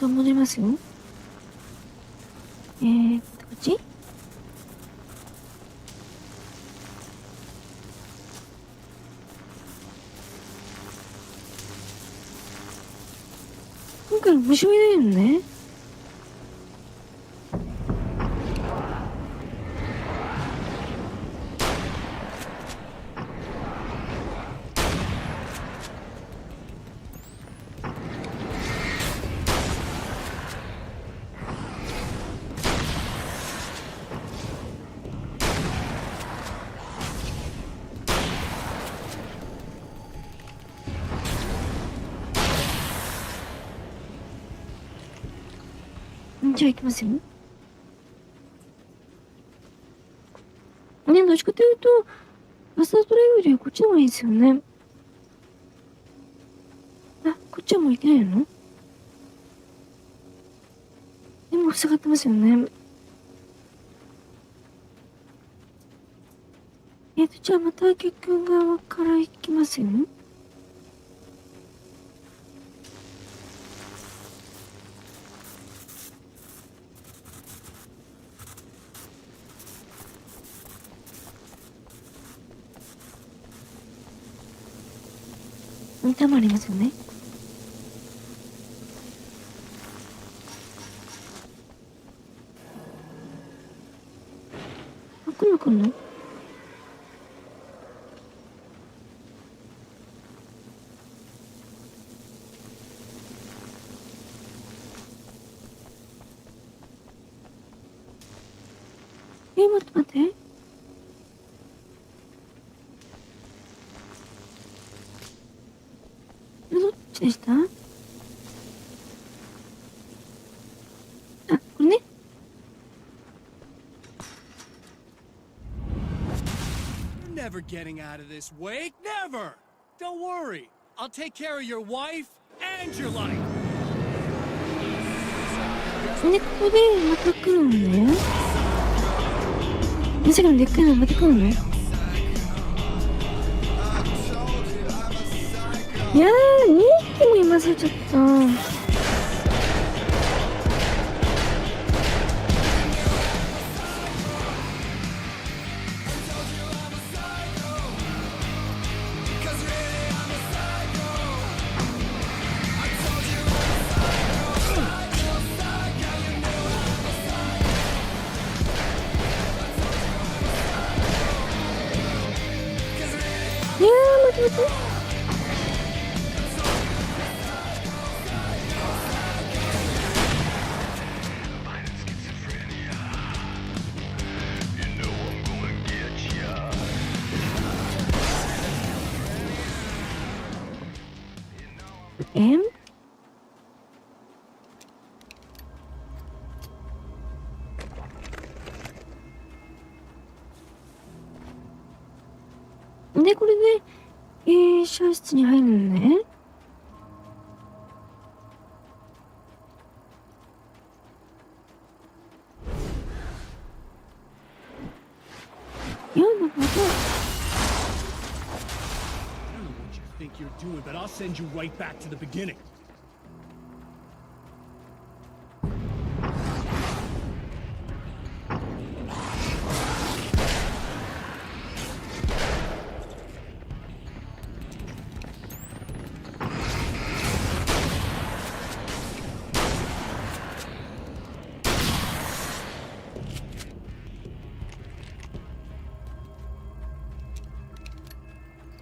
戻りますよ。こっち？今回虫もいないのね。じゃあ行きますよ。ね、どっちかというと、ファストトライブよりはこっちの方がいいですよね。あ、こっちはもう行けないの？でも塞がってますよね。じゃあまた逆側から行きますよ。板もありますよね。来るの来るの？待って待って。でした？あ、これね。You're never getting out of this, Wake. Never. Don't worry. I'll take care of your wife and your life. で、ここでまた来るのね。まさかのでっかいのまた来るの？いやー、2匹もいますよ、ちょっと。いやー、待って待って。で、これで、シャ室に入るのね。いや、なんかまた。think you're doing, but I'll send you right back to the beginning.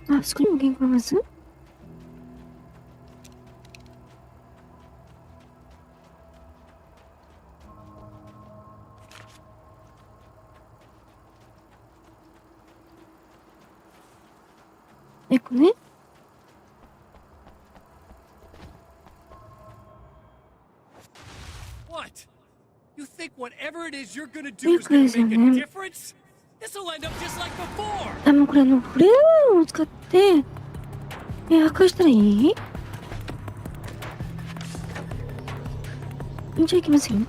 Ah, そこにも原稿あります？猫ね。What? You think whatever it is you're gonna do is gonna make a difference? This'll end up just like before. もうこれフレアガンを使って、破壊したらいい？じゃあ行きますよ。い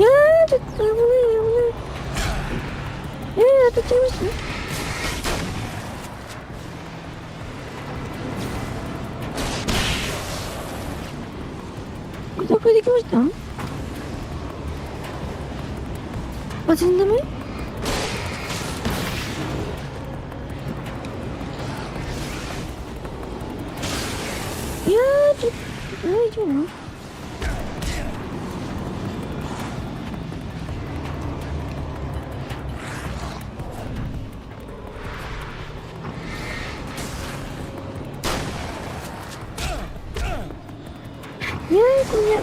やー、ちょっと危ない。当たっちゃいました。これできました？あ、全然ダメ？いやー、ちょっと大丈夫？いやー、これ。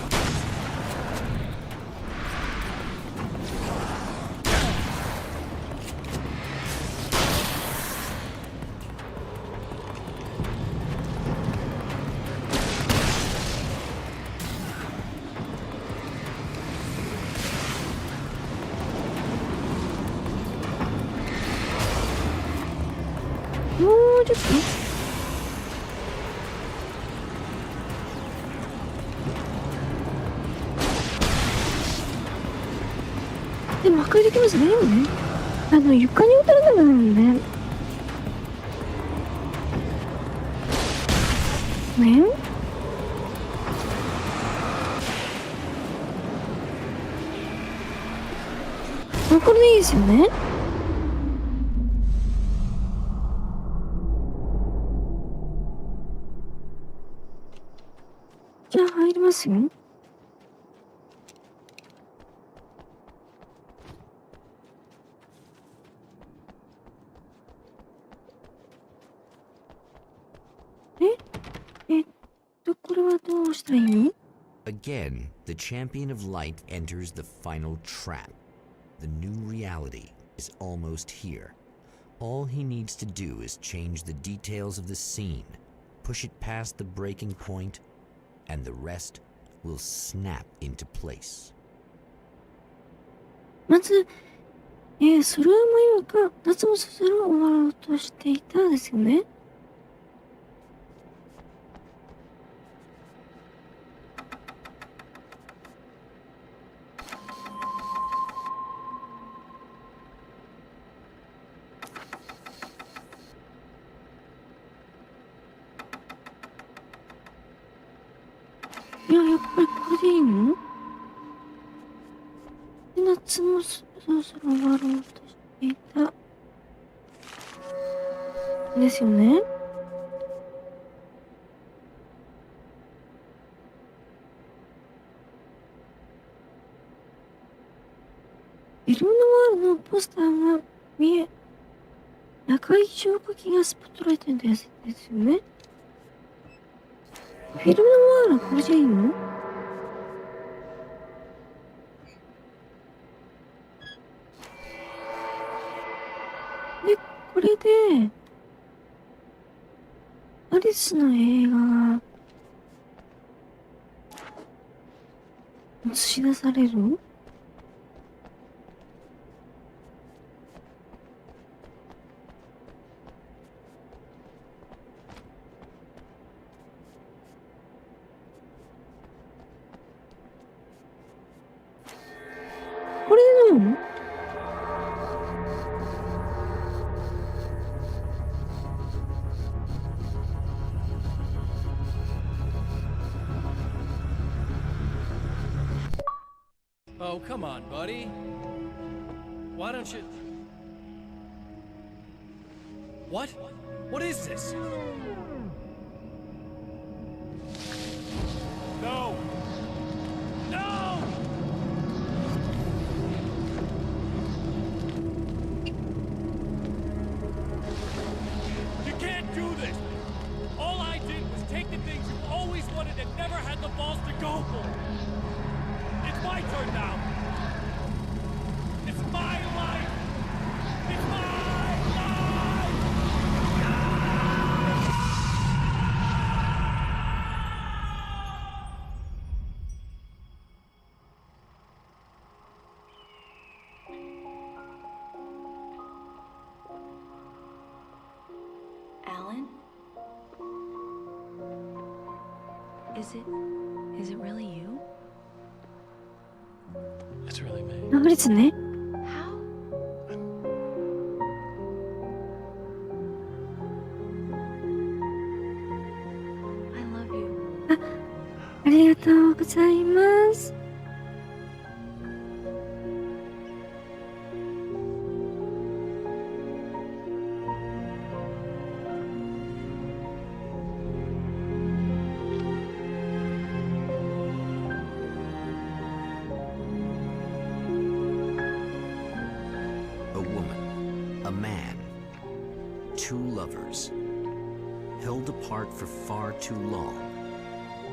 もうちょっと。でも破壊できますね。床に打たれたらなんでね。これでいいですよね。じゃあ入りますよ。これはどうしたらいいの？ Again, the champion of light enters the final trap. The new reality is almost here. All he needs to do is change the details of the scene, push it past the breaking point, and the rest will snap into place. まず、それは迷うか、夏もそれを終わろうとしていたですよね。いや、やっぱりこれでいいの？で、夏もそろそろ終わろうとしていた。ですよね。いろんなワールドのポスターが見え、赤い消火器がスポットライトに出やすいですよね。フィルムのワールドこれじゃいいの？で、これで、アリスの映画が映し出される？これでどうなの？Oh, come on, buddy. Why don't you... What? What is this? No! No! You can't do this! All I did was take the awful. It's my turn now. It's my life. It's my life. Alan? Is it really you? It's really me. あ、ですね。 How? I love you. ありがとうございます。A woman, a man, two lovers, held apart for far too long,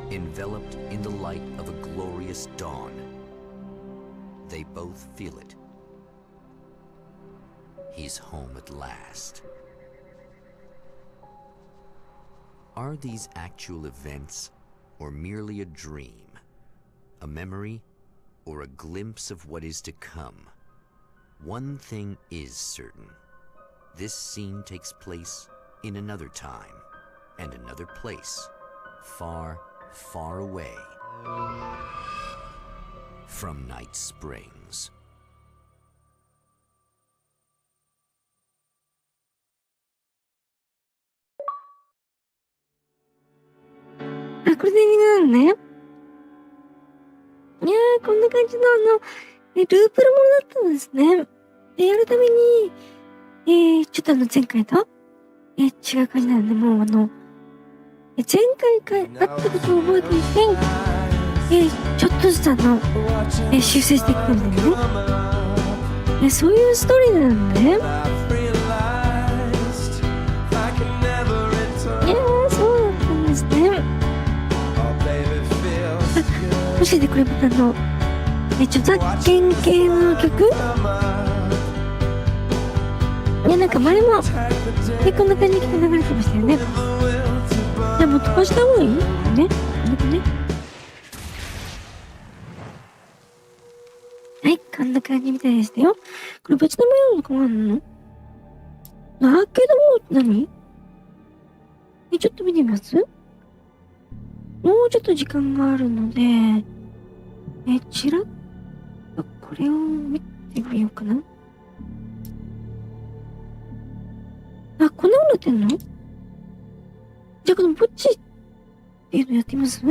enveloped in the light of a glorious dawn. They both feel it. He's home at last. Are these actual events, or merely a dream? A memory, or a glimpse of what is to come? One thing is certain. This scene takes place in another time, and another place, far, far away from Night Springs. あ、これでエンディングなのね。いやー、こんな感じのループルものだったんですね。で、やるために、ちょっと前回と、違う感じなので、もう前回あったことを覚えていて、ちょっとずつ修正していくんだよね。そういうストーリーなんだね。いやー、そうだったんですね。教えてくれた著作権系の曲、いや、なんか前もこんな感じで曲流れてましたよね。じゃあもう飛ばした方がいいね。なんかね。はい、こんな感じみたいでしたよ。これ別の模様の子があるの？アーケードモードって何？ちょっと見てみます？もうちょっと時間があるので、ちらっとこれを見てみようかな。あ、こんなのなってんの？じゃあこのぼっちっていうのやってみます？アー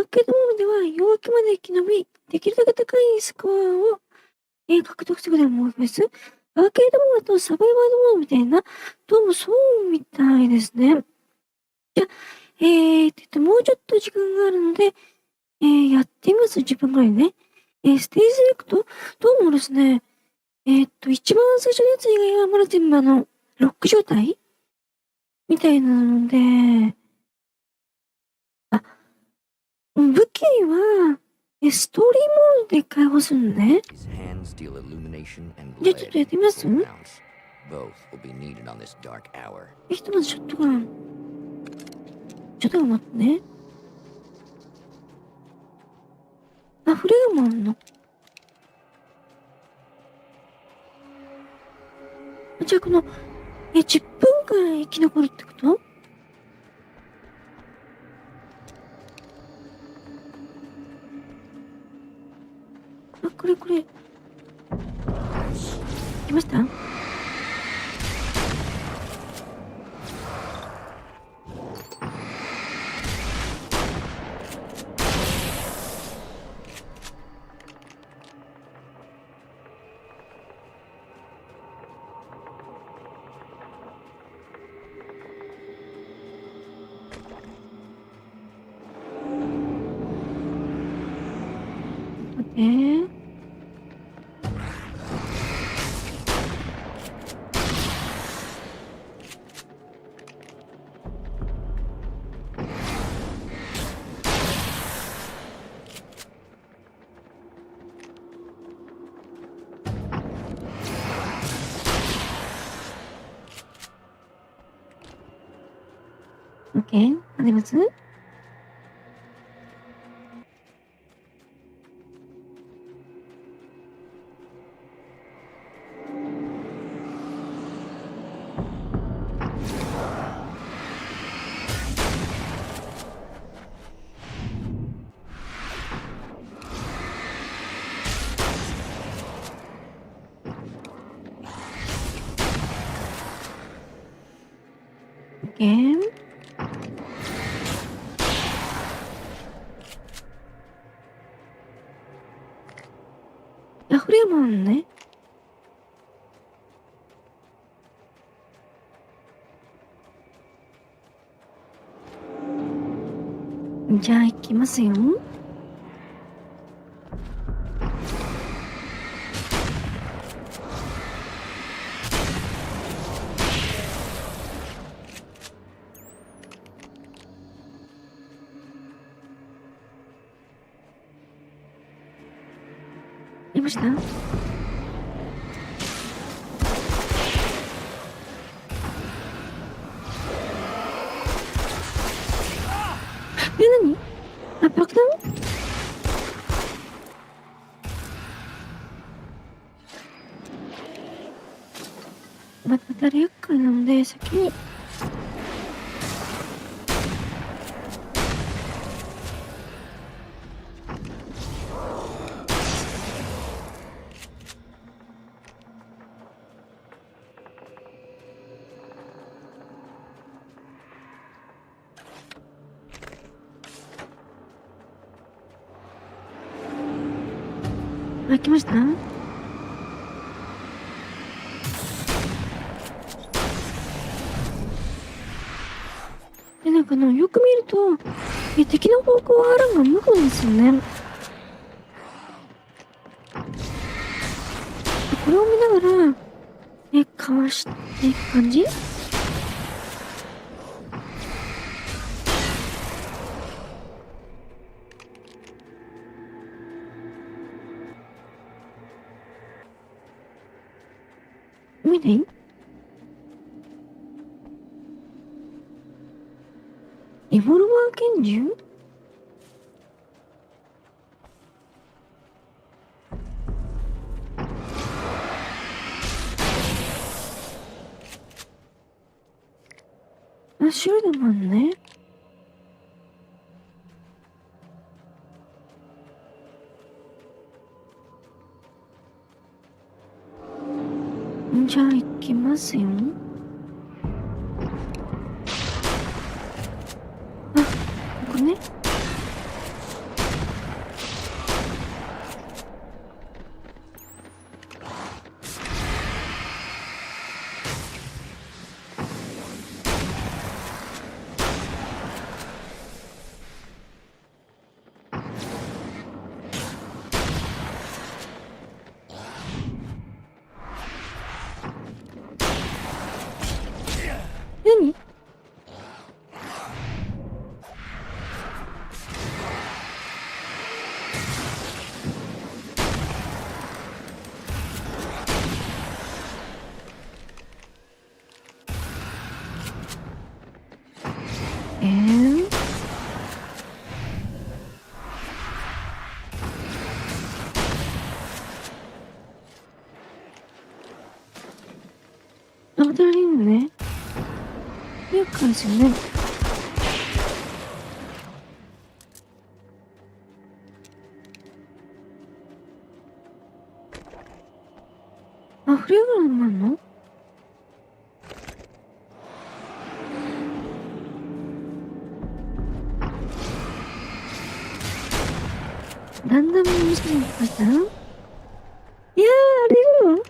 ケードモードでは夜明けまで生き延び、できるだけ高いスコアを獲得することが目標です。アーケードモードとサバイバルモードみたいな、どうもそうみたいですね。じゃあ、もうちょっと時間があるので、やってみます。10分くらいね。ステージセレクト、どうもですね、一番最初のやつ以外はまだ全部ロック状態みたいなので、武器は、ストーリーモードで解放するのね。じゃあちょっとやってみます？ひとまずショットガン。ちょっと待ってね。あ、フレアもあんの？じゃあこの、10分間生き残るってこと？あ、これ。来ました？待って。オッケー。あります？オッケー。フレーモンね。じゃあ行きますよ。いました？何？あ、爆弾？また誰厄介なので先に開きました？で、なんかよく見ると、敵の方向はアランが向くんですよね。これを見ながら、かわしていく感じ？見ていい？リボルバー拳銃？あ、白いのもあんね。じゃあ行きますよ。あ、ここね。何？アバターリングね。よくですよね。あ、フレグランもあんの？ランダムミッションとかしたら？いやー、あれるの？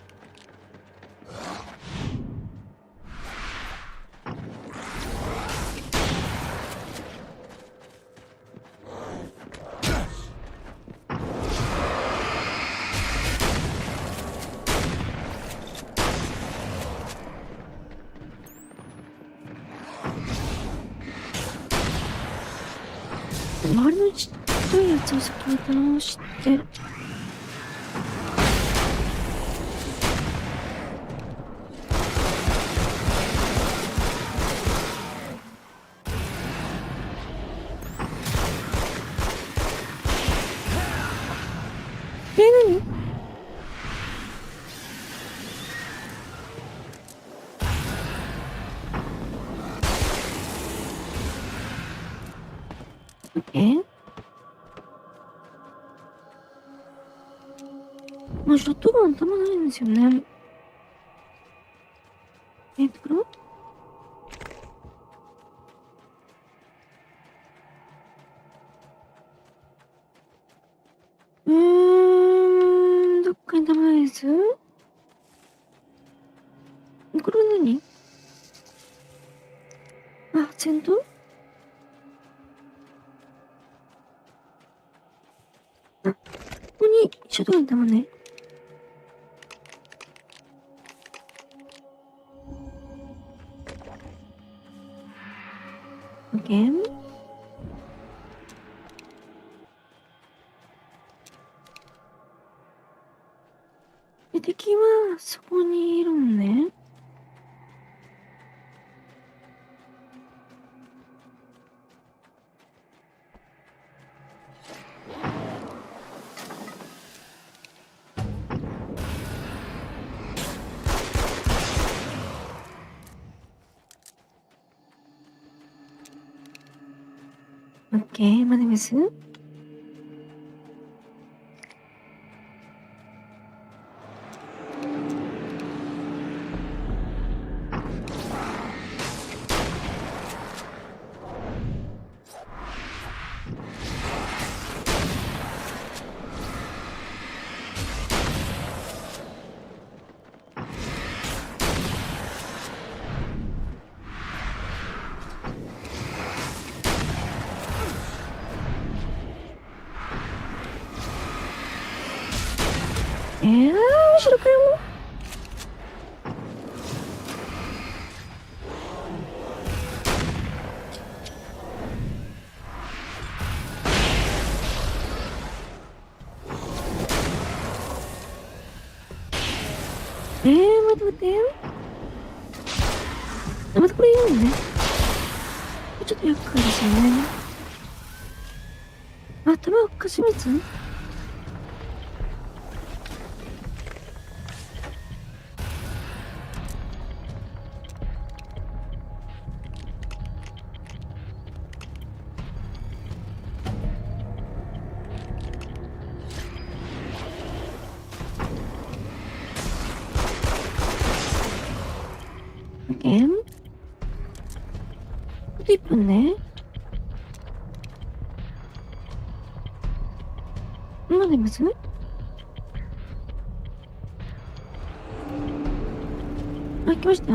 周りのちっちゃいやつを先に倒して、OK。もうショットガンたまないんですよね。これはどっかにたまないです。これは何？あ、戦闘？あ、ここにショットガンたまね。OK。で、敵はそこにいるのね。OK、まだです。後ろからも待って。またこれ言うのね。ちょっと厄介ですよね。頭をかしめつ？1分ね。まだいます？あ、来ました？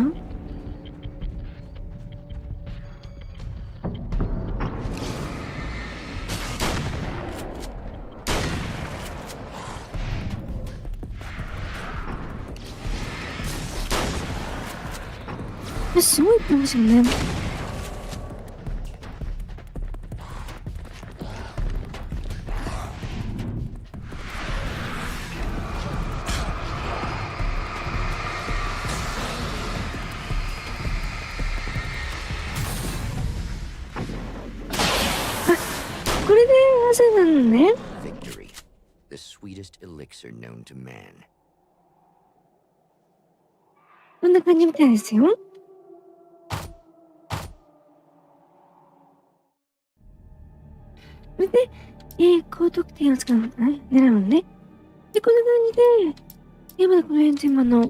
すごいいっぱいいますよね。これで朝なのね。Victory, the sweetest elixir known to man. こんな感じみたいですよ。それで、高得点を使うのかな、狙うのね。で、こんな感じで、まだこの辺全部ロ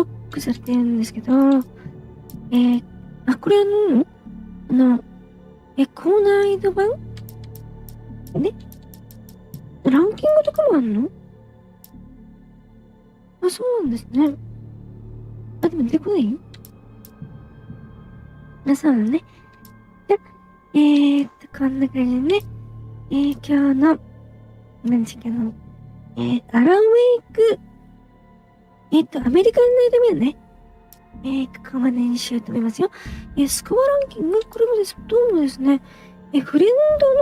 ックされてるんですけど、これ高難易度版ね。ランキングとかもあるの？あ、そうなんですね。あ、でも出てこないよ。そうだね。じゃこんな感じでね。今日の、何時かの、アランウェイク、アメリカンナイトメアね。ここまでにしようと思いますよ。スコアランキング、これもです、どうもですね、フレンドの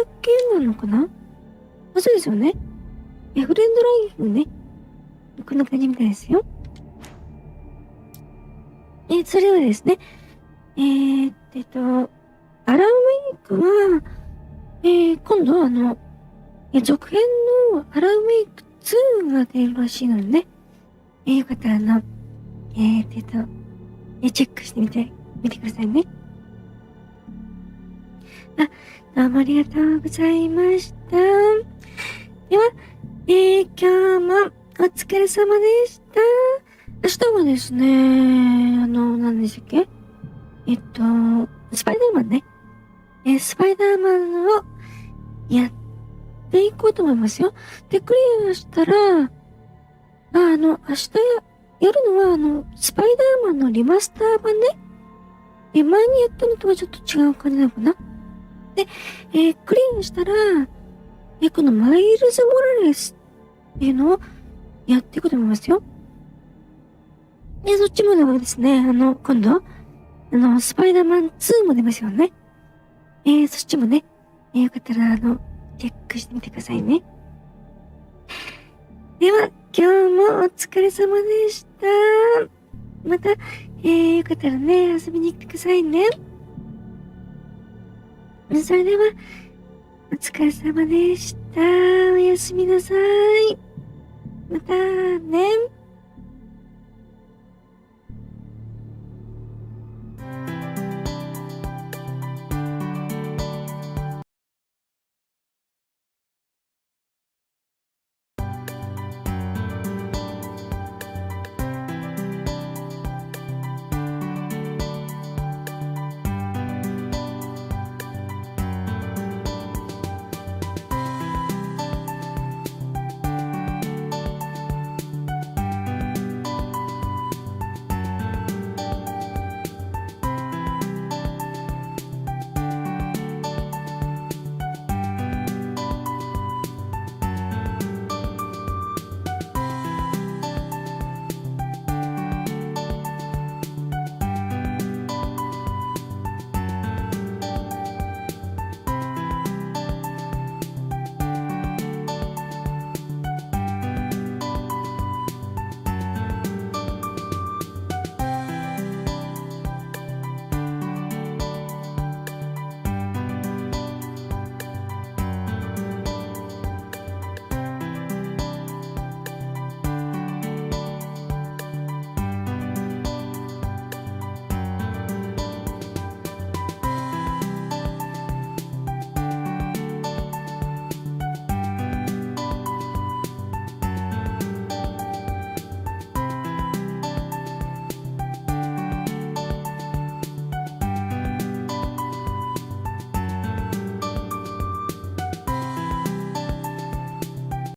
間だけなのかな？あ、そうですよね。フレンドランキングね。こんな感じみたいですよ。それはですね、アランウェイクは、今度続編のアランウェイク2が出るらしいのでね、よかったらチェックしてみてくださいね。どうもありがとうございました。では、今日もお疲れ様でした。明日はですね、何でしたっけ？スパイダーマンね。スパイダーマンをやっていこうと思いますよ。で、クリアしたら、明日やるのは、スパイダーマンのリマスター版ね。前にやったのとはちょっと違う感じなのかな。で、クリアしたら、このマイルズ・モラレスっていうのをやっていこうと思いますよ。で、そっちもでもですね、今度、スパイダーマン2も出ますよね。そっちもね、よかったら、チェックしてみてくださいね。では、今日もお疲れ様でした。また、よかったらね、遊びに来てくださいね。それでは、お疲れ様でした。おやすみなさい。またね。